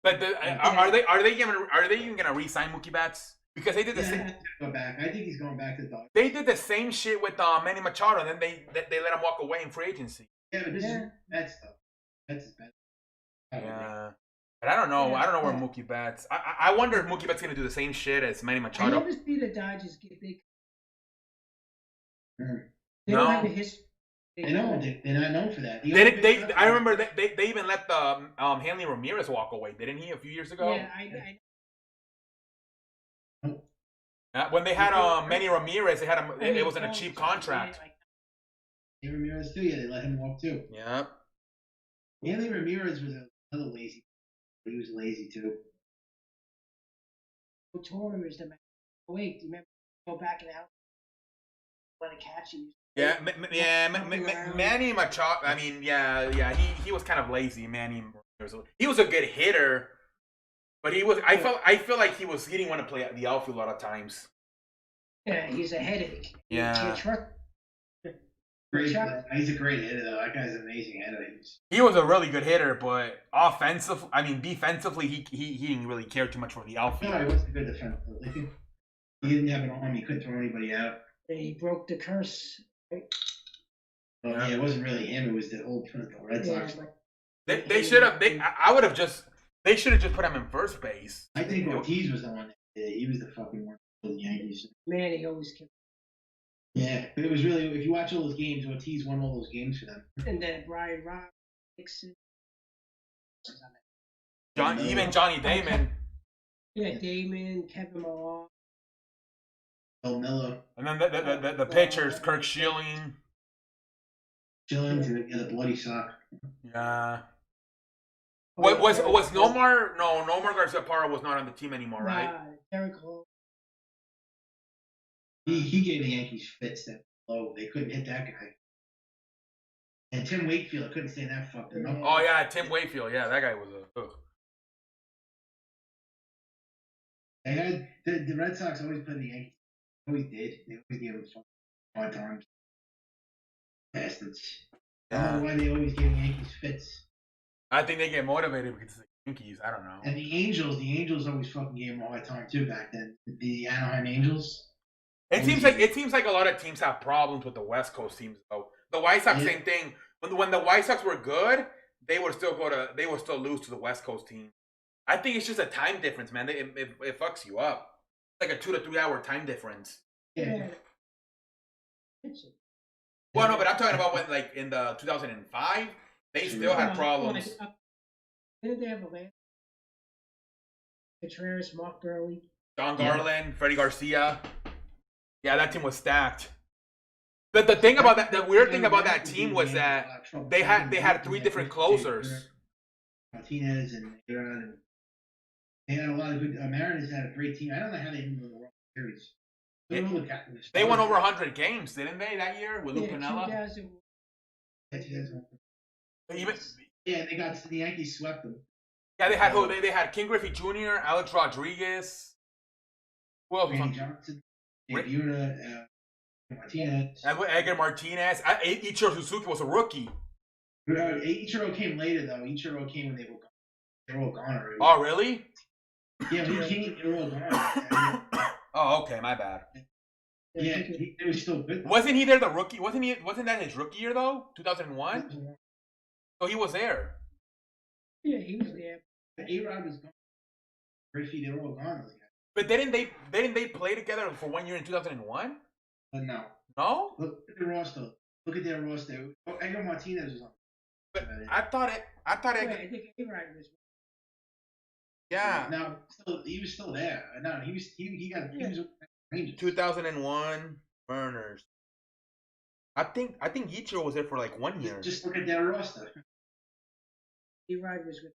But are they even gonna re-sign Mookie Betts? Because they did the same. Go back. I think he's going back to the Dodgers. They did the same shit with Manny Machado, and then they let him walk away in free agency. Yeah, but this is Betts though. Betts is better. Yeah. But I don't know. I don't know where Mookie Betts. I wonder if Mookie Betts is gonna do the same shit as Manny Machado. I never see the Dodgers get big. They No. don't have a history. I know they're not known for that. I remember they even let the Hanley Ramirez walk away, didn't he, a few years ago? Yeah, I When they had Manny Ramirez, it was in a cheap contract. Hanley Ramirez too. Yeah, they let him walk too. Yeah. Hanley Ramirez was another lazy. He was lazy too. Torres is the man. Wait, do you remember? Go back in the house. Want to catch you? Yeah, Manny Machado. I mean, yeah. He was kind of lazy. Manny, he was a good hitter, but he was. I feel like he didn't want to play the outfield a lot of times. Yeah, he's a headache. Yeah. You can't trust. Great player. He's a great hitter, though. That guy's an amazing hitter. He was a really good hitter, but defensively, he didn't really care too much for the outfield. No, he wasn't good defensively. He didn't have an arm. He couldn't throw anybody out. He broke the curse. Right? Well, yeah, it wasn't really him. It was the whole the Red Sox. They should have. I would have just. They should have just put him in first base. I think Ortiz was the one. He was the fucking one for the Yankees. Man, he always killed. Yeah, but it was really, if you watch all those games, Ortiz won all those games for them. And then Brian Robinson. Even Johnny Damon. Yeah, Damon, Kevin Millar. Bill Miller. And then the pitchers, Kirk Schilling. Schilling to get a bloody sock. Yeah. Was Nomar? No, Nomar Garciaparra was not on the team anymore, right? Derek Hall. He gave the Yankees fits that low. They couldn't hit that guy. And Tim Wakefield couldn't stand that fucker. Yeah. Oh yeah, Tim Wakefield. Yeah, that guy was a. Ugh. They had the Red Sox always played the Yankees. They always did. They always gave them hard times. Bastards. I don't know why they always gave the Yankees fits. I think they get motivated because of the Yankees. I don't know. And the Angels always fucking gave them a hard time too back then. The Anaheim Angels. It seems like a lot of teams have problems with the West Coast teams though. The White Sox, same thing. When the White Sox were good, they would still lose to the West Coast team. I think it's just a time difference, man. It fucks you up. It's like a 2 to 3 hour time difference. Yeah. Well, no, but I'm talking about when, like, in the 2005, they still had problems. Didn't they have a land? Contreras, Mark Burley, Don Garland, Freddie Garcia. Yeah, that team was stacked. But the thing about that, the weird thing about that team was that they had 3 different closers. Martinez and Aaron. They had a lot of good. Mariners had a great team. I don't know how they didn't win the World Series. They won over 100 games, didn't they, that year with Lou Piniella? Yeah, they got the Yankees swept them. Yeah, they had who? They had King Griffey Jr., Alex Rodriguez. Who else was on? Johnson, Buena, Martinez. Edgar Martinez. Ichiro Suzuki was a rookie. Ichiro came later though. Ichiro came when they were all gone already. Oh, really? Yeah, when he came, they were all gone. Oh, okay, my bad. Yeah, he was still good. Wasn't he there the rookie? Wasn't that his rookie year though? 2001. So he was there. Yeah, he was there. A-Rod was gone. Griffey, they were all gone. Those guys. But didn't they play together for 1 year in 2001? No. No. Look at their roster. Oh, Edgar Martinez was on. But I thought it. I think A-Rod was. Yeah. No, he was still there. No, he was Rangers. 2001 Burners. I think Ichiro was there for like 1 year. Just look at their roster. A-Rod was with.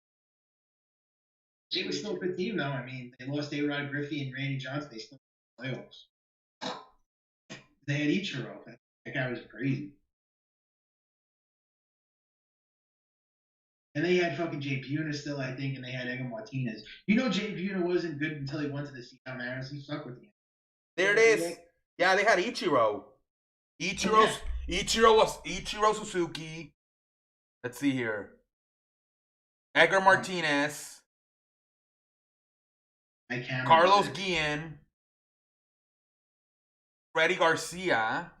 They were still a good team, though. I mean, they lost A-Rod, Griffey, and Randy Johnson. They still made the playoffs. They had Ichiro. That guy was crazy. And they had fucking Jay Buhner still, I think, and they had Edgar Martinez. You know, Jay Buhner wasn't good until he went to the Seattle Mariners. He sucked with the. There it is. Yeah, they had Ichiro. Ichiro Suzuki. Let's see here. Edgar Martinez. Carlos Guillen. Freddie Garcia.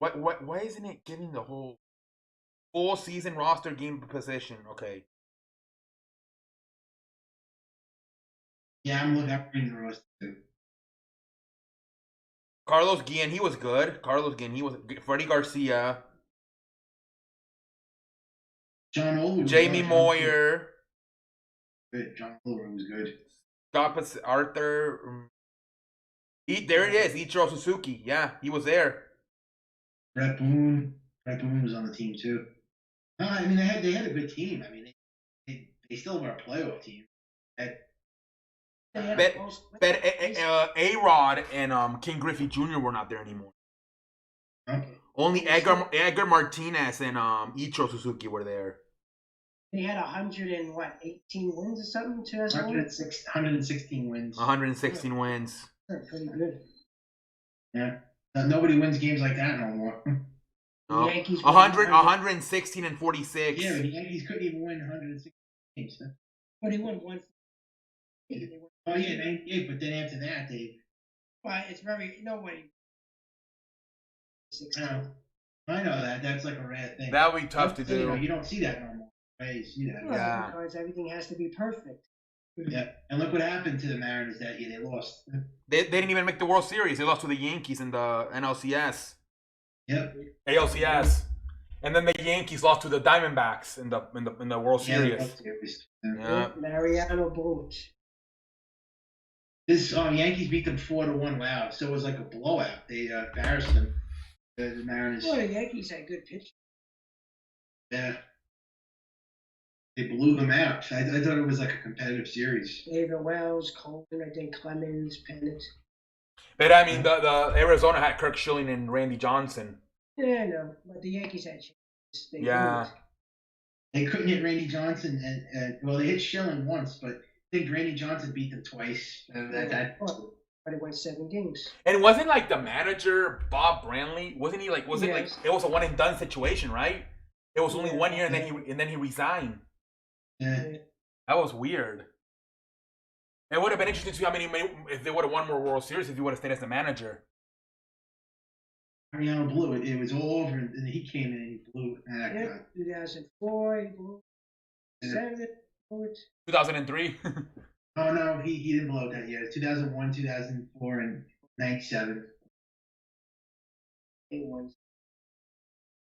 Why isn't it giving the whole full season roster game position? Okay. Yeah, I'm reading the roster too. Carlos Guillen, he was good. Freddie Garcia. John Oliver. Jamie Moyer. Good. John Oliver was good. Scott Arthur. There it is. Ichiro Suzuki. Yeah, he was there. Brett Boone was on the team too. No, I mean they had a good team. I mean they still were a playoff team. But A-Rod and King Griffey Jr. were not there anymore. Okay. Only Edgar Martinez and Ichiro Suzuki were there. They had 18 wins or something. 116 wins. 116 wins. Pretty good. Yeah. Nobody wins games like that no more. The No. Yankees 116 and 46. Yeah, but the Yankees couldn't even win 160 games. But he won one. Oh yeah, 98. But then after that, they. Well, it's very nobody. I know that. That's like a rare thing. That would be tough to You know, do. you don't see that no more. Right? You see that. Yeah. Because everything has to be perfect. Yeah. And look what happened to the Mariners that year. They lost. They didn't even make the World Series. They lost to the Yankees in the NLCS. Yep. ALCS. And then the Yankees lost to the Diamondbacks in the World Series. Yeah. Mariano Boot. This Yankees beat them 4-1. Wow. So it was like a blowout. They embarrassed them. The Mariners. Well, the Yankees had good pitching. Yeah. They blew them out. I thought it was like a competitive series. David Wells, Coleman, I think Clemens, Pennant. But I mean, the Arizona had Kirk Schilling and Randy Johnson. Yeah, no, but the Yankees had chances. Yeah. They couldn't hit Randy Johnson, and well, they hit Schilling once, but I think Randy Johnson beat them twice. But it went 7 games. And wasn't like the manager Bob Brantley? Wasn't he like? Wasn't Yes. like it was a one and done situation, right? It was only 1 year, and then he resigned. Yeah. That was weird. It would have been interesting to see how many if they would have won more World Series if he would have stayed as the manager. Mariano blew it. It was all over, and he came in and he blew it. Yeah, 2004, he blew 7. 2003. Oh no, he didn't blow it that year. 2001, 2004, and 97. 8-1.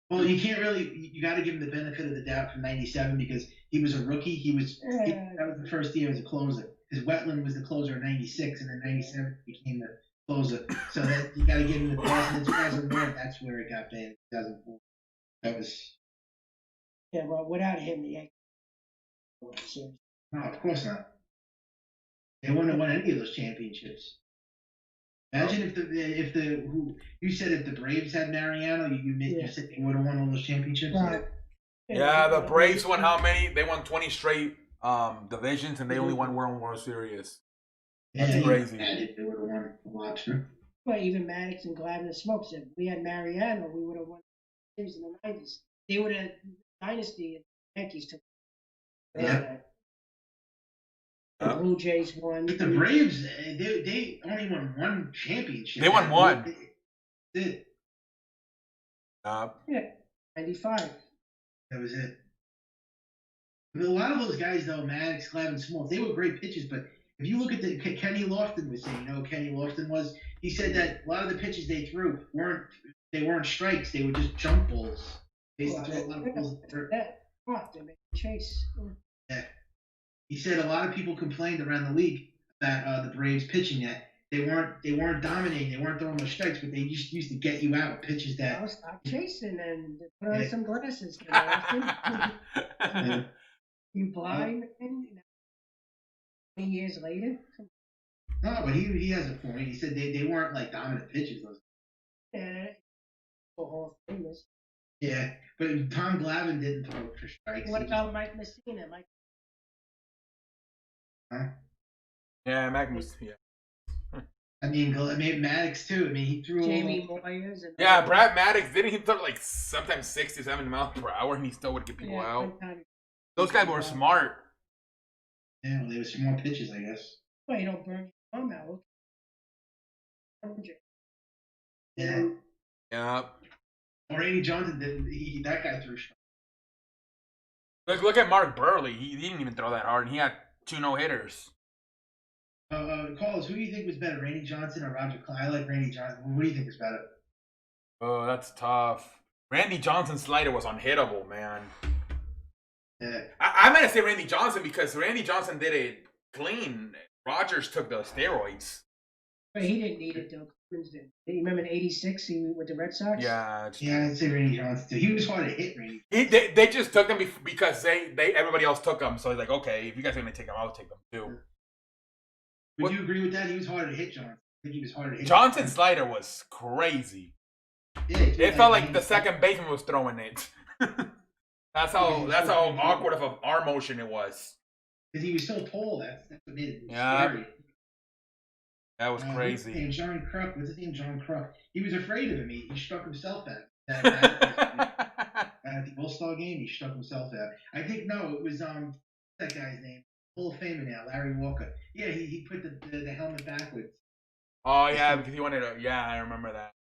Well, you can't really. You got to give him the benefit of the doubt from '97 because he was a rookie. That was the first year as a closer. Because Wetland was the closer in '96, and then '97 became the closer. So that you got to give him the pass. And in 2001, that's where it got bad. 2004. That was. Yeah, well, without him, the Yankees. No, of course not. They wouldn't have won any of those championships. Imagine if the Braves had Mariano, you said they would have won all those championships. Right. Yeah, the Braves won how many? They won 20 straight divisions, and they only won one World Series. That's crazy. They would have won a lot. Well, even Maddox and Glavine smokes it. We had Mariano, we would have won the series in the 90s. They would have dynasty and the Yankees took. Yeah. The Blue Jays won. But the Braves, they only won one championship. They won one. They Yeah, 95. That was it. But a lot of those guys, though, Maddox, Glavine, Small, they were great pitchers. But if you look at Kenny Lofton was saying, Kenny Lofton was. He said that a lot of the pitches they threw weren't strikes. They were just jump balls. Basically, a lot of balls. They made a chase. Yeah. He said a lot of people complained around the league about the Braves pitching that they weren't dominating, they weren't throwing much strikes, but they just used to get you out with pitches that. I'll stop chasing and put on some glasses. You blind, man? 20 years later. No, but he has a point. He said they weren't like dominant pitches. Those. Yeah, Hall of Famers. Yeah, but Tom Glavine didn't throw for strikes. What about Mike Messina? Yeah, Magnus. Yeah. I mean, Maddox too. I mean, he threw. Jamie Moyers. And Brad Maddox, didn't he throw like sometimes 60, 70 miles per hour and he still would get people out? Those guys were smart. Yeah, well, they were small pitches, I guess. Well, you don't burn your arm out. Yeah. Yeah. Randy Johnson didn't. That guy threw. Look at Mark Burley. He didn't even throw that hard, and he had 2 no-hitters. Carlos, who do you think was better, Randy Johnson or Roger Clemens? I like Randy Johnson. What do you think was better? Oh, that's tough. Randy Johnson's slider was unhittable, man. Yeah. I'm going to say Randy Johnson because Randy Johnson did it clean. Rogers took the steroids. But he didn't need it, though. Clemens did. You remember in '86 he with the Red Sox? Yeah. I'd say Randy Johnson too. He was hard to hit, Randy. They just took them because everybody else took them. So he's like, okay, if you guys are going to take them, I'll take them too. Would you agree with that? He was harder to hit, Johnson. I think he was harder to hit. Johnson's slider was crazy. Yeah, it felt like the second baseman was throwing it. That's how awkward of an arm motion it was. Because he was so tall, that's what made it scary. That was crazy. And John Kruk, what's his name? John Kruk. He was afraid of him. He struck himself out. At the All-Star game, he struck himself out. I think no, it was that guy's name, Hall of Famer now, Larry Walker. Yeah, he put the helmet backwards. Oh yeah, because he wanted to. Yeah, I remember that.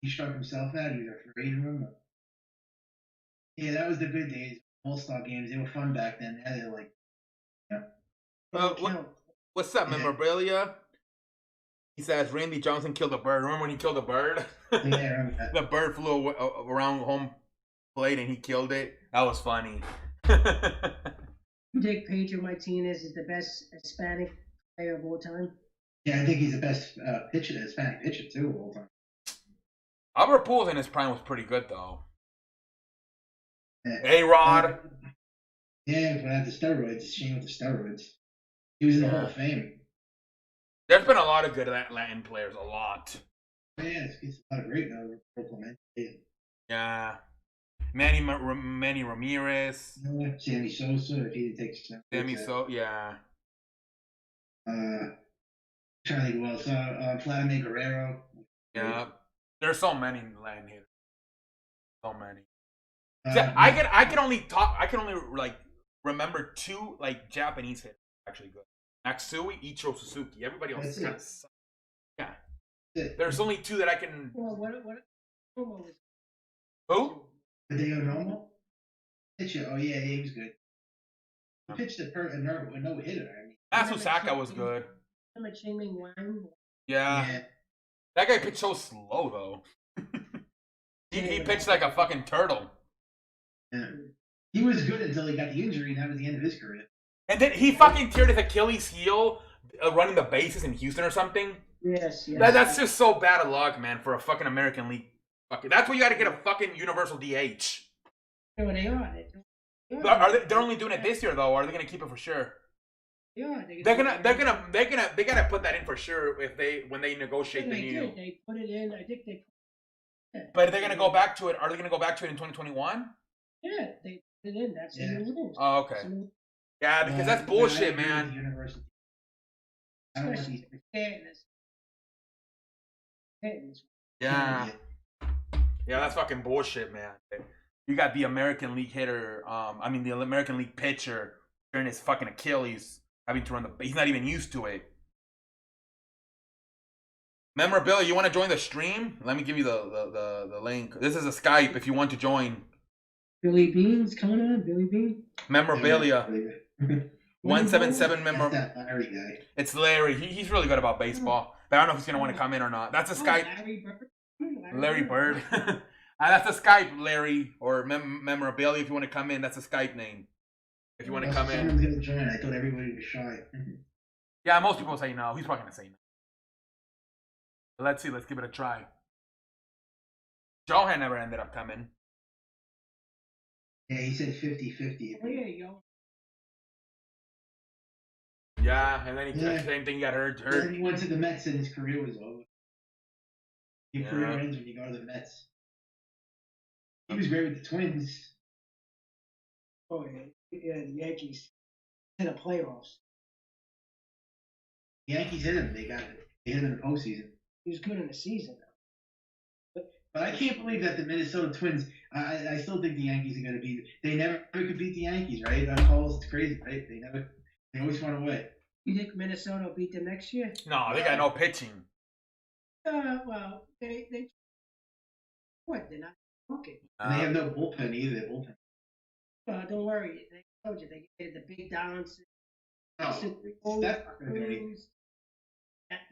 He struck himself out. He was afraid of him. Yeah, that was the good days. All-Star games, they were fun back then. Now they're like, What's up, memorabilia? He says Randy Johnson killed a bird. Remember when he killed a bird? Yeah, I remember that. The bird flew around home plate and he killed it. That was funny. You think Pedro Martinez is the best Hispanic player of all time? Yeah, I think he's the best Hispanic pitcher too of all time. Albert Pujols in his prime was pretty good though. Yeah. A-Rod. Yeah, but at the steroids, it's a shame with the steroids. He was in the Hall of Fame. There's been a lot of good Latin players, a lot. Yeah, it's a lot of great Clemente. Yeah. Manny Ramirez. Sammy Sosa, if he didn't take Sammy Sosa, yeah. Trying to think who else. Vladimir Guerrero. Yeah. There's so many Latin hitters. So many. I can only like remember two like Japanese hitters actually good. Matsui, Ichiro Suzuki. Everybody else kind of sucks. Yeah. There's only two that I can. Well, what was Who? Hideo Nomo? Pitcher. Oh yeah, he was good. He pitched a no hitter. I mean, Matsusaka was good. Remember Ching-Ming Wang? Yeah. That guy pitched so slow though. he pitched like a fucking turtle. Yeah. He was good until he got the injury, and that was the end of his career. And then he fucking teared his Achilles heel running the bases in Houston or something. Yes. That's just so bad of luck, man, for a fucking American League. That's why you got to get a fucking universal DH. No, they are. They're only doing it this year though. Or are they gonna keep it for sure? Yeah, they gotta put that in for sure when they negotiate the new. They put it in. I think they. But they're gonna go back to it. Are they gonna go back to it in 2021? Yeah, they put it in. That's the new rules. Oh, okay. Yeah, because that's bullshit, man. Yeah. Yeah, that's fucking bullshit, man. You got the American League hitter, the American League pitcher during his fucking Achilles, having to run he's not even used to it. Memorabilia, you want to join the stream? Let me give you the link. This is a Skype if you want to join. Billy Bean's coming on. Billy Bean. Memorabilia. 177 That Larry guy. It's Larry. He's really good about baseball. But I don't know if he's going to want to come in or not. That's a Skype. Larry Bird. That's a Skype, Larry, or Memorabilia. If you want to come in, that's a Skype name. If you want to come in. Someone's going to join. I thought everybody was shy. Yeah, most people say no. He's probably going to say no. Let's see. Let's give it a try. Johan never ended up coming. Yeah, he said 50-50. Oh, yeah, yo. Yeah, and then same thing. He got hurt. Then he went to the Mets and his career was over. Your career ends when you go to the Mets. He was great with the Twins. Oh yeah, the Yankees in the playoffs. The Yankees hit him. They hit him in the postseason. He was good in the season. But I can't believe that the Minnesota Twins. I still think the Yankees are going to beat. They never could beat the Yankees, right? Carlos, it's crazy, right? They always run away. You think Minnesota will beat them next year? No, they got no pitching. Well, they what? They're not talking. And they have no bullpen either. Their bullpen. Don't worry. They told you they get the big downs. That's not going to do anything.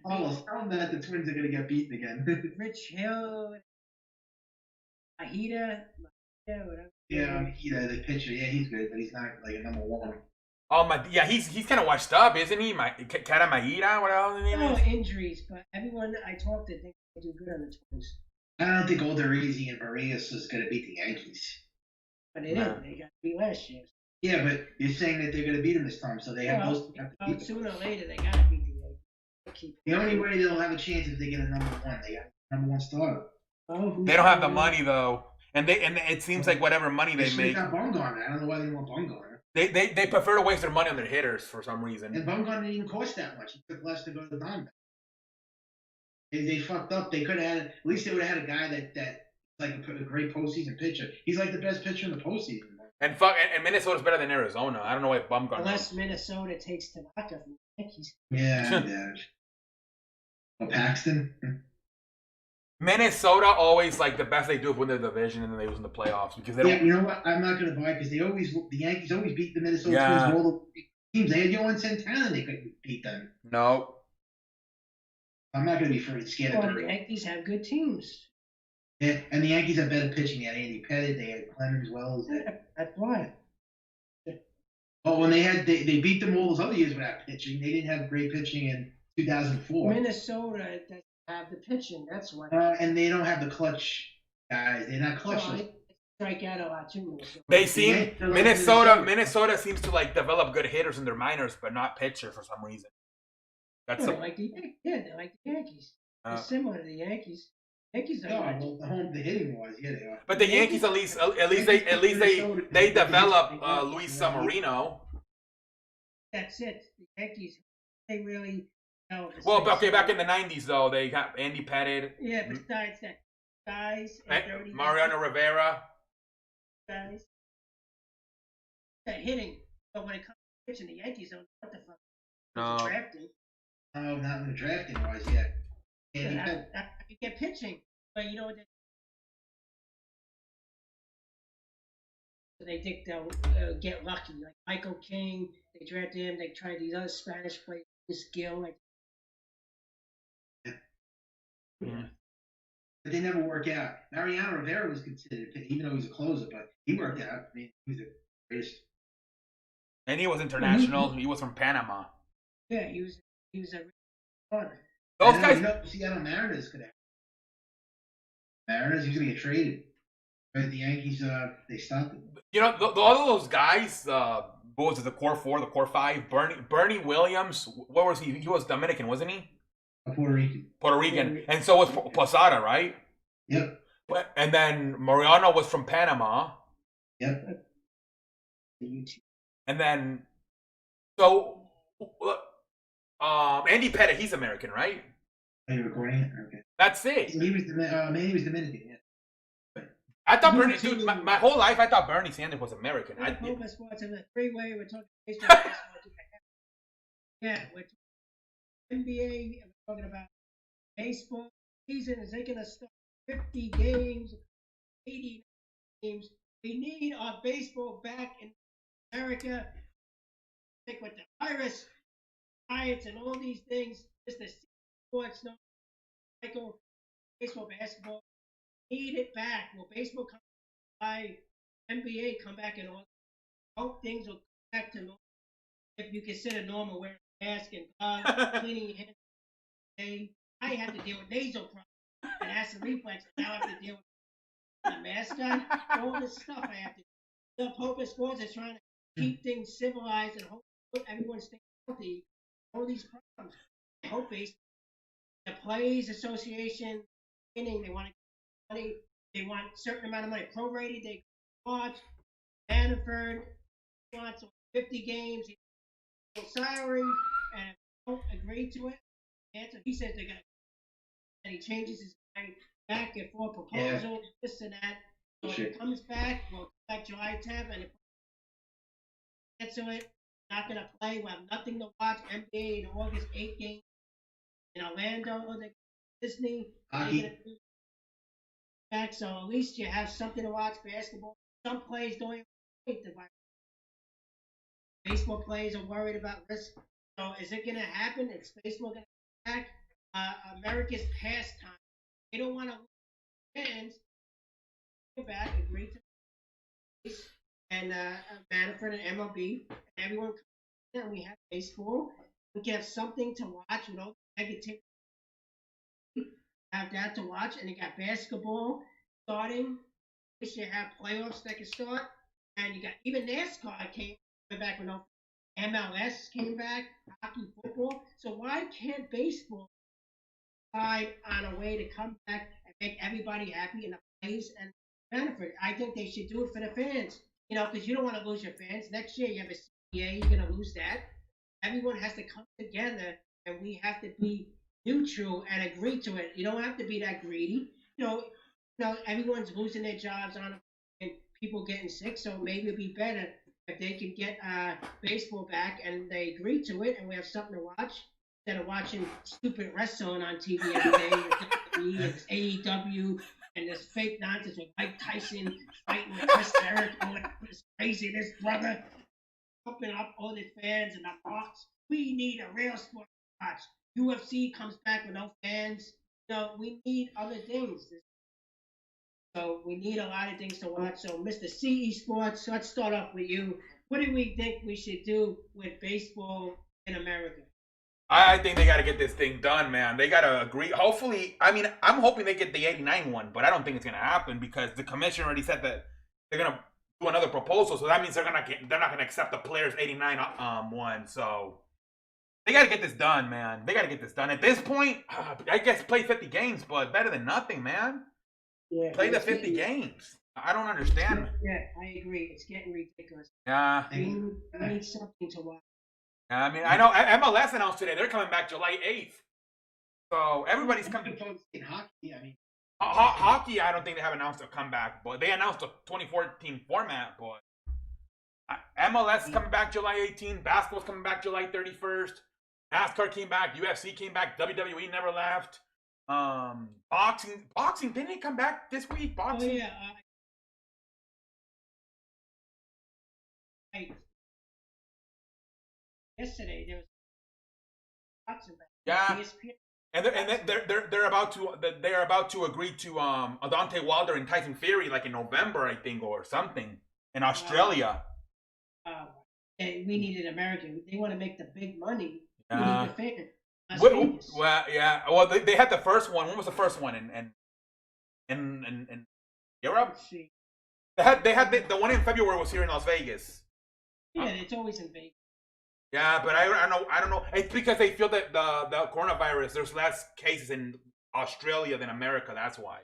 Carlos, tell them that the Twins are going to get beaten again. Rich Hill, Mahida, whatever. Yeah, Mahida, the pitcher. Yeah, he's good, but he's not like a number one. Oh my! Yeah, he's kind of washed up, isn't he? Kata Maeda, whatever the name is. Injuries, but everyone I talked to thinks they do good on the Twins. I don't think Odorizzi and Marias is going to beat the Yankees. But they didn't. They got beat last year. Yeah, but you're saying that they're going to beat them this time, so they have most. Sooner or later, they got to beat the Yankees. The only way they'll have a chance is if they get a number one. They got a number one starter. They don't have the money though, and it seems like whatever money they make. They got Bumgarner. I don't know why they want Bumgarner. They prefer to waste their money on their hitters for some reason. And Bumgarner didn't even cost that much. He took less to go to the Diamondbacks. They fucked up. They could have had at least they would have had a guy that like a great postseason pitcher. He's like the best pitcher in the postseason. And Minnesota's better than Arizona. I don't know why Bumgarner. Unless Minnesota takes Tanaka from the Yankees. Yeah. Oh, Paxton. Minnesota always like the best they do is win the division and then they lose in the playoffs because they don't. Yeah, you know what? I'm not going to buy because the Yankees always beat the Minnesota Twins. All the teams they had Yohan Santana, they couldn't beat them. No. I'm not going to be scared of the Yankees have good teams. Yeah, and the Yankees have better pitching. They had Andy Pettitte, they had Clemens Wells. That's why. Oh, when they beat them all those other years without pitching. They didn't have great pitching in 2004. Minnesota doesn't have the pitching. That's why. And they don't have the clutch guys. They're not clutch. They strike out a lot too. They seem Minnesota seems to like develop good hitters in their minors, but not pitcher for some reason. That's they're like the Yankees. They're similar to the Yankees. Yankees are the hitting wise, yeah, they are. But the Yankees at least they develop Luis Sammarino. That's it. The Yankees, they really. Well, okay, back in the '90s though, they got Andy Pettitte. Yeah, besides that, guys. Mariano Rivera. Guys. That hitting, but when it comes to pitching, the Yankees don't know what the fuck. No. Drafting. Oh, not in the drafting wise yet. You get pitching, but you know what? They think they'll get lucky. Like Michael King, they drafted him. They tried these other Spanish players, skill. Like, yeah. But they never work out. Mariano Rivera was considered, even though he's a closer, but he worked out. I mean, he was the greatest. And he was international. He was from Panama. Yeah, he was a runner. Those guys. Seattle Mariners could have. Mariners, he's gonna get traded. But the Yankees, they stopped it. You know, all of those guys. What was it? The core 4, the core 5. Bernie Williams. What was he? He was Dominican, wasn't he? Puerto Rican. Puerto Rican, and so was Posada, right? Yep. And then Mariano was from Panama. Yep. And then, so, Andy Pettitte, he's American, right? Are you recording it? Okay. That's it. He was Dominican. Yeah. I thought Bernie, dude, my whole life I thought Bernie Sanders was American. Sports in the freeway. We're talking baseball. Yeah, we're talking NBA. We're talking about baseball season. Is they going to start 50 games, 80 games? We need our baseball back in America. Like with the virus, riots, and all these things, just the sports, no, Michael, baseball, basketball, need it back. Will baseball come by? NBA come back and all? Hope things will come back to normal. If you consider normal, wearing a mask and gloves, cleaning your hands. I had to deal with nasal problems and acid reflux. Now I have to deal with the mask on. All this stuff I have to do. The Pope of Sports is trying to keep things civilized and hope everyone stays healthy. All these problems. I hope the Players Association, they want to get money. They want a certain amount of money prorated. They watch. Manafort wants 50 games. Salary, and if they don't agree to it, he says they're going to. And he changes his mind back and forth proposal, this and that. So if it comes back, we'll come back July 10th, and if we get to it, not going to play. We'll have nothing to watch. NBA in August, 8 games in Orlando, Disney. Back, so at least you have something to watch. Basketball. Some players don't even think the virus. Baseball players are worried about risk. So is it going to happen? Is baseball going to come back? America's pastime. They don't want to lose fans. Go back, agree to and Manafort and MLB and everyone comes in and we have baseball. We can have something to watch, negative. Have that to watch, and you got basketball starting. You should have playoffs that can start, and you got even NASCAR came back when MLS came back, hockey, football. So why can't baseball find on a way to come back and make everybody happy in the plays and benefit? I think they should do it for the fans. Because you don't want to lose your fans. Next year you have a CBA, you're going to lose that. Everyone has to come together, and we have to be neutral and agree to it. You don't have to be that greedy. Everyone's losing their jobs on and people getting sick. So maybe it'd be better if they could get baseball back and they agree to it, and we have something to watch instead of watching stupid wrestling on TV every day. It's AEW and this fake nonsense with Mike Tyson fighting with Chris Jericho. It's crazy. This brother pumping up all the fans in the box. We need a real sport to watch. UFC comes back with no fans. We need other things. So we need a lot of things to watch. So, Mr. CE Sports, let's start off with you. What do we think we should do with baseball in America? I think they got to get this thing done, man. They got to agree. Hopefully, I mean, I'm hoping they get the 89 one, but I don't think it's going to happen because the commission already said that they're going to do another proposal. So that means they're not going to accept the players 89 one. So they got to get this done, man. They got to get this done. At this point, I guess play 50 games, but better than nothing, man. Yeah, play the 50 games. I don't understand. Yeah, I agree. It's getting ridiculous. Yeah. We need something to watch. I mean, I know MLS announced today they're coming back July 8th. So everybody's coming. In hockey, I mean. Hockey, I don't think they have announced a comeback, but they announced a 2014 format. But MLS is coming back July 18th. Basketball's coming back July 31st. NASCAR came back. UFC came back. WWE never left. Boxing didn't it come back this week? Boxing. Oh yeah. Yesterday there was boxing back. Yeah. ESPN. And they're about to agree to Deontay Wilder and Tyson Fury like in November, I think, or something in Australia. We need an American. They want to make the big money. We Yeah. need the fan. Well, yeah. Well, they had the first one. When was the first one in Europe? Let's see. They had the one in February was here in Las Vegas. Yeah, it's always in Vegas. Yeah, but I don't know. It's because they feel that the coronavirus, there's less cases in Australia than America. That's why.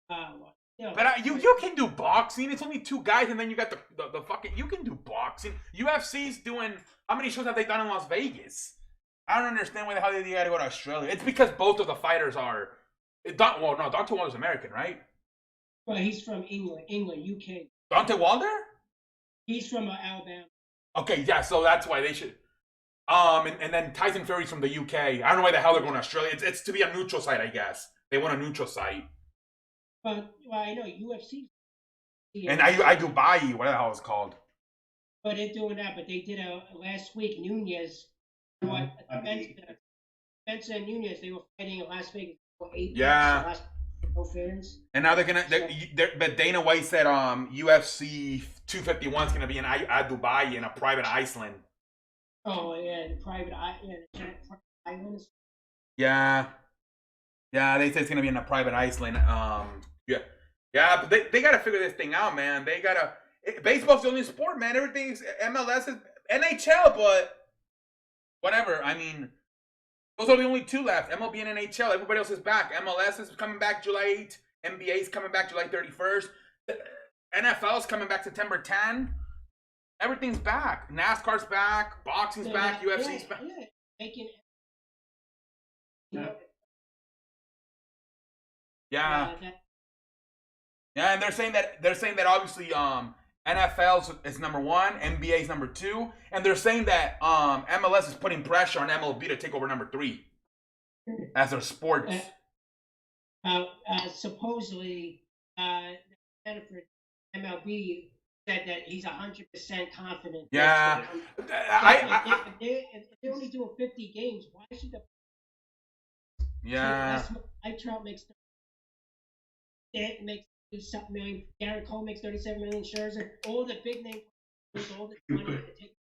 But you can do boxing. It's only two guys, and then you got the fucking. You can do boxing. UFC's doing. How many shows have they done in Las Vegas? I don't understand why the hell they got to go to Australia. It's because both of the fighters are. Deontay Wilder's American, right? Well, he's from England, UK. Deontay Wilder? He's from Alabama. Okay, yeah, so that's why they should. And then Tyson Fury's from the UK. I don't know why the hell they're going to Australia. It's to be a neutral site, I guess. They want a neutral site. Well, I know UFC. And I Dubai, whatever the hell it's called. But they're doing that. But they did last week. Nunez, Spencer and Nunez, they were fighting in Las Vegas for 8 weeks. Yeah. No fans. And now but Dana White said UFC 251 is gonna be in Dubai in a private Iceland. Oh yeah, the private islands. Yeah, they said it's gonna be in a private Iceland. But they gotta figure this thing out, man. Baseball's the only sport, man. Everything's MLS is NHL, but whatever. I mean. Those are the only two left. MLB and NHL. Everybody else is back. MLS is coming back July 8th. NBA is coming back July 31st. NFL is coming back September 10. Everything's back. NASCAR's back. Boxing's back. UFC's back. Yeah. And they're saying that obviously NFL is number one, NBA is number two, and they're saying that MLS is putting pressure on MLB to take over number 3 as their sports. Supposedly, Jennifer MLB said that he's 100% confident. Yeah, if they only do 50 games, why should the? Yeah. Trout makes something million. Garrett Cole makes 37 million. Scherzer, all the big names, all the money to take,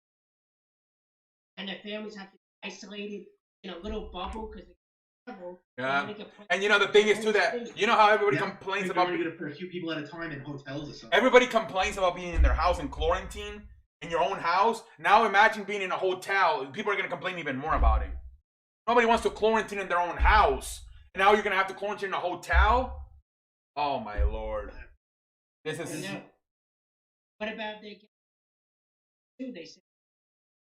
and their families have to be isolated in a little bubble because they travel. Yeah, and the thing is too that how everybody complains about being for a few people at a time in hotels or something. Everybody complains about being in their house in quarantine in your own house. Now imagine being in a hotel. People are gonna complain even more about it. Nobody wants to quarantine in their own house, and now you're gonna have to quarantine in a hotel. Oh my lord! This is. What about they said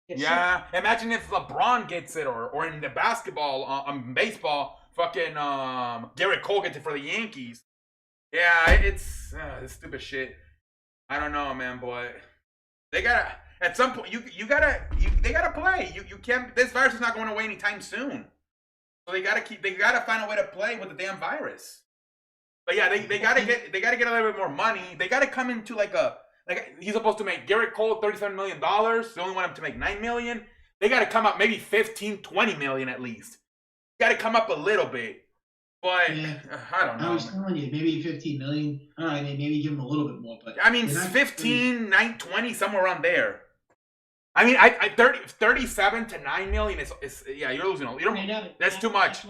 Yeah, imagine if LeBron gets it, or in the basketball, baseball, fucking Garrett Cole gets it for the Yankees. Yeah, it's stupid shit. I don't know, man, but they gotta at some point they gotta play. You can't. This virus is not going away anytime soon. So they gotta find a way to play with the damn virus. But yeah, they gotta get a little bit more money. They gotta come into like he's supposed to make Garrett Cole $37 million. They only want him to make $9 million. They gotta come up maybe 15, 20 million at least. Gotta come up a little bit. But I don't know. I was telling you, maybe 15 million. All right, maybe give him a little bit more. But I mean, 15, 9, 20, somewhere around there. I mean, I 37 to 9 million is yeah, you're losing. That's too much.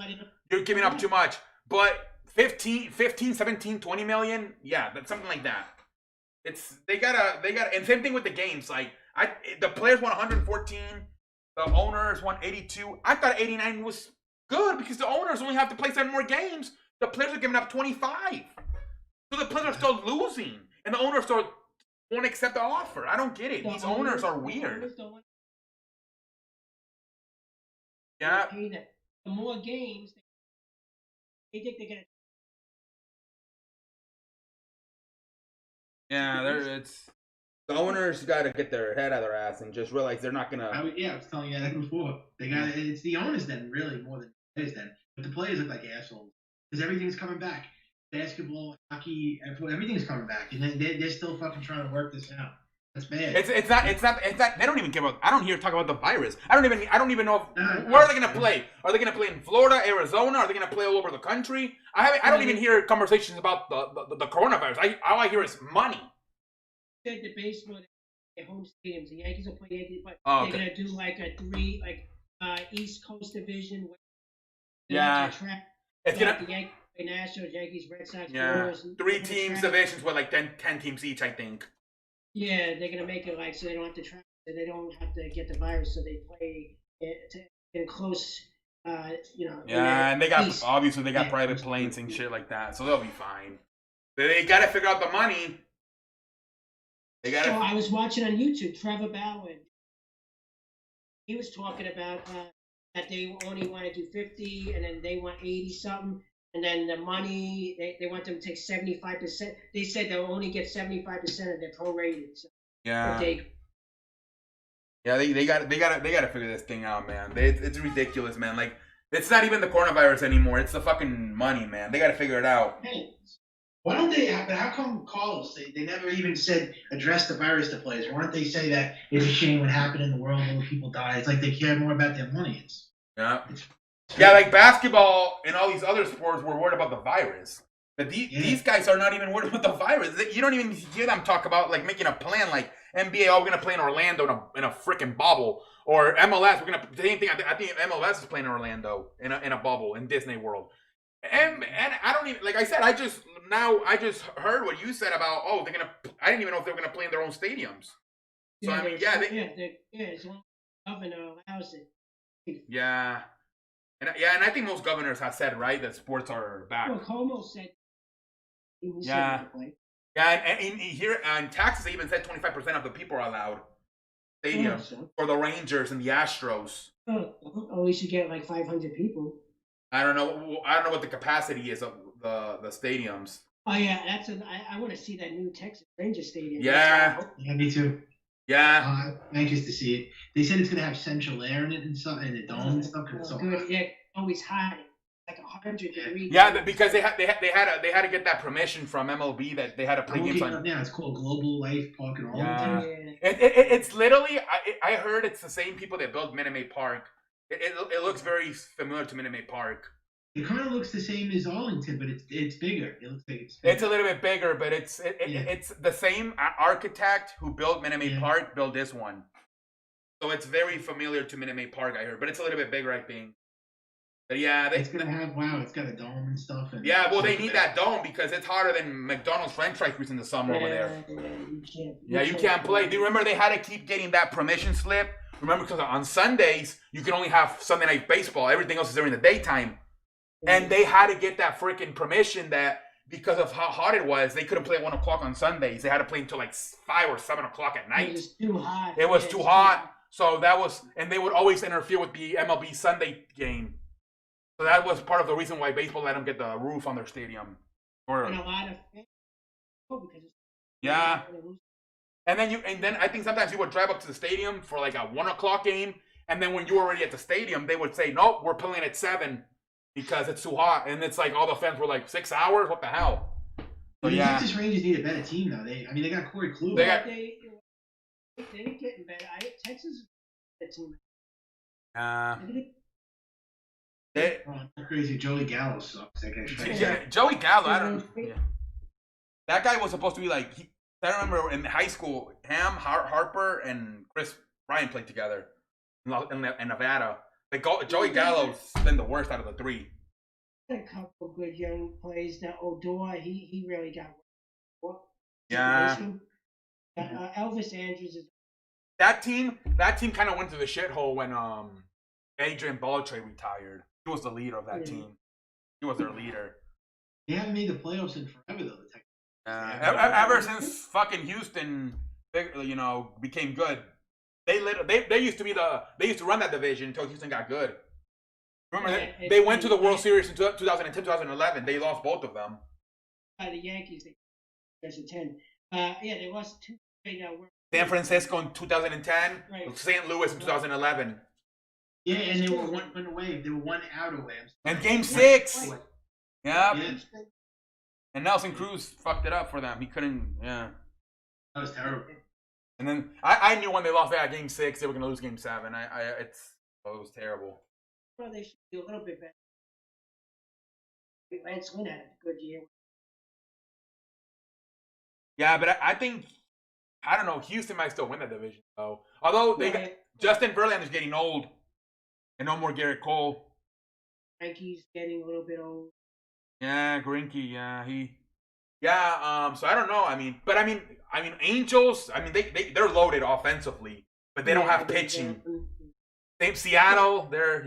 You're giving up too much. But 15, 17, 20 million, yeah, that's something like that. They gotta, and same thing with the games. Like the players won 114, the owners won 82. I thought 89 was good because the owners only have to play 7 more games. The players are giving up 25, so the players are still losing, and the owners still won't accept the offer. I don't get it. These owners are weird. Yeah. The more games, they think they're gonna. Yeah, the owners got to get their head out of their ass and just realize they're not gonna. I was telling you that before. It's the owners then, really, more than the players then. But the players look like assholes because everything's coming back. Basketball, hockey, everything's coming back, and they're still fucking trying to work this out. That's bad. It's not. They don't even care about. I don't hear talk about the virus. I don't even know where are they gonna play. Are they gonna play in Florida, Arizona? Are they gonna play all over the country? I don't even hear conversations about the coronavirus. All I hear is money. Said the baseball, the home stadiums. The Yankees will play Yankees, but okay. They're gonna do like a 3 East Coast division. Yeah. It's gonna the Yankees, Nationals, Yankees, Red Sox. Yeah. Brewers, 3 teams divisions with like 10 teams each, I think. Yeah, they're gonna make it like so they don't have to travel, so they don't have to get the virus, so they play in close, Yeah, and they got obviously they got private planes and shit like that, so they'll be fine. They gotta figure out the money. So I was watching on YouTube, Trevor Bauer. He was talking about that they only want to do 50, and then they want 80 something. And then the money, they want them to take 75%. They said they'll only get 75% of their prorated. So yeah. They got to figure this thing out, man. It's ridiculous, man. Like it's not even the coronavirus anymore. It's the fucking money, man. They got to figure it out. Hey, why don't they? How come Carlos? They never even said address the virus to players. Why don't they say that it's a shame what happened in the world when people die? It's like they care more about their money. Yeah, like basketball and all these other sports were worried about the virus. But these guys are not even worried about the virus. You don't even hear them talk about like making a plan like NBA, we're gonna play in Orlando in a freaking bubble. Or MLS, we're gonna same thing. I think MLS is playing in Orlando in a bubble in Disney World. And I don't even like I said, I just heard what you said about I didn't even know if they were gonna play in their own stadiums. So I mean it's one governor allows it. Yeah. And I think most governors have said, right, that sports are back. Well, Como said he was and here in Texas, they even said 25% of the people are allowed stadium for the Rangers and the Astros. We should get like 500 people. I don't know what the capacity is of the stadiums. Oh yeah, I want to see that new Texas Rangers stadium. Yeah, me too. Yeah, I'm anxious to see it. They said it's gonna have central air in it and stuff, and the dome and stuff. It's so good. Yeah, always hot, like 100 degrees. Yeah, because they had to get that permission from MLB that they had to play games on. Yeah, it's called Global Life Park and all that. It's literally. I heard it's the same people that built Minute Maid Park. It looks very familiar to Minute Maid Park. It kind of looks the same as Arlington, but it's bigger. It looks like it's bigger. It's a little bit bigger, but it's the same architect who built Minute Maid Park built this one. So it's very familiar to Minute Maid Park, I heard, but it's a little bit bigger, I think. But yeah, it's gonna have it's got a dome and stuff. And they need that dome because it's hotter than McDonald's French fries in the summer over there. You can't play. Do you remember they had to keep getting that permission slip? Remember, because on Sundays you can only have Sunday night baseball. Everything else is during the daytime. And they had to get that freaking permission that because of how hot it was, they couldn't play at 1 o'clock on Sundays. They had to play until like 5 or 7 o'clock at night. It was too hot. It was too hot. So that was, and they would always interfere with the MLB Sunday game. So that was part of the reason why baseball let them get the roof on their stadium. And a lot of because it's Yeah. And then I think sometimes you would drive up to the stadium for like a 1 o'clock game, and then when you were already at the stadium, they would say, "Nope, we're playing at 7 because it's too hot." And it's like all the fans were like, 6 hours? What the hell? But the Texas Rangers need a better team though. They got Corey Kluber. They ain't getting better. Texas is a team. Crazy. Joey Gallo sucks. Joey Gallo. I don't. Yeah. That guy was supposed to be like. I remember in high school, Harper, and Chris Ryan played together in Nevada. Joey Gallo's been the worst out of the three. A couple good young plays. That Odor, he really got work. Yeah. Elvis Andrews is. That team kind of went to the shithole when Adrian Beltre retired. He was the leader of that team. He was their leader. They haven't made the playoffs in forever though. The Texans. Ever since fucking Houston, became good. They used to run that division until Houston got good. Remember, they went to the World Series in 2010, 2011. They lost both of them. The Yankees, they 10. They lost 2 right now. San Francisco in 2010, right. St. Louis in 2011. Yeah, and they were one away. They were 1 out away. And Game 6. Yeah. And Nelson Cruz fucked it up for them. He couldn't. Yeah. That was terrible. And then I knew when they lost that Game 6, they were gonna lose Game 7. It was terrible. Well, they should do a little bit better. Lance Lynn had a good year. Yeah, but I think, I don't know, Houston might still win that division though. Although Justin Verlander's getting old, and no more Garrett Cole. Frankie's getting a little bit old. Yeah, Greinke. Yeah, so I don't know. I mean, Angels. I mean, they're loaded offensively, but they don't have pitching. Same Seattle. They're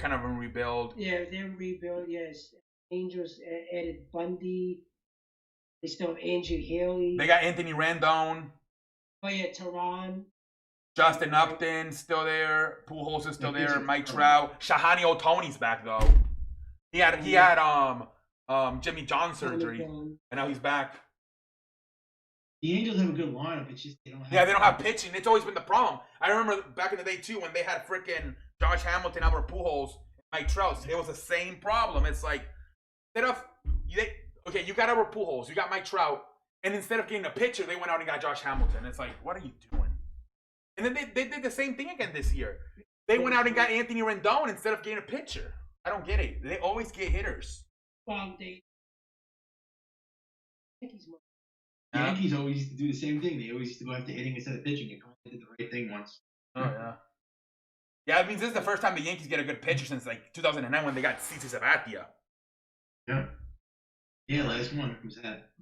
kind of in rebuild. Yeah, they're in rebuild. Yes, Angels added Bundy. They still have Andrew Haley. They got Anthony Rendon. Oh yeah, Tehran. Justin Upton still there. Pujols is still there. Mike Trout. Shahani Ohtani's back though. He had Jimmy John surgery, and now he's back. The Angels have a good lineup. It's just they don't have. Yeah, they don't have pitching. It's always been the problem. I remember back in the day too when they had freaking Josh Hamilton, Albert Pujols, Mike Trout. It was the same problem. It's like you got Albert Pujols, you got Mike Trout, and instead of getting a pitcher, they went out and got Josh Hamilton. It's like, what are you doing? And then they did the same thing again this year. They went out and got Anthony Rendon instead of getting a pitcher. I don't get it. They always get hitters. Well, Yankees always used to do the same thing. They always used to go after hitting instead of pitching. They did the right thing once. Oh, yeah. Yeah, it means this is the first time the Yankees get a good pitcher since, 2009 when they got CC Sabathia. Yeah. Yeah, last one was that.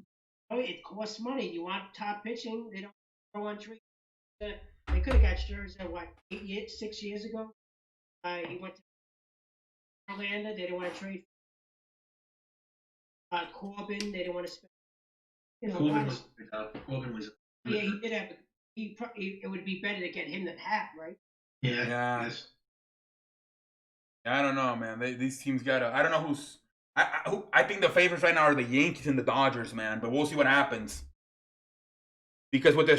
Oh, it costs money. You want top pitching, they don't want trade. They could have got Scherzer, 6 years ago? He went to Orlando. They didn't want to trade. Corbin, they didn't want to spend. Corbin was. Yeah, he did have. It would be better to get him than Happ, right? Yeah. Yes. I don't know, man. These teams gotta. I don't know who's. I think the favorites right now are the Yankees and the Dodgers, man. But we'll see what happens. Because with the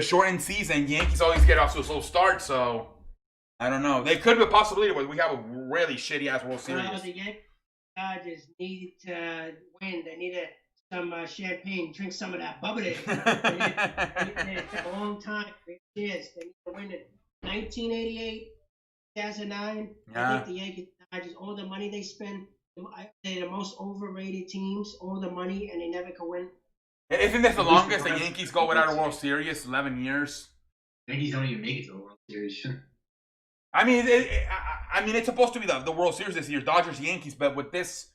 shortened season, Yankees always get off to a slow start. So I don't know. They could be a possibility where we have a really shitty ass World Series. The Dodgers need to win. They need some champagne. Drink some of that bubbly. It's a long time. Cheers. They need to win it. 1988, 2009. Yeah. I think the Yankees, Dodgers, all the money they spend, they're the most overrated teams. All the money, and they never can win. Isn't this the longest the Yankees go without a World Series? 11 years. Yankees don't even make it to the World Series. I mean, it's supposed to be the World Series this year, Dodgers, Yankees, but with this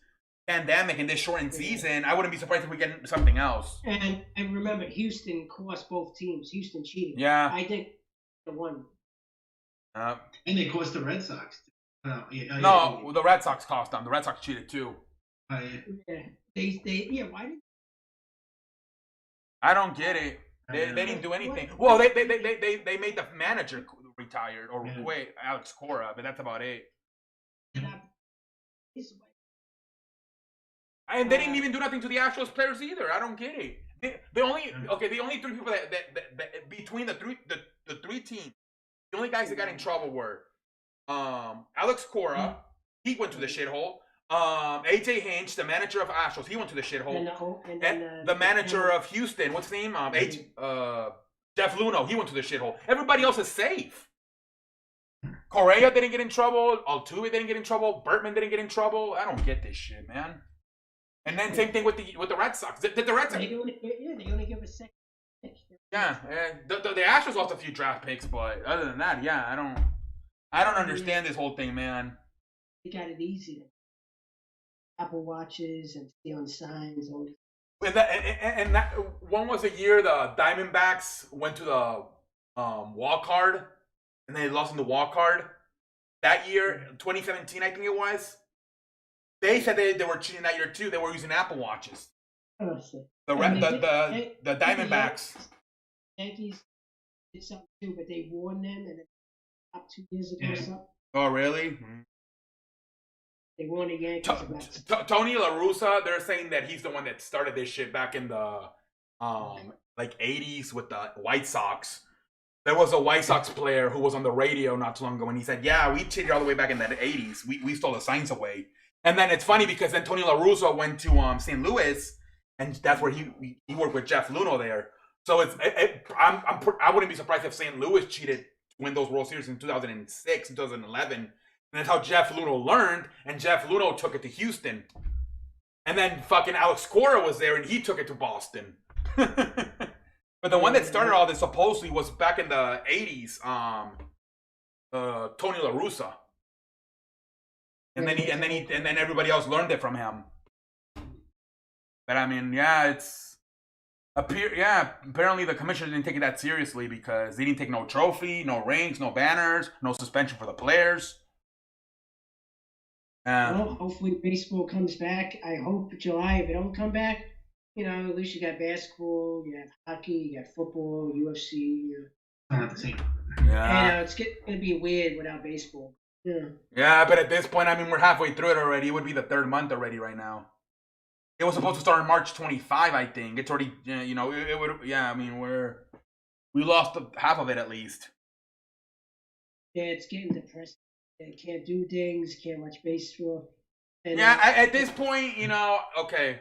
pandemic and this shortened season, I wouldn't be surprised if we get something else. And remember, Houston cost both teams. Houston cheated. Yeah. I think they won. And they cost the Red Sox. The Red Sox cost them. The Red Sox cheated too. Why did? I don't get it. They didn't do anything. Well, they made the manager retired, or Yeah. wait, Alex Cora, but that's about it. And they didn't even do nothing to the Astros players either. I don't get it. The only three people that between the three teams, the only guys that got in trouble were Alex Cora, he went to the shithole. AJ Hinch, the manager of Astros, he went to the shithole. And the manager of Houston, what's his name? Jeff Luno, he went to the shithole. Everybody else is safe. Correa didn't get in trouble. Altuve didn't get in trouble. Bertman didn't get in trouble. I don't get this shit, man. And then same thing with the Red Sox. The Red Sox. They only give a second pick. Yeah, the Astros lost a few draft picks, but other than that, yeah, I don't understand this whole thing, man. They got it easy. Apple Watches and stealing signs. And that one was a year the Diamondbacks went to the wild card, and they lost in the wild card. That year, 2017, I think it was. They said they were cheating that year too. They were using Apple Watches. Oh, The Diamondbacks. Yankees did something too, but they warned them, and up 2 years ago or something. Oh, really? They warned the Yankees about Tony La Russa, they're saying that he's the one that started this shit back in the like 80s with the White Sox. There was a White Sox player who was on the radio not too long ago, and he said, "Yeah, we cheated all the way back in the 80s. We stole the signs away." And then it's funny because then Tony La Russa went to St. Louis, and that's where he worked with Jeff Luno there. So I wouldn't be surprised if St. Louis cheated to win those World Series in 2006, 2011. And that's how Jeff Luno learned, and Jeff Luno took it to Houston. And then fucking Alex Cora was there, and he took it to Boston. But the one that started all this supposedly was back in the 80s, Tony La Russa. And then everybody else learned it from him. But I mean, yeah, apparently the commissioner didn't take it that seriously because they didn't take no trophy, no rings, no banners, no suspension for the players. Well, hopefully baseball comes back. I hope July. If it don't come back, at least you got basketball, you have hockey, you got football, UFC. Not the same. Yeah. It's going to be weird without baseball. Yeah. Yeah, but at this point, I mean, we're halfway through it already. It would be the third month already right now. It was supposed to start on March 25, I think. It's already, it would. Yeah, I mean, we lost half of it at least. Yeah, it's getting depressing. Can't do things. Can't watch baseball. And, at this point, okay.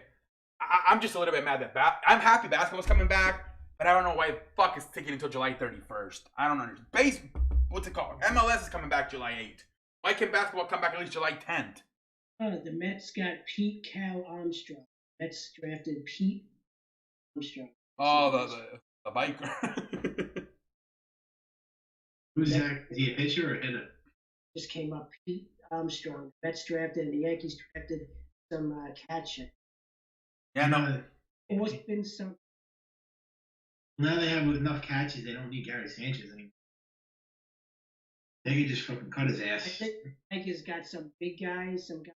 I'm just a little bit mad that I'm happy basketball's coming back, but I don't know why the fuck it's taking until July 31st. I don't understand. What's it called? MLS is coming back July 8th. Why can't basketball come back at least July 10th? The Mets got Pete Cal Armstrong. Mets drafted Pete Armstrong. Oh, the biker. Who's that? Is he a pitcher or a hitter? Just came up, Pete Armstrong. Mets drafted, and the Yankees drafted some catcher. Yeah, no. It was been some. Now they have enough catches. They don't need Gary Sanchez anymore. They could just fucking cut his ass. I think Yankees got some big guys. Some guys.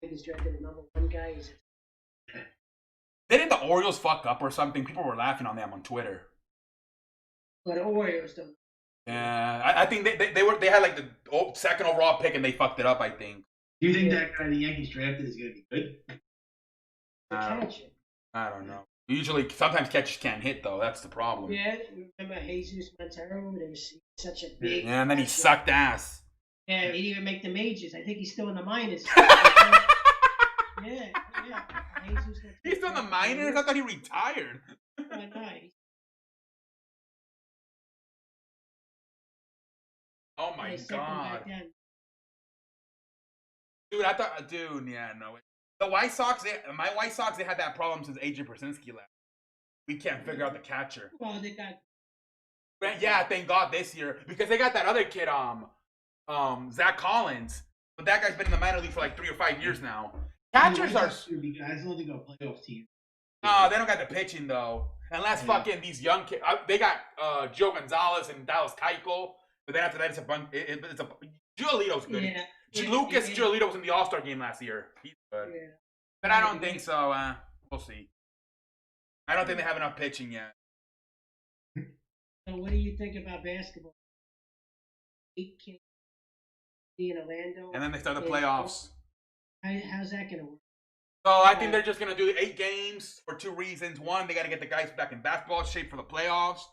Yankees drafted a number one guy. Didn't the Orioles fuck up or something? People were laughing on them on Twitter. But the Orioles don't. Yeah, I think they had like the second overall pick and they fucked it up. I think. Do you think that guy the Yankees drafted is going to be good? I don't know. Usually, sometimes catchers can't hit though. That's the problem. Yeah, remember Jesus Montero? They were such a big. Yeah, and then he sucked ass. Yeah, he didn't even make the majors. I think he's still in the minors. Yeah. Jesus He's still in the minors? I thought he retired. I know. Oh my god. Dude, yeah, no. The White Sox, my White Sox, they had that problem since AJ Przinsky left. We can't figure out the catcher. Well, they got. Yeah, thank God this year because they got that other kid, Zach Collins, but that guy's been in the minor league for like 3 or 5 years now. Catchers are. Guys don't think a playoff team. No, they don't got the pitching though. Unless fucking these young kids, they got Joe Gonzalez and Dallas Keuchel, but then after that it's a bunch. It's a Giolito's good. Yeah. Lucas Giolito was in the All-Star game last year. He's good. Yeah. But I don't think so. We'll see. I don't think they have enough pitching yet. So what do you think about basketball? 8 games in Orlando. And then they start the playoffs. How's that going to work? So I think they're just gonna do 8 games for 2 reasons. One, they gotta get the guys back in basketball shape for the playoffs,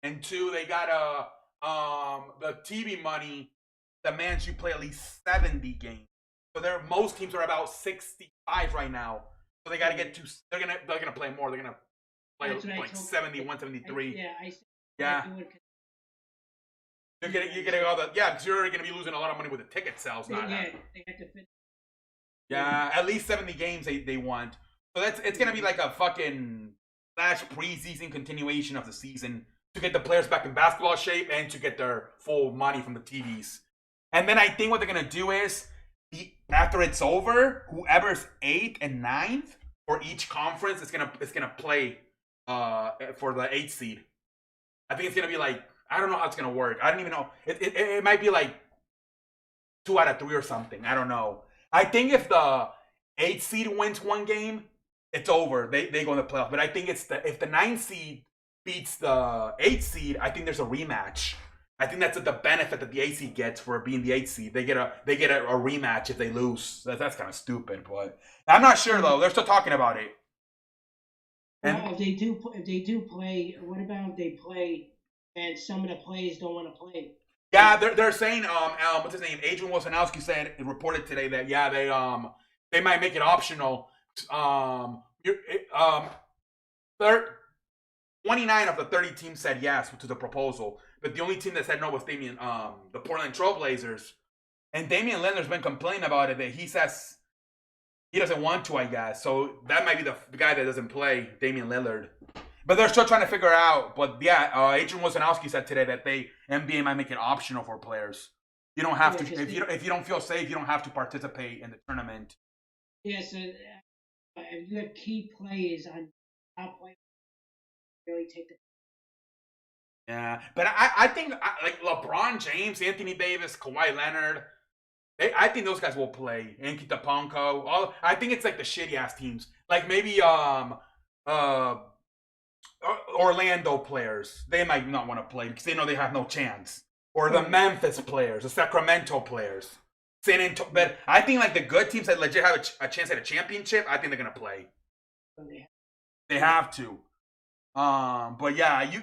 and 2, they gotta the TV money demands you play at least 70 games. So most teams are about 65 right now. So they gotta get to they're gonna play more. They're gonna play like 71, 73. Yeah. You're getting all the because you're already gonna be losing a lot of money with the ticket sales. Not they have to fit. Yeah, at least 70 games they want. So it's gonna be like a fucking preseason continuation of the season to get the players back in basketball shape and to get their full money from the TVs. And then I think what they're gonna do is after it's over, whoever's 8th and 9th for each conference is gonna play for the 8th seed. I think it's gonna be like I don't know how it's gonna work. I don't even know. It might be like 2 out of 3 or something. I don't know. I think if the 8th seed wins 1 game, it's over. They go in the playoff. But I think if the 9th seed beats the 8th seed, I think there's a rematch. I think that's the benefit that the 8th seed gets for being the 8th seed. They get a rematch if they lose. That's kind of stupid, but I'm not sure though. They're still talking about it. And well, if they do play, what about if they play and some of the players don't want to play? Yeah, they're saying what's his name? Adrian Wojnarowski reported today that they might make it optional. 29 of the 30 teams said yes to the proposal, but the only team that said no was the Portland Trailblazers. And Damian Lillard's been complaining about it that he says he doesn't want to, I guess. So that might be the guy that doesn't play, Damian Lillard. But they're still trying to figure it out. But yeah, Adrian Wojnarowski said today that NBA might make it optional for players. You don't have to if you don't feel safe, you don't have to participate in the tournament. Yeah, so if you have key players on top players, really take the. Yeah, but I think like LeBron James, Anthony Davis, Kawhi Leonard, I think those guys will play. Antetokounmpo. I think it's like the shitty ass teams, like maybe Orlando players, they might not want to play because they know they have no chance. Or the Memphis players, the Sacramento players, San Antonio. But I think like the good teams that legit have a chance at a championship, I think they're gonna play. They have to. But yeah, you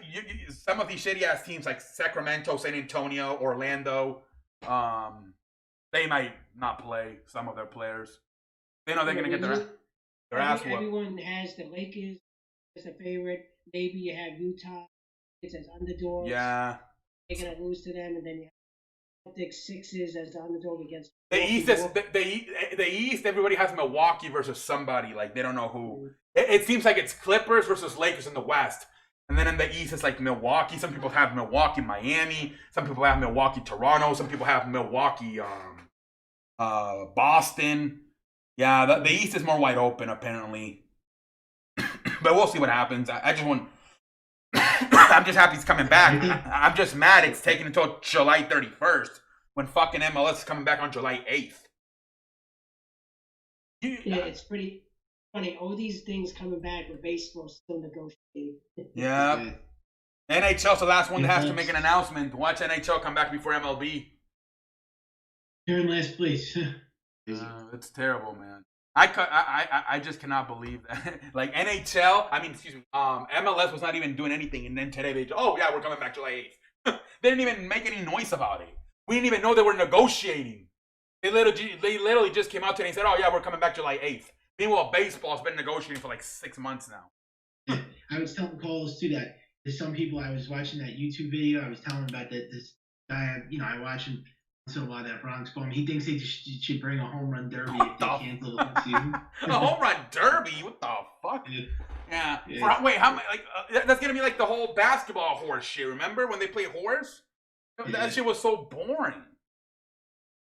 some of these shitty ass teams like Sacramento, San Antonio, Orlando, they might not play some of their players. They know they're gonna get their ass whooped. Everyone has the Lakers as a favorite. Maybe you have Utah as underdogs. Yeah. They're gonna lose to them, and then you have Celtics, Sixers as the underdog against. The East. Everybody has Milwaukee versus somebody. Like they don't know who. It seems like it's Clippers versus Lakers in the West, and then in the East it's like Milwaukee. Some people have Milwaukee, Miami. Some people have Milwaukee, Toronto. Some people have Milwaukee, Boston. Yeah, the East is more wide open apparently. But we'll see what happens. I just want. I'm just happy he's coming back. I'm just mad it's taking until July 31st when fucking MLS is coming back on July 8th. Yeah, it's pretty funny. All these things coming back with baseball still negotiating. Yeah. NHL's the last one that has to make an announcement. Watch NHL come back before MLB. You're in last place. It's terrible, man. I just cannot believe that. Like NHL, MLS was not even doing anything, and then today we're coming back July 8th. They didn't even make any noise about it. We didn't even know they were negotiating. They literally just came out today and said, "Oh yeah, we're coming back July 8th." Meanwhile, baseball's been negotiating for like 6 months now. I was telling Carlos too that there's some people I was watching that YouTube video. I was telling about that this guy. I watch him. So a lot of that Bronx Bomb. He thinks they should bring a home run derby if they cancel the whole season. A home run derby? What the fuck? Yeah. Wait, how many? That's gonna be like the whole basketball horse shit. Remember when they played horse? That shit was so boring.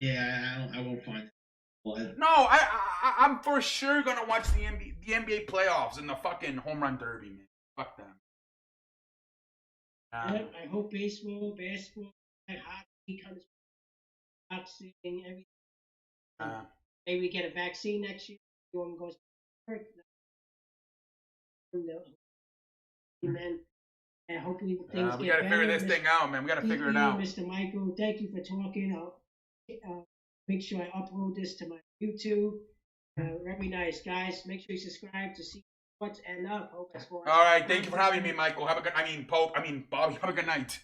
Yeah, I won't find it. What? No, I'm for sure gonna watch the NBA playoffs and the fucking home run derby, man. Fuck them. I hope basketball, hockey comes. Boxing, everything. Maybe we get a vaccine next year. Everyone goes to work. And then And hopefully things We get gotta better. figure this thing out, man. We gotta figure it out. Mr. Michael, thank you for talking. I'll make sure I upload this to my YouTube. Very nice, guys. Make sure you subscribe to see what's and up. Hope I score. All right, thank you for having me, Michael. Have a good. Pope. Bobby. Have a good night.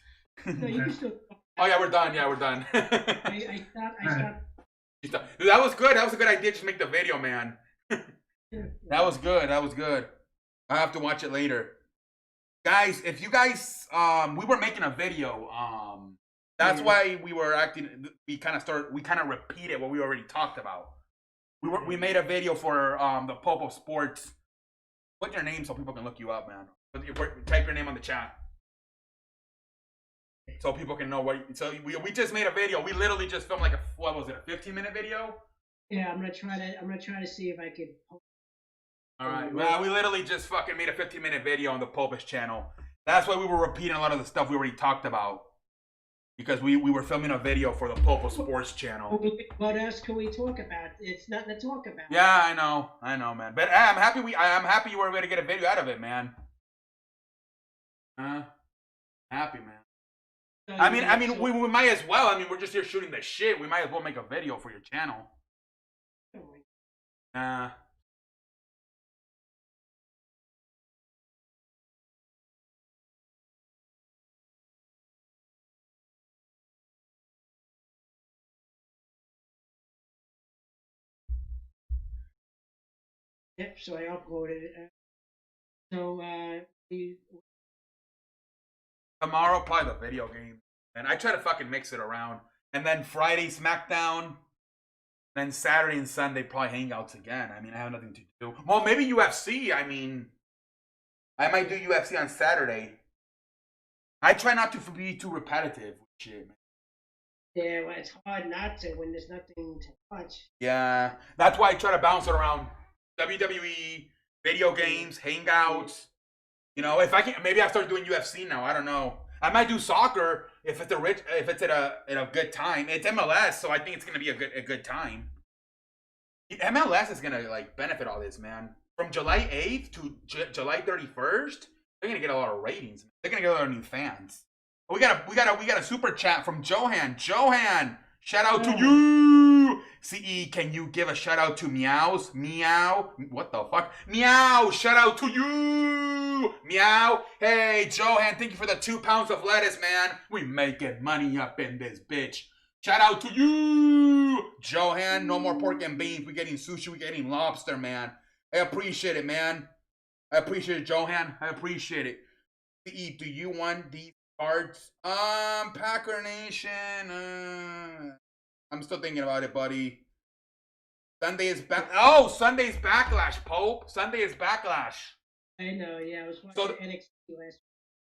No, you can still. Oh yeah, we're done. Yeah, we're done. I stopped. Dude, that was good. That was a good idea. Just make the video, man. That was good. That was good. I have to watch it later, guys. If you guys, we were making a video. That's why we were acting. We kind of repeated what we already talked about. We made a video for the Pope of Sports. Put your name so people can look you up, man. Type your name on the chat so people can know what. So we just made a video. We literally just filmed like a 15-minute video. Yeah, I'm gonna try to see if I could. All right. Well, we literally just fucking made a 15-minute video on the Popish channel. That's why we were repeating a lot of the stuff we already talked about. Because we were filming a video for the Pope of Sports channel. What else can we talk about? It's nothing to talk about. Yeah, I know, man. But I'm happy you were able to get a video out of it, man. Happy, man. So I mean, we might as well. I mean, we're just here shooting the shit. We might as well make a video for your channel. Yep. So I uploaded it. Tomorrow, probably the video game. And I try to fucking mix it around. And then Friday, SmackDown. Then Saturday and Sunday, probably Hangouts again. I mean, I have nothing to do. Well, maybe UFC. I mean, I might do UFC on Saturday. I try not to be too repetitive with shit, man. Yeah, well, it's hard not to when there's nothing to watch. Yeah, that's why I try to bounce it around WWE, video games, Hangouts. You know, if I can, maybe I start doing UFC now. I don't know. I might do soccer if it's at a good time. It's MLS, so I think it's gonna be a good time. MLS is gonna like benefit all this, man. From July 8th to July 31st, they're gonna get a lot of ratings. They're gonna get a lot of new fans. We got a super chat from Johan. Johan, shout out to you. CE, can you give a shout out to Meows? Meow. What the fuck? Meow. Shout out to you. Meow. Hey, Johan, thank you for the 2 pounds of lettuce, man. We making money up in this bitch. Shout out to you. Johan, no more pork and beans. We getting sushi. We getting lobster, man. I appreciate it, man. I appreciate it, Johan. I appreciate it. CE, do you want these cards? Packer Nation. I'm still thinking about it, buddy. Sunday is back. Oh, Sunday's Backlash, Pope. Sunday is Backlash. I know, yeah. I was watching NXT last week.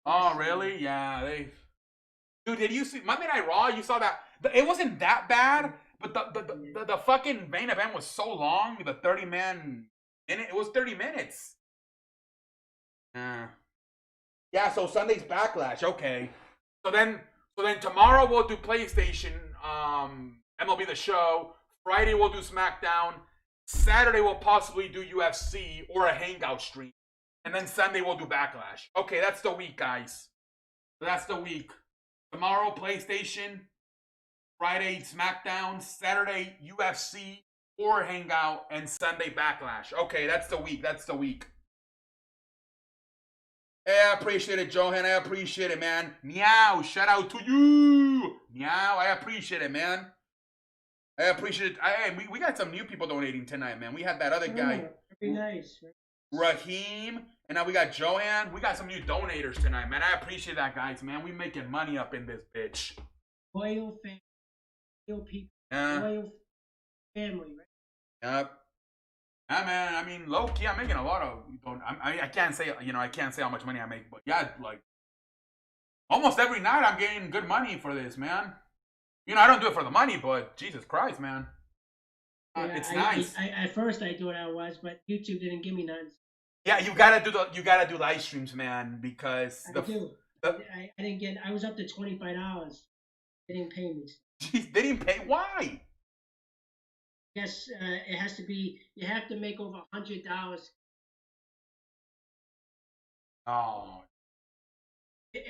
Oh, really? Yeah, Dude, did you see Monday Night Raw? You saw that? It wasn't that bad, but the fucking main event was so long. The 30-man minute. It was 30 minutes. Yeah. So Sunday's Backlash. Okay. So then tomorrow we'll do PlayStation. MLB The Show. Friday we'll do SmackDown. Saturday we'll possibly do UFC or a Hangout stream. And then Sunday we'll do Backlash. Okay, that's the week, guys. That's the week. Tomorrow PlayStation. Friday SmackDown. Saturday UFC or Hangout. And Sunday Backlash. Okay, that's the week. That's the week. Yeah, I appreciate it, Johan. I appreciate it, man. Meow. Shout out to you. Meow. I appreciate it, man. I appreciate it. Hey, we got some new people donating tonight, man. We had that other guy. Very nice. Raheem. And now we got Johan. We got some new donators tonight, man. I appreciate that, guys, man. We making money up in this bitch. Loyal family. Loyal people. Yeah. Loyal family, right? Yep. Yeah, man. I mean, low key, I'm making a lot of. I can't say, I can't say how much money I make, but yeah, like almost every night I'm getting good money for this, man. I don't do it for the money, but Jesus Christ, man. Yeah, it's nice. At first I thought I was, but YouTube didn't give me none. Yeah, you gotta do live streams, man, because I didn't get. I was up to $25. They didn't pay me. Jeez, they didn't pay. Why? Yes, it has to be. You have to make over $100. Oh.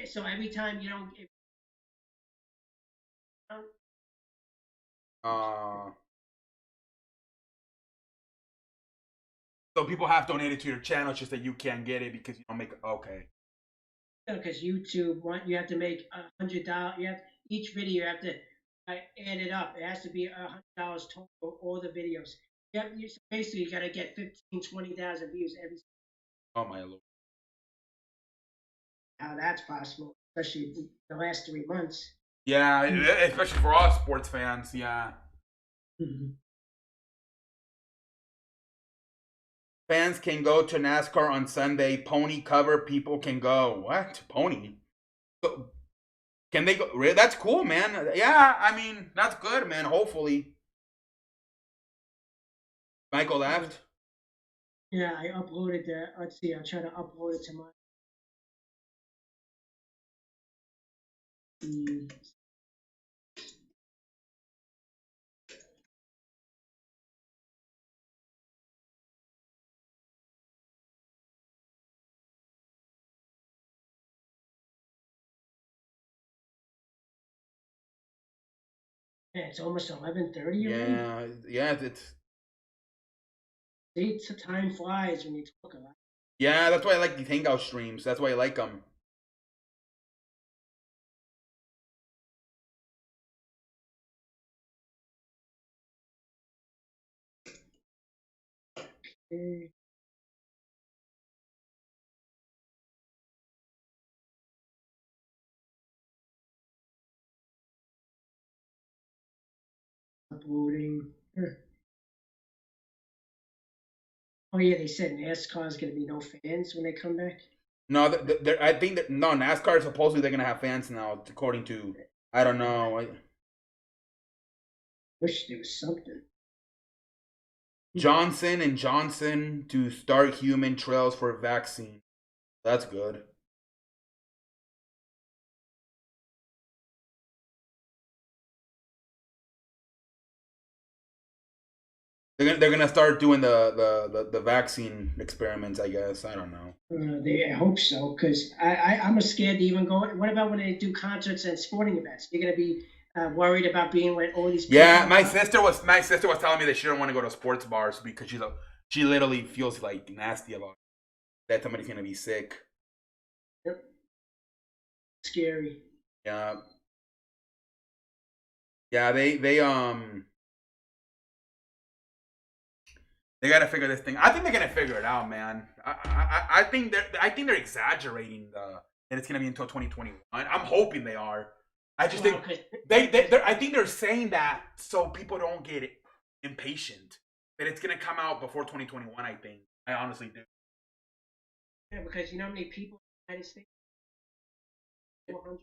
So every time you don't, Uh, so people have donated to your channel, it's just that you can't get it because you don't make. Okay. because YouTube you have to make $100. You have each video you have to add it up. It has to be $100 total. All the videos. Basically you got to get 15,000-20,000 views every. Oh my lord. How that's possible, especially the last 3 months. Yeah, especially for us sports fans. Yeah. Mm-hmm. Fans can go to NASCAR on Sunday. Pony cover people can go. What? Pony? Can they go? That's cool, man. Yeah, I mean, that's good, man. Hopefully. Michael left. Yeah, I uploaded that. Let's see. I'll try to upload it to my. Yeah, it's almost 11:30 already. Yeah, it's. See, time flies when you talk about. Yeah, that's why I like these Hangout streams. That's why I like them. Uploading. Oh yeah, they said NASCAR is going to be no fans when they come back. No, I think that no NASCAR supposedly they're gonna have fans now, according to I don't know. Wish there was something. Johnson and Johnson to start human trials for vaccine. That's good. They're gonna start doing the vaccine experiments. I guess I don't know. I hope so, because I'm scared to even go. What about when they do concerts and sporting events? You're gonna be worried about being with all these people. Yeah, my sister was telling me that she don't want to go to sports bars because she literally feels like nasty about it, that somebody's gonna be sick. Yep. Scary. Yeah. Yeah, they gotta figure this thing. I think they're gonna figure it out, man. I think they're exaggerating that it's gonna be until 2021. I'm hoping they are. I just think I think they're saying that so people don't get impatient. That it's gonna come out before 2021. I think. I honestly do. Yeah, because you know how many people in the United States? 400.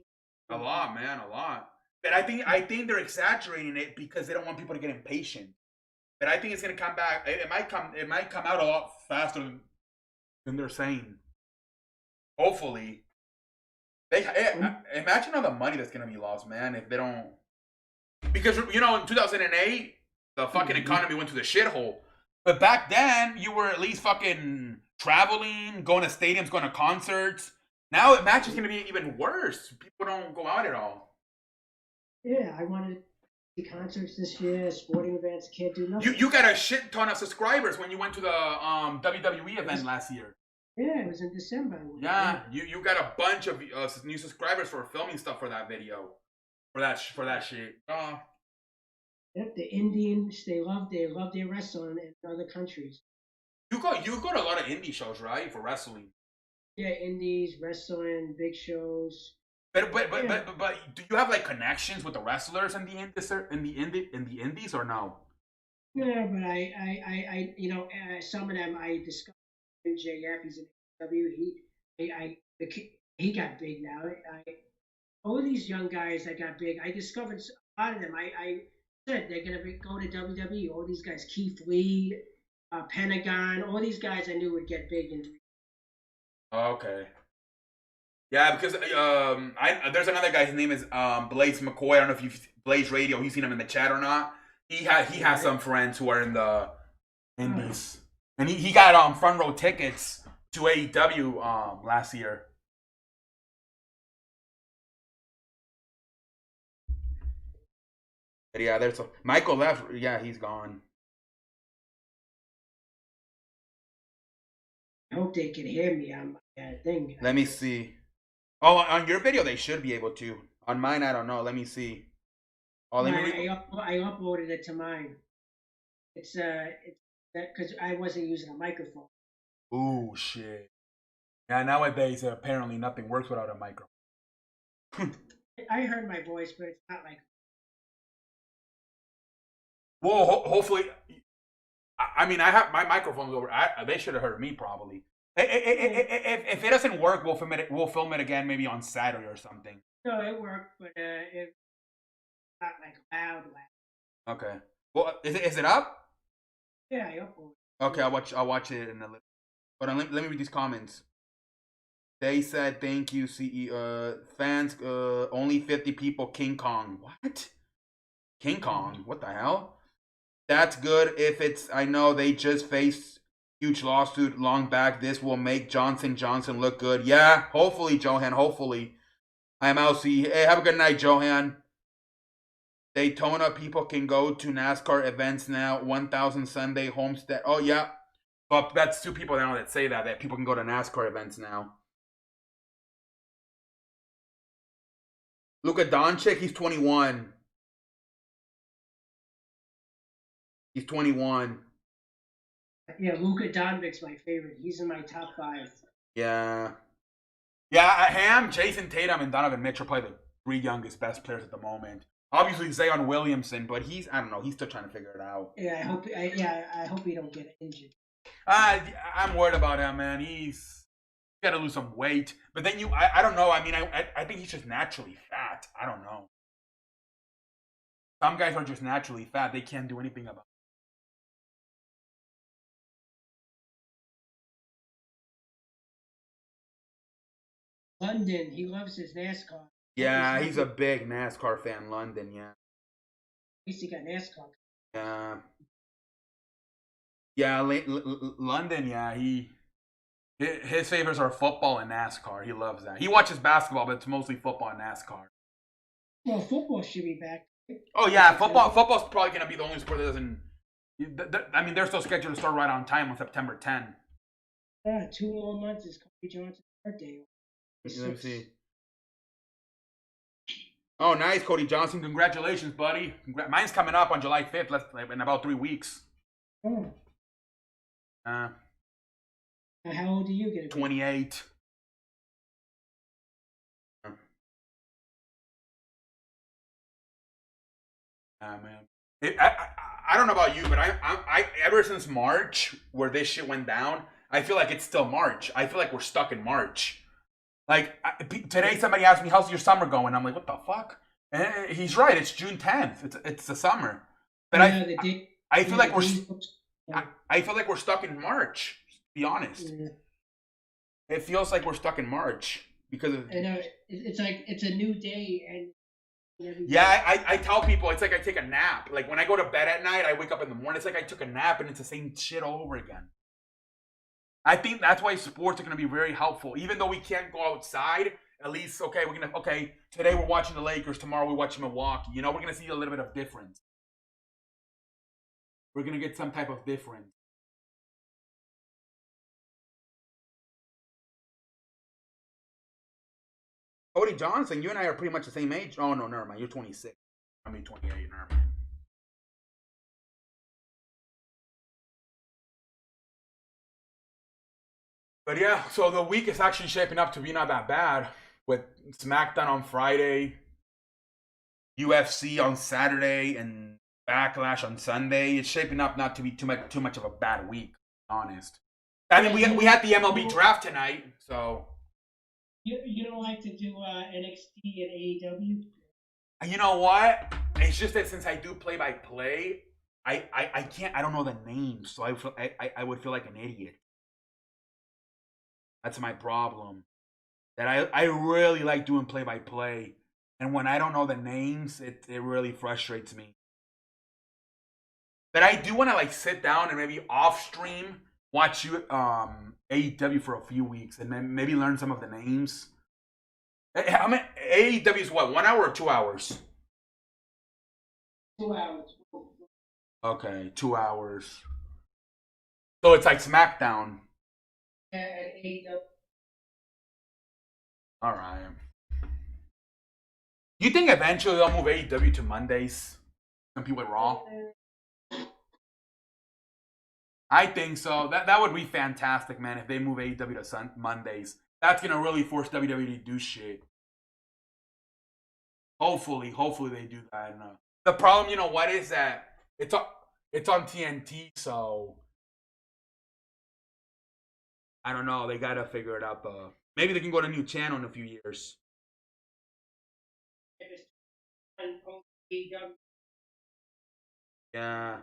A lot, man, a lot. But I think they're exaggerating it because they don't want people to get impatient. But I think it's gonna come back. It might come out a lot faster than they're saying. Hopefully, imagine all the money that's gonna be lost, man, if they don't. Because in 2008, the fucking economy went to the shithole. But back then, you were at least fucking traveling, going to stadiums, going to concerts. Now, the match is gonna be even worse. People don't go out at all. Yeah, I wanted concerts this year, sporting events, can't do nothing. You got a shit ton of subscribers when you went to the WWE event last year. Yeah, it was in December. Yeah, you got a bunch of new subscribers for filming stuff for that video, for that shit. Yep, the Indians they love their wrestling in other countries. You go to a lot of indie shows, right, for wrestling? Yeah, indies, wrestling, big shows. But do you have like connections with the wrestlers in the indies or no? Yeah, but I some of them I discovered MJF. He's in W. He got big now. All these young guys that got big, I discovered a lot of them. I said they're gonna go to WWE. All these guys, Keith Lee, Pentagon, all these guys I knew would get big in. Okay. Yeah, because there's another guy. His name is Blaze McCoy. I don't know if you've Blaze Radio. You've seen him in the chat or not. He has some friends who are in the indies, and he got front row tickets to AEW last year. But yeah, there's Michael left. Yeah, he's gone. I hope they can hear me on my thing. Let me see. Oh, on your video they should be able to. On mine, I don't know. Let me see. Oh, let me. I uploaded it to mine. It's that because I wasn't using a microphone. Ooh, shit. Yeah, nowadays apparently nothing works without a microphone. I heard my voice, but it's not like. Well, hopefully. I mean, I have my microphone's over. They should have heard me probably. If it doesn't work, we'll film it. We'll film it again, maybe on Saturday or something. No, it worked, but it's not like loud. Okay. Well, is it up? Yeah, I uploaded. Okay, I'll watch it in a little. But let me read these comments. They said thank you, fans. Only 50 people. King Kong. What? King Kong? What the hell? That's good. If it's, I know they just faced huge lawsuit long back. This will make Johnson Johnson look good. Yeah, hopefully, Johan. Hopefully. I'm out. See. Hey, have a good night, Johan. Daytona people can go to NASCAR events now. 1,000 Sunday Homestead. Oh yeah. Well, that's 2 people now that say that people can go to NASCAR events now. Luka Doncic, he's 21. He's 21. Yeah, Luka Doncic's my favorite. He's in my top 5. Yeah. Yeah, Ham, Jason Tatum, and Donovan Mitchell are probably the 3 youngest best players at the moment. Obviously, Zion Williamson, but I don't know, he's still trying to figure it out. Yeah, I hope he don't get injured. I'm worried about him, man. He's got to lose some weight. But then I don't know. I mean, I think he's just naturally fat. I don't know. Some guys are just naturally fat. They can't do anything about it. London, he loves his NASCAR. Yeah, he's a big NASCAR fan. London, yeah. At least he got NASCAR. Yeah. Yeah, London, yeah. His favorites are football and NASCAR. He loves that. He watches basketball, but it's mostly football and NASCAR. Well, football should be back. Oh yeah, football's probably gonna be the only sport that doesn't. I mean, they're still scheduled to start right on time on September 10. Yeah, 2 more months is Kobe Johnson's birthday. Let me see. Oh, nice, Cody Johnson. Congratulations, buddy. Mine's coming up on July 5th, in about 3 weeks. Oh. How old are you going to be? 28. Man. I don't know about you, but I ever since March, where this shit went down, I feel like it's still March. I feel like we're stuck in March. Like, today somebody asked me, how's your summer going? I'm like, what the fuck? And he's right. It's June 10th. It's the summer. But I feel like I feel like we're stuck in March, to be honest. Yeah. It feels like we're stuck in March because of... I know. It's like it's a new day and... Yeah, I tell people it's like I take a nap. Like when I go to bed at night, I wake up in the morning. It's like I took a nap and it's the same shit all over again. I think that's why sports are going to be very helpful. Even though we can't go outside, at least, today we're watching the Lakers, tomorrow we're watching Milwaukee. You know, we're going to see a little bit of difference. We're going to get some type of difference. Cody Johnson, you and I are pretty much the same age. Oh, no, never mind. You're 26. I mean, 28, never mind. But yeah, so the week is actually shaping up to be not that bad. With SmackDown on Friday, UFC on Saturday, and Backlash on Sunday. It's shaping up not to be too much of a bad week, honest. I mean, we had the MLB draft tonight, so... You don't like to do NXT and AEW? You know what? It's just that since I do play-by-play, I can't. I don't know the names, so I would feel like an idiot. That's my problem. That I really like doing play-by-play, and when I don't know the names, it really frustrates me. But I do want to sit down and maybe off-stream watch AEW for a few weeks and then maybe learn some of the names. I mean, AEW is what, 1 hour or 2 hours? 2 hours. Okay, 2 hours. So it's like SmackDown. And AEW. All right. You think eventually they'll move AEW to Mondays? Compete with Raw? I think so. That would be fantastic, man, if they move AEW to Mondays. That's going to really force WWE to do shit. Hopefully they do that. The problem, you know what, is that it's on TNT, so I don't know. They got to figure it out, though. Maybe they can go to a new channel in a few years. Yeah.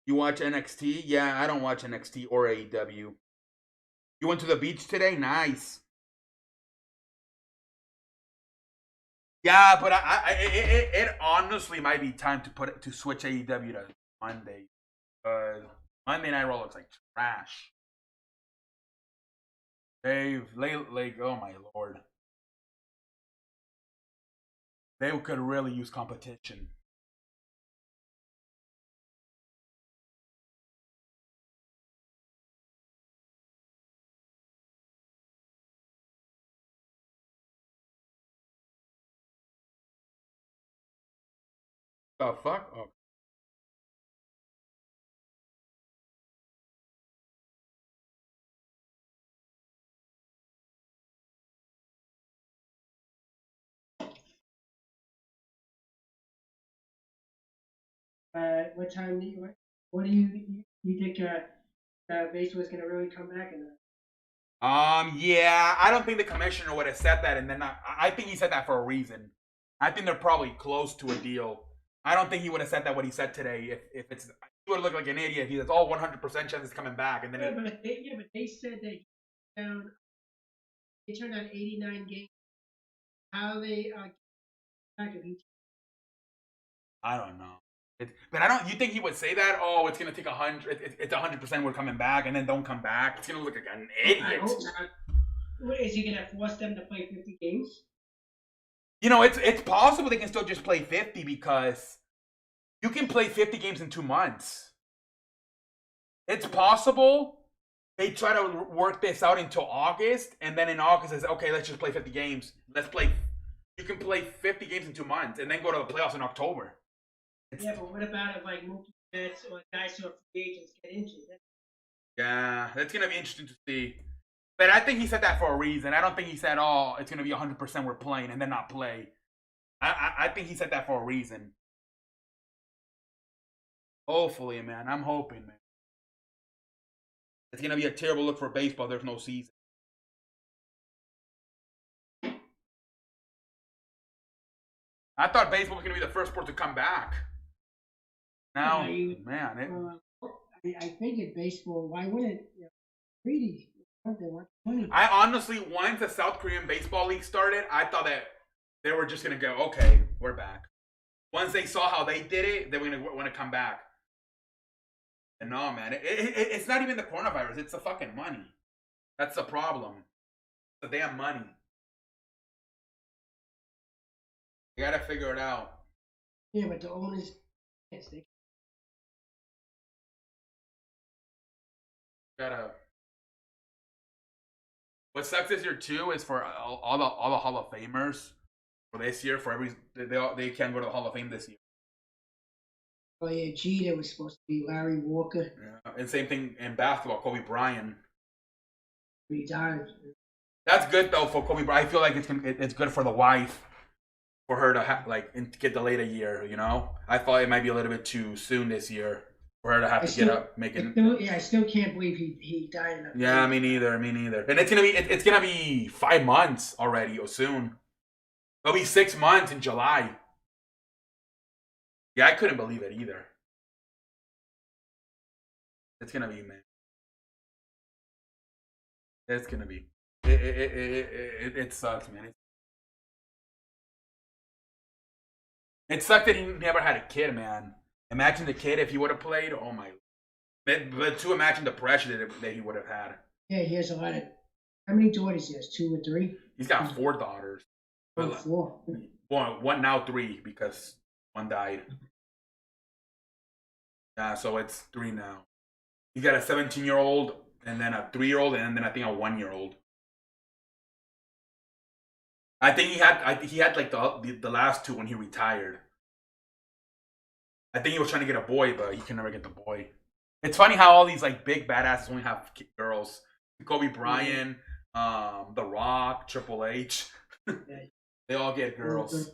You watch NXT? Yeah, I don't watch NXT or AEW. You went to the beach today? Nice. Yeah, but it honestly might be time to switch AEW to Monday. Monday Night Raw looks like trash. Like, oh my lord. They could really use competition. The fuck? Oh. What time do you? What do you think? Baseball is going to really come back? Yeah, I don't think the commissioner would have said that, and then I think he said that for a reason. I think they're probably close to a deal. I don't think he would have said that what he said today. If it's, he would look like an idiot. He says, "Oh, 100% chance it's coming back," and then but they said that they turned out 89 games. How they back if I don't know. But I don't. You think he would say that? Oh, it's gonna take 100. It's 100%. We're coming back, and then don't come back. It's gonna look like an idiot. I hope not. Is he gonna force them to play 50 games? You know, it's possible they can still just play 50 because you can play 50 games in 2 months. It's possible they try to work this out until August, and then in August it's okay. Let's just play 50 games. Let's play. You can play 50 games in 2 months, and then go to the playoffs in October. Yeah, but what about if like Mookie Betts or guys who are free agents get injured? Yeah, that's gonna be interesting to see. But I think he said that for a reason. I don't think he said, "Oh, it's gonna be 100% we're playing," and then not play. I think he said that for a reason. Hopefully, man. I'm hoping, man. It's gonna be a terrible look for baseball. There's no season. I thought baseball was gonna be the first sport to come back. Now, man, I figured baseball. Why wouldn't greedy? They want money. I honestly, once the South Korean baseball league started, I thought that they were just gonna go, okay, we're back. Once they saw how they did it, they were gonna want to come back. And no, man, it's not even the coronavirus; it's the fucking money. That's the problem. The damn money. You gotta figure it out. Yeah, but the owners, yes, they. Gotta. What sucks this year too is for all the Hall of Famers for this year. For they can't go to the Hall of Fame this year. Oh yeah, Jeter was supposed to be Larry Walker. Yeah. And same thing in basketball, Kobe Bryant. He died. That's good though for Kobe Bryant. I feel like it's good for the wife, for her to get delayed a year. You know, I thought it might be a little bit too soon this year for her to have to get up making. I still can't believe he died. Yeah, me neither. And it's gonna be 5 months already or soon. It'll be 6 months in July. Yeah, I couldn't believe it either. It's gonna be, man. It's gonna be. It sucks, man. It sucked that he never had a kid, man. Imagine the kid if he would have played. Oh my! But to imagine the pressure that he would have had. Yeah, he has a lot of How many daughters he has? 2 or 3? He's got 4 daughters. Oh, 4. One now 3 because one died. Yeah, so it's 3 now. He's got a 17-year-old, and then a 3-year-old, and then I think a 1-year-old. I think he had like the last 2 when he retired. I think he was trying to get a boy, but he can never get the boy. It's funny how all these like big badasses only have girls. Kobe Bryant, The Rock, Triple H. They all get girls.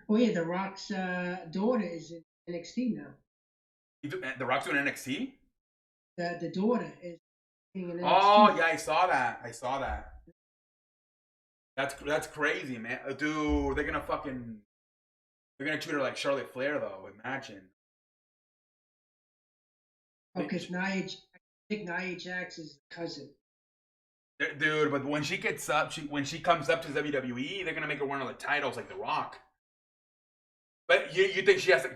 Oh yeah, The Rock's daughter is in NXT now. The Rock's doing NXT? The daughter is in NXT. Oh yeah, I saw that. That's crazy, man. Dude, they're gonna treat her like Charlotte Flair though. Imagine. Oh, because I think Nia Jax's cousin. Dude, but when she gets up, when she comes up to WWE, they're gonna make her one of the titles like The Rock. But you think she has?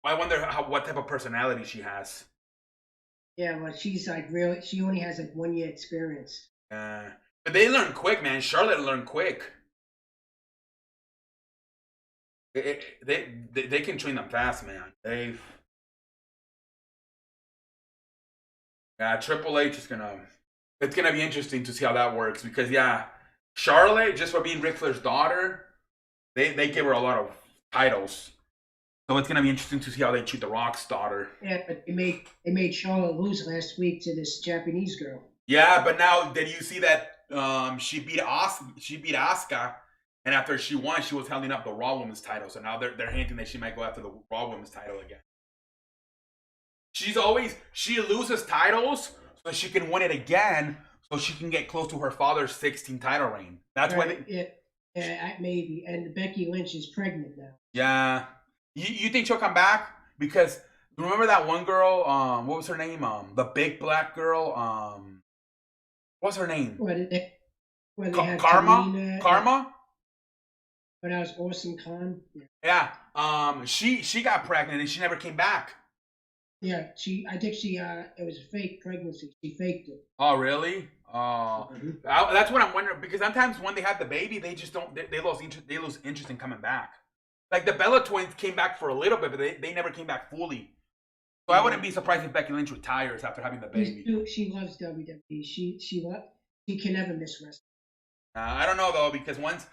I wonder what type of personality she has. Yeah, well, she's like really. She only has like 1 year experience. But they learn quick, man. Charlotte learned quick. They can train them fast, man. Triple H is gonna. It's gonna be interesting to see how that works because Charlotte, just for being Ric Flair's daughter, they give her a lot of titles. So it's gonna be interesting to see how they treat The Rock's daughter. Yeah, but they made Charlotte lose last week to this Japanese girl. Yeah, but now did you see that she beat Asuka, and after she won, she was holding up the Raw Women's title. So now they're hinting that she might go after the Raw Women's title again. She loses titles so she can win it again, so she can get close to her father's 16 title reign. That's right. why. Yeah, maybe. And Becky Lynch is pregnant now. Yeah, you think she'll come back? Because remember that one girl? What was her name? The big black girl. What's her name? Karma. Karma. But that was Awesome Khan. Yeah. She got pregnant and she never came back. Yeah, I think it was a fake pregnancy. She faked it. Oh, really? That's what I'm wondering, because sometimes when they have the baby, they just don't. They lose interest in coming back. Like the Bella twins came back for a little bit, but they never came back fully. So I wouldn't be surprised if Becky Lynch retires after having the baby. She loves WWE. She can never miss wrestling. I don't know though, because once,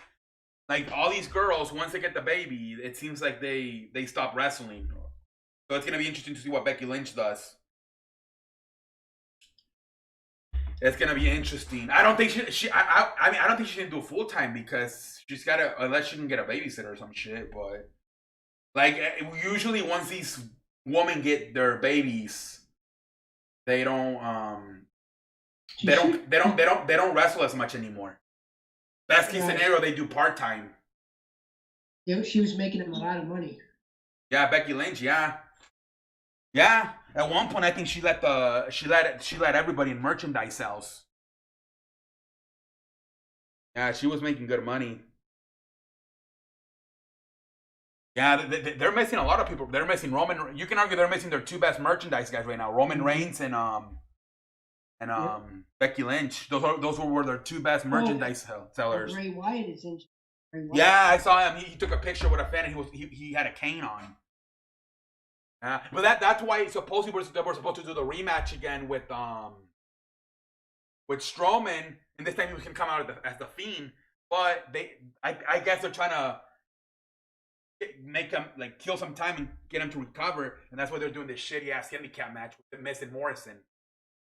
like all these girls, once they get the baby, it seems like they stop wrestling. So it's gonna be interesting to see what Becky Lynch does. It's gonna be interesting. I don't think I don't think she can do it full time because she's gotta, unless she can get a babysitter or some shit. But like usually once these women get their babies, they don't wrestle as much anymore. Best case scenario, they do part time. Yeah, she was making them a lot of money. Yeah, Becky Lynch. Yeah. At one point, I think she let everybody in merchandise sales. Yeah, she was making good money. Yeah, they're missing a lot of people. They're missing Roman. You can argue they're missing their 2 best merchandise guys right now: Roman Reigns and Becky Lynch. Those were their 2 best merchandise sellers. Bray Wyatt is injured. Yeah, I saw him. He took a picture with a fan, and he had a cane on. But that's why supposedly they were supposed to do the rematch again with Strowman, and this time he was gonna come out as the Fiend. But I guess they're trying to make him like kill some time and get him to recover, and that's why they're doing this shitty ass handicap match with Miz and Morrison.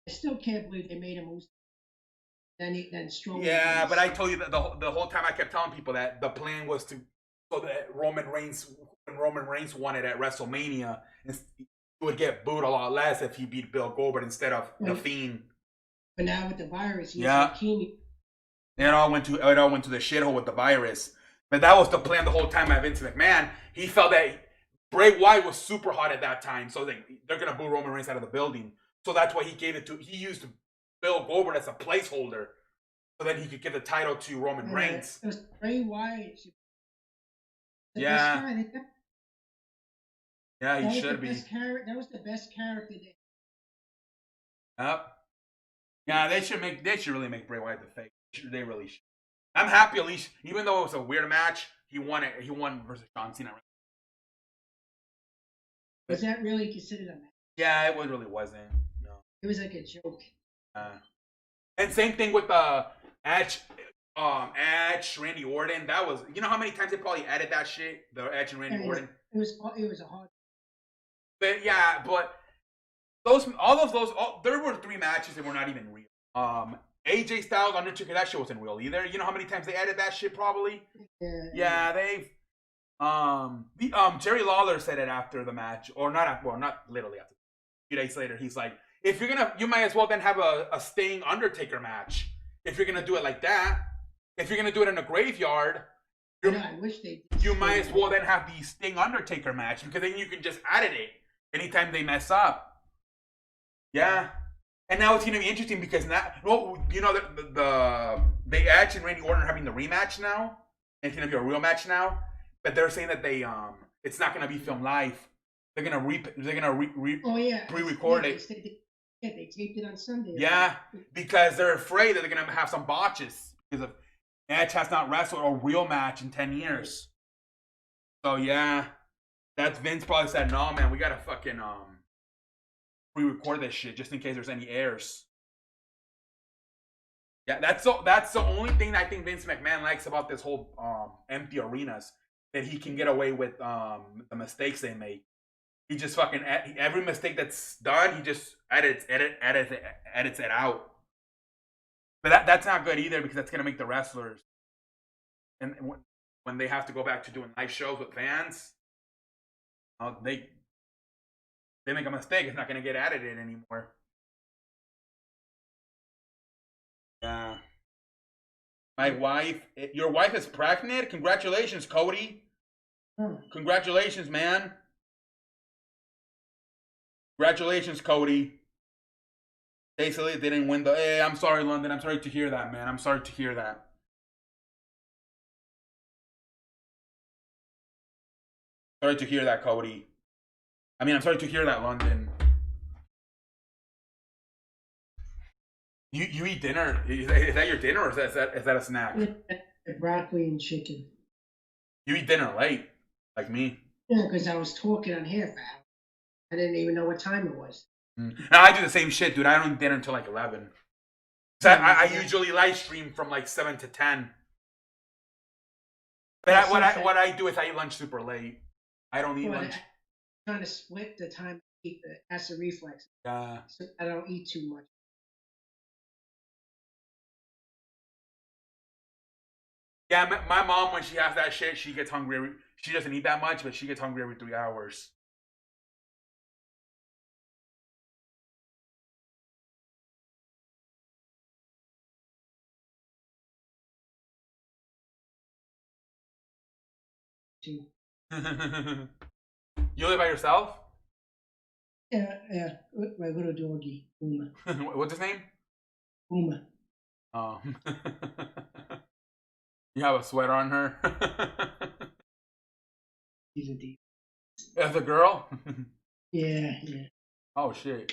I still can't believe they made him lose. Then Strowman. Yeah, but I told you that the whole time I kept telling people that the plan was so that Roman Reigns won it at WrestleMania, and he would get booed a lot less if he beat Bill Goldberg instead of the Fiend. But now with the virus, it all went to the shithole with the virus. But that was the plan the whole time by Vince McMahon. He felt that Bray Wyatt was super hot at that time, so they're gonna boo Roman Reigns out of the building. So that's why he used Bill Goldberg as a placeholder, so then he could give the title to Roman Reigns. It was Bray Wyatt. Yeah, he should be. That was the best character. Yep. Yeah, they should really make Bray Wyatt the face. They really should. I'm happy at least, even though it was a weird match, he won it. He won versus John Cena. Was that really considered a match? Yeah, it really wasn't. No. It was like a joke. And same thing with Edge, Randy Orton. That was, you know how many times they probably added that shit, the Edge and Randy Orton. It was a hard. But yeah, but there were 3 matches that were not even real. AJ Styles, Undertaker, that shit wasn't real either. You know how many times they added that shit probably? Yeah, they've. Jerry Lawler said it after the match, or not literally after. A few days later, he's like, if you're gonna, you might as well then have a Sting Undertaker match. If you're gonna do it like that, if you're gonna do it in a graveyard, I wish they did. You might as well then have the Sting Undertaker match, because then you can just edit it anytime they mess up. Yeah. And now it's gonna be interesting because now, well, you know, the Edge and Randy Orton are having the rematch now. And it's gonna be a real match now. But they're saying that it's not gonna be filmed live. They're gonna pre-record it. They taped it on Sunday. Yeah, because they're afraid that they're gonna have some botches because of Edge has not wrestled a real match in 10 years. So yeah, that's Vince probably said, "No, man, we gotta fucking pre-record this shit just in case there's any errors." Yeah, that's the only thing I think Vince McMahon likes about this whole empty arenas, that he can get away with the mistakes they make. He just fucking every mistake that's done, he just edits it out. But that's not good either, because that's gonna make the wrestlers, and when they have to go back to doing live shows with fans, they make a mistake, it's not gonna get edited anymore. Yeah. Your wife is pregnant? Congratulations, Cody. Congratulations, man. Congratulations, Cody. Basically, they didn't win Hey, I'm sorry, London. I'm sorry to hear that, man. I'm sorry to hear that. Sorry to hear that, Cody. I mean, I'm sorry to hear that, London. You eat dinner? Is that your dinner, or is that a snack? Broccoli and chicken. You eat dinner late, like me. Yeah, because I was talking on here for hours. I didn't even know what time it was. No, I do the same shit, dude. I don't eat dinner until like 11. So I usually live stream from like 7 to 10. But what I do is I eat lunch super late. I don't eat lunch. I'm trying to split the time to eat the acid reflux. So I don't eat too much. Yeah, my mom, when she has that shit, she gets hungry. She doesn't eat that much, but she gets hungry every 3 hours. Too. You live by yourself? Yeah, with my little doggy, Uma. What's his name? Uma. Oh. You have a sweater on her? She's a deep. As a girl? Yeah. Oh shit.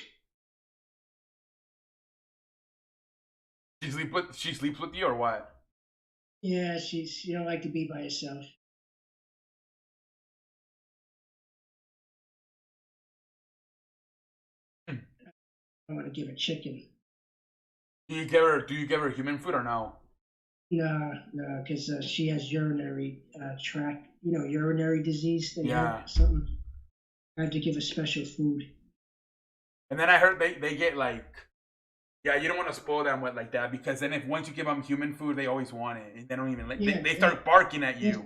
She sleeps with you or what? Yeah, she don't like to be by herself. I want to give her chicken. Do you give her human food or no? No, because she has urinary tract, urinary disease. Something. I had to give her special food. And then I heard they get like, yeah, you don't want to spoil them with like that, because then once you give them human food, they always want it. They don't even they start barking at you.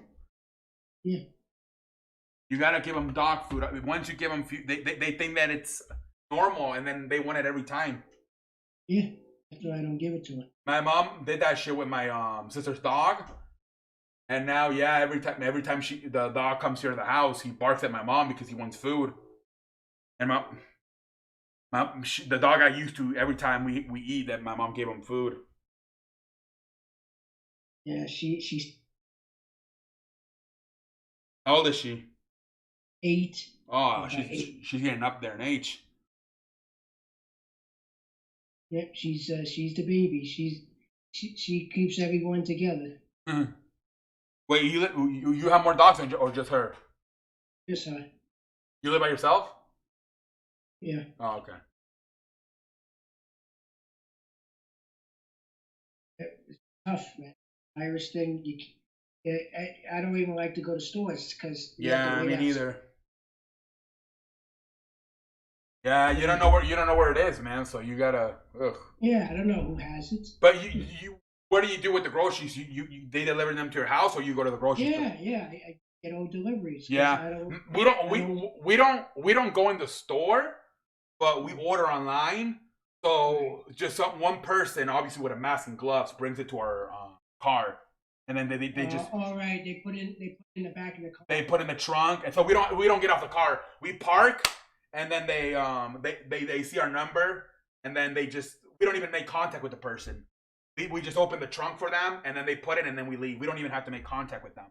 Yeah. You gotta give them dog food. I mean, once you give them food, they think that it's normal, and then they want it every time. Yeah, that's why I don't give it to her. My mom did that shit with my sister's dog, and now every time the dog comes here to the house, he barks at my mom because he wants food. And the dog got used to every time we eat that my mom gave him food. Yeah, she's. How old is she? 8. Oh, she's getting up there in age. Yep, she's the baby. She keeps everyone together. Mhm. Wait, you have more dogs or just her? Just her. You live by yourself? Yeah. Oh, okay. It's tough, man. Irish thing. I don't even like to go to stores because you have to Yeah, wait me outside. neither. Yeah, you don't know where it is, man. So you gotta. Ugh. Yeah, I don't know who has it. But what do you do with the groceries? They deliver them to your house, or you go to the grocery store? Yeah. I get all deliveries because Yeah, I don't. we don't go in the store, but we order online. So just one person, obviously with a mask and gloves, brings it to our car, and then they just All right, they put in the back of the car. they put in the trunk, and so we don't get off the car. We park, and then they see our number, and then we don't even make contact with the person. We just open the trunk for them, and then they put it, and then we leave. We don't even have to make contact with them.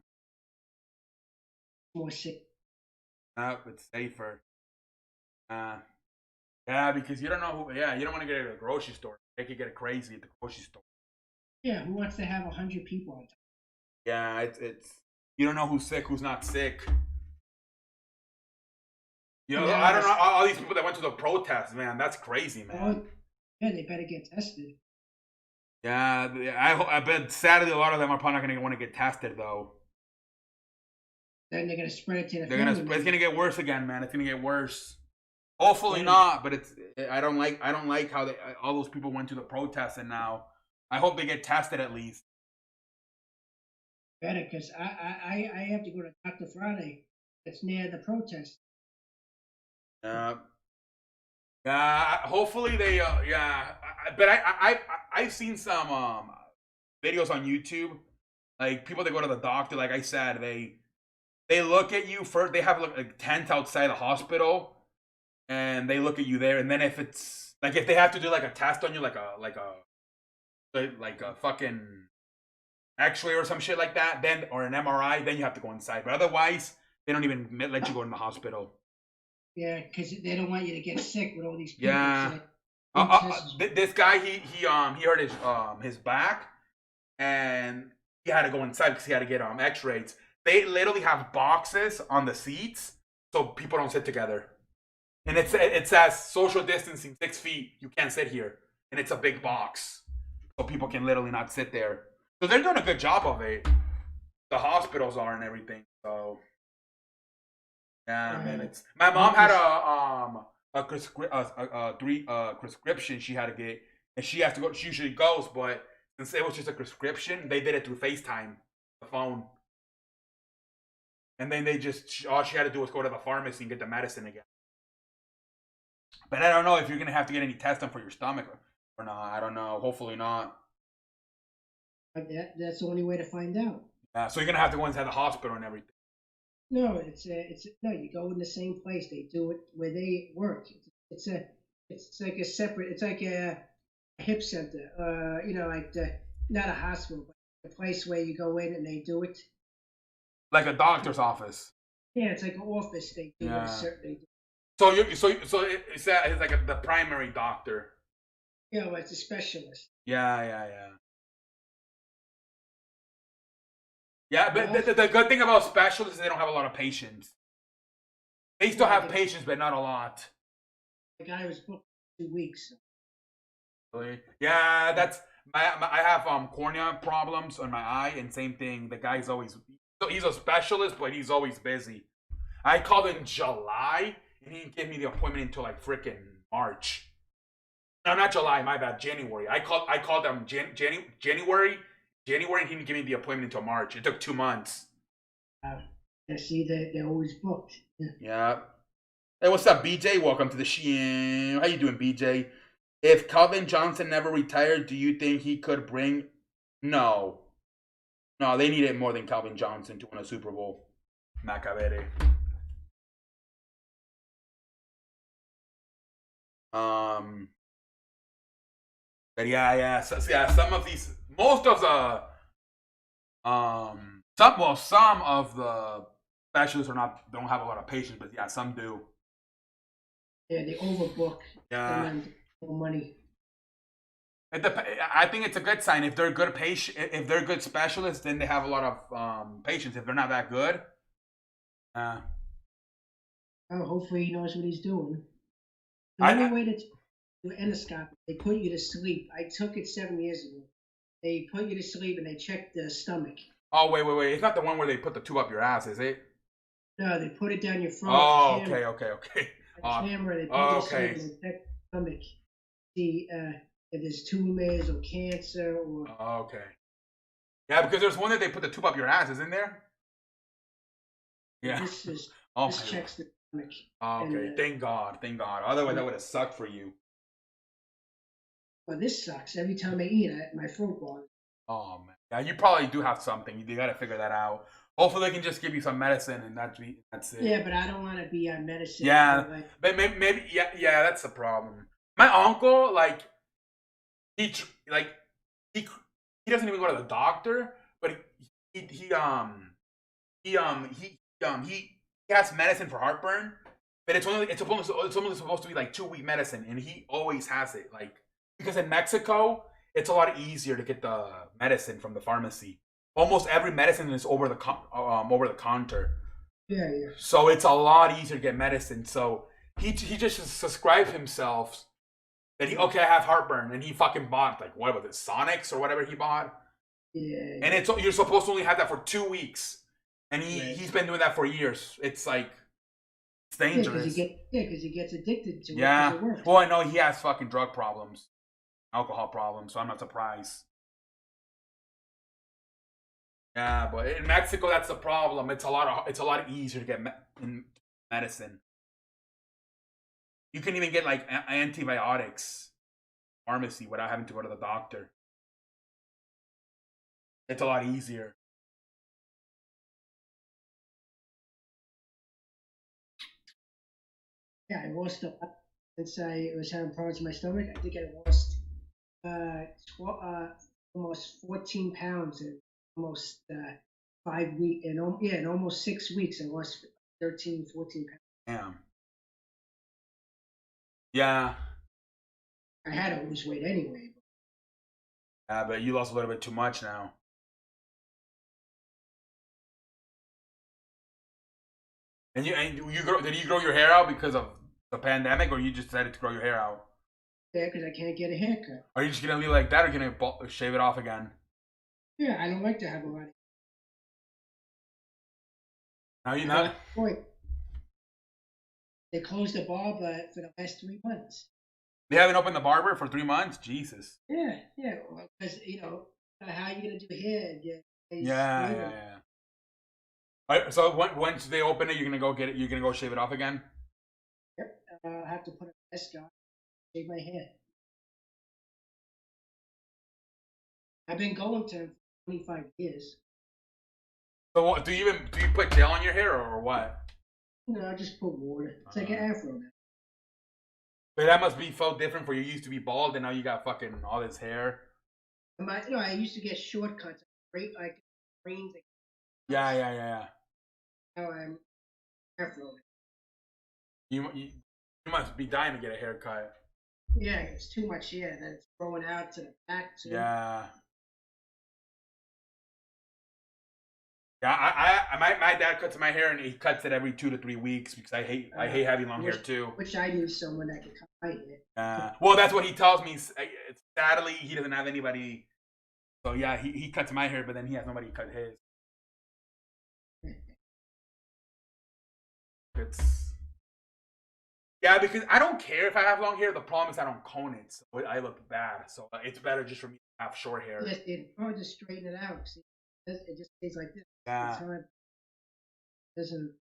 More sick. It's safer. Uh, yeah, because you don't know who. Yeah, you don't want to get it at a grocery store. They could get it crazy at the grocery store. Yeah, who wants to have 100 people on top? Yeah, it's you don't know who's sick, who's not sick. You know, I don't know all these people that went to the protests, man. That's crazy, man. Oh, yeah, they better get tested. Yeah, I bet sadly a lot of them are probably not going to want to get tested though. Then they're gonna spread it to the They're family. it's gonna get worse again, man. It's gonna get worse. Hopefully Yeah. not, but I don't like how all those people went to the protests, and now I hope they get tested at least. Better, because I have to go to Dr. Friday. It's near the protest. Yeah. Hopefully they. But I've seen some videos on YouTube, like people that go to the doctor. Like I said, they look at you first. They have like a tent outside the hospital, and they look at you there. And then if it's like if they have to do like a test on you, like a fucking X-ray or some shit like that, then or an MRI, then you have to go inside. But otherwise, they don't even let you go in the hospital. Yeah, because they don't want you to get sick with all these people. Yeah. This guy he hurt his back, and he had to go inside because he had to get X-rays. They literally have boxes on the seats so people don't sit together, and it says social distancing 6 feet. You can't sit here, and it's a big box so people can literally not sit there. So they're doing a good job of it. The hospitals are and everything. So yeah, man, it's my mom had a prescription she had to get, and she has to go. She usually goes, but since it was just a prescription, they did it through FaceTime, the phone, and then they just all she had to do was go to the pharmacy and get the medicine again. But I don't know if you're gonna have to get any test done for your stomach or not. I don't know. Hopefully not. That's the only way to find out. So you're gonna have to go inside the hospital and everything. No, it's no. You go in the same place. They do it where they work. It's like a separate. It's like a hip center. Like not a hospital, but a place where you go in and they do it. Like a doctor's office. Yeah, it's like an office. They do Yeah. it a certain. So it's like the primary doctor. Yeah, well, it's a specialist. Yeah. Yeah, but the good thing about specialists is they don't have a lot of patients. They still have patients, but not a lot. The guy was booked 2 weeks. Really? Yeah, that's I have cornea problems on my eye, and same thing. The guy's he's a specialist, but he's always busy. I called in July, and he didn't give me the appointment until like freaking March. No, not July. My bad. January. I called them January, and he didn't give me the appointment until March. It took 2 months. See, they're always booked. Yeah. Hey, what's up, BJ? Welcome to the show. How you doing, BJ? If Calvin Johnson never retired, do you think he could bring? No, they need it more than Calvin Johnson to win a Super Bowl. Macavere. But yeah. So, some of these, most of the, some of the specialists don't have a lot of patience, but yeah, some do. Yeah, they overbook. Yeah. And then more money. I think it's a good sign if they're good if they're good specialists, then they have a lot of patients. If they're not that good, uh, Oh, hopefully he knows what he's doing. The I, only I way to do endoscopy, they put you to sleep. I took it 7 years ago. They put you to sleep and they check the stomach. oh wait, it's not the one where they put the tube up your ass, is it? No, they put it down your throat. Oh, camera, okay. camera. They put Oh, you to sleep okay. and they check the stomach. See if there's tumors or cancer or. Oh, okay. Yeah, because there's one that they put the tube up your ass, isn't there? Yeah. This is Oh, this checks the stomach. okay. And, Thank God. Otherwise, that would have sucked for you. Well, this sucks. Every time I eat, my throat bothers. Oh man. Yeah, you probably do have something. You got to figure that out. Hopefully, they can just give you some medicine and that's it. Yeah, but I don't want to be on medicine. Yeah, Like, but maybe yeah, that's the problem. My uncle, like, he tr- like he doesn't even go to the doctor, but he has medicine for heartburn, but it's only supposed to be like 2 week medicine, and he always has it, like, because in Mexico it's a lot easier to get the medicine from the pharmacy. Almost every medicine is over the counter. yeah. So it's a lot easier to get medicine. So he just subscribed himself that I have heartburn, and he fucking bought, like, what was it, Sonics or whatever he bought. Yeah. And you're supposed to only have that for 2 weeks, and Right. he's been doing that for years. It's like, it's dangerous. Because he gets addicted to it. Yeah. 'Cause it works. Well, I know he has fucking drug problems, alcohol problems, so I'm not surprised. Yeah, but in Mexico, that's the problem. It's a lot easier to get medicine. You can even get, like, antibiotics pharmacy without having to go to the doctor. It's a lot easier. Yeah, I lost since I was having problems with my stomach. I think I lost almost 14 pounds in almost 5 weeks. In almost 6 weeks, I lost 13, 14 pounds. Damn. Yeah. I had to lose weight anyway. Yeah, but you lost a little bit too much now. And did you grow your hair out because of the pandemic, or you just decided to grow your hair out? Yeah, because I can't get a haircut. Are you just gonna leave it like that, or gonna shave it off again? Yeah, I don't like to have a lot of. No, you not. Boy, they closed the barber for the last 3 months. They haven't opened the barber for 3 months. Jesus. Yeah, because how are you gonna do hair? Yeah. All right, so once they open it, you're gonna go get it. You're gonna go shave it off again. Yep, I'll have to put a mask on, shave my hair. I've been going to him for 25 years. So what, do you put gel on your hair, or what? I just put water. It's like an afro now. But that must be so different for you. You used to be bald, and now you got fucking all this hair. I used to get shortcuts, right? Like brains. Yeah. Now I'm afro. You must be dying to get a haircut. Yeah, it's too much hair. Then it's growing out to the back too. Yeah. Yeah, my dad cuts my hair, and he cuts it every 2 to 3 weeks because I hate having long hair too. Which I knew someone that could cut my hair. Well, that's what he tells me. Sadly, he doesn't have anybody. So yeah, he cuts my hair, but then he has nobody to cut his. Yeah, because I don't care if I have long hair. The problem is I don't comb it, so I look bad. So it's better just for me to have short hair. Just straighten it out. See, it just stays like this. Yeah. It's hard. Doesn't.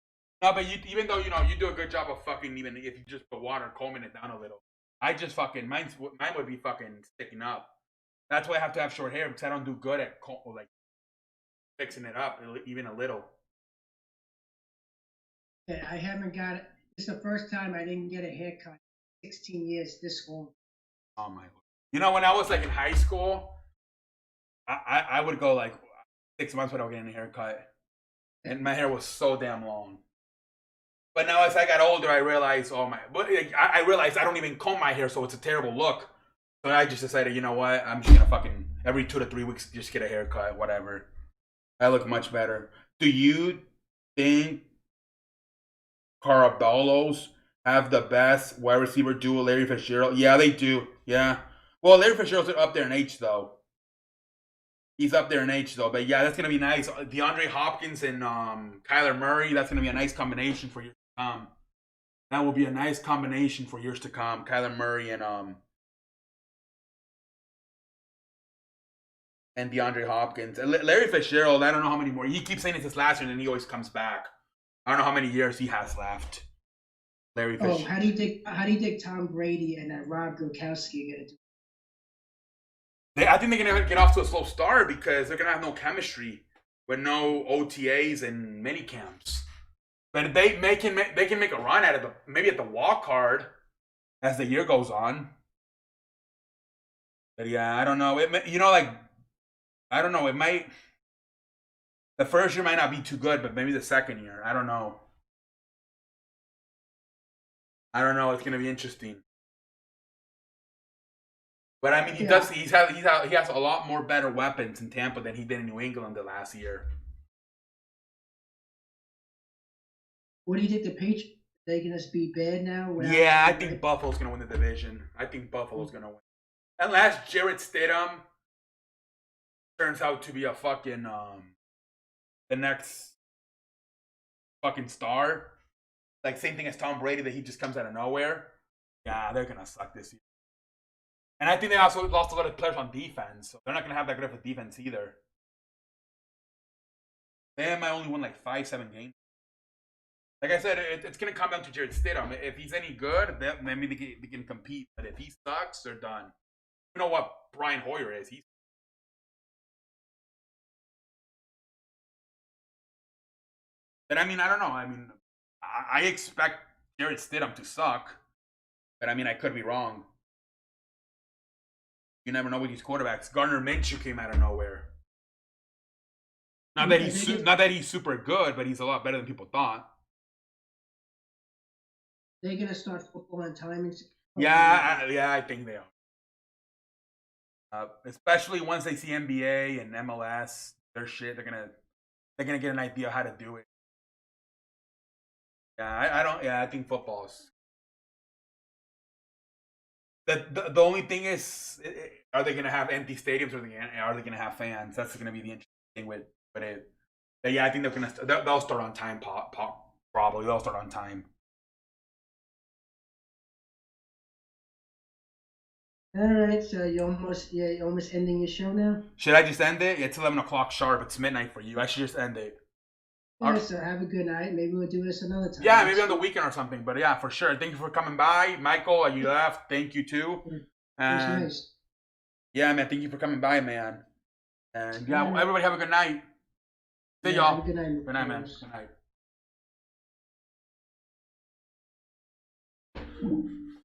No, but even though you do a good job of fucking, even if you just put water combing it down a little. I just fucking mine would be fucking sticking up. That's why I have to have short hair, because I don't do good at like fixing it up even a little. Yeah, I haven't got it. It's the first time I didn't get a haircut. 16 years this long. Oh my God. When I was like in high school, I would go like 6 months without getting a haircut, and my hair was so damn long. But now as I got older, I realized, I realized I don't even comb my hair, so it's a terrible look. So I just decided, you know what? I'm just gonna fucking every 2 to 3 weeks just get a haircut, whatever. I look much better. Do you think Caraballos have the best wide receiver duo, Larry Fitzgerald? Yeah, they do. Yeah. Well, Larry Fitzgerald's up there in age though. He's up there in age though, but yeah, that's gonna be nice. DeAndre Hopkins and Kyler Murray. That's gonna be a nice combination for years to come. That will be a nice combination for years to come. Kyler Murray and DeAndre Hopkins. And Larry Fitzgerald, I don't know how many more. He keeps saying it's his last year, and then he always comes back. I don't know how many years he has left. Larry Fitzgerald. How do you think Tom Brady and Rob Gronkowski are gonna do? I think they're gonna get off to a slow start because they're gonna have no chemistry with no OTAs and mini camps. But they can make a run at it, maybe at the walk card as the year goes on. But yeah, I don't know. I don't know. It might. The first year might not be too good, but maybe the second year. I don't know. It's gonna be interesting. But I mean, he has a lot more better weapons in Tampa than he did in New England the last year. What do you think the Patriots are they gonna be bad now? Yeah, I think Buffalo's gonna win the division. I think Buffalo's gonna win. Unless Jarrett Stidham turns out to be a fucking the next fucking star. Like same thing as Tom Brady, that he just comes out of nowhere. Yeah, they're gonna suck this year. And I think they also lost a lot of players on defense, so they're not gonna have that good of a defense either. They might only win like 5-7 games. Like I said, it's gonna come down to Jarrett Stidham. If he's any good, then maybe they can compete. But if he sucks, they're done. You know what Brian Hoyer is? But I mean, I don't know. I mean, I expect Jarrett Stidham to suck, but I mean, I could be wrong. You never know with these quarterbacks. Gardner Minshew came out of nowhere. Not that he's super good, but he's a lot better than people thought. They're gonna start football on time. Yeah, I think they are. Especially once they see NBA and MLS, their shit, they're gonna get an idea how to do it. Yeah, I think football's. The only thing is, are they gonna have empty stadiums or are they gonna have fans? That's gonna be the interesting thing with it. But yeah, I think they'll start on time. Probably they'll start on time. All right, so you're almost ending your show now. Should I just end it? It's 11 o'clock sharp. It's midnight for you. I should just end it. Yeah, so have a good night. Maybe we'll do this another time. Yeah, maybe on the weekend or something. But yeah, for sure. Thank you for coming by, Michael. You left. Thank you too. And nice. Yeah, man. Thank you for coming by, man. And yeah, everybody have a good night. See y'all. Good night. Good night, man. Good night.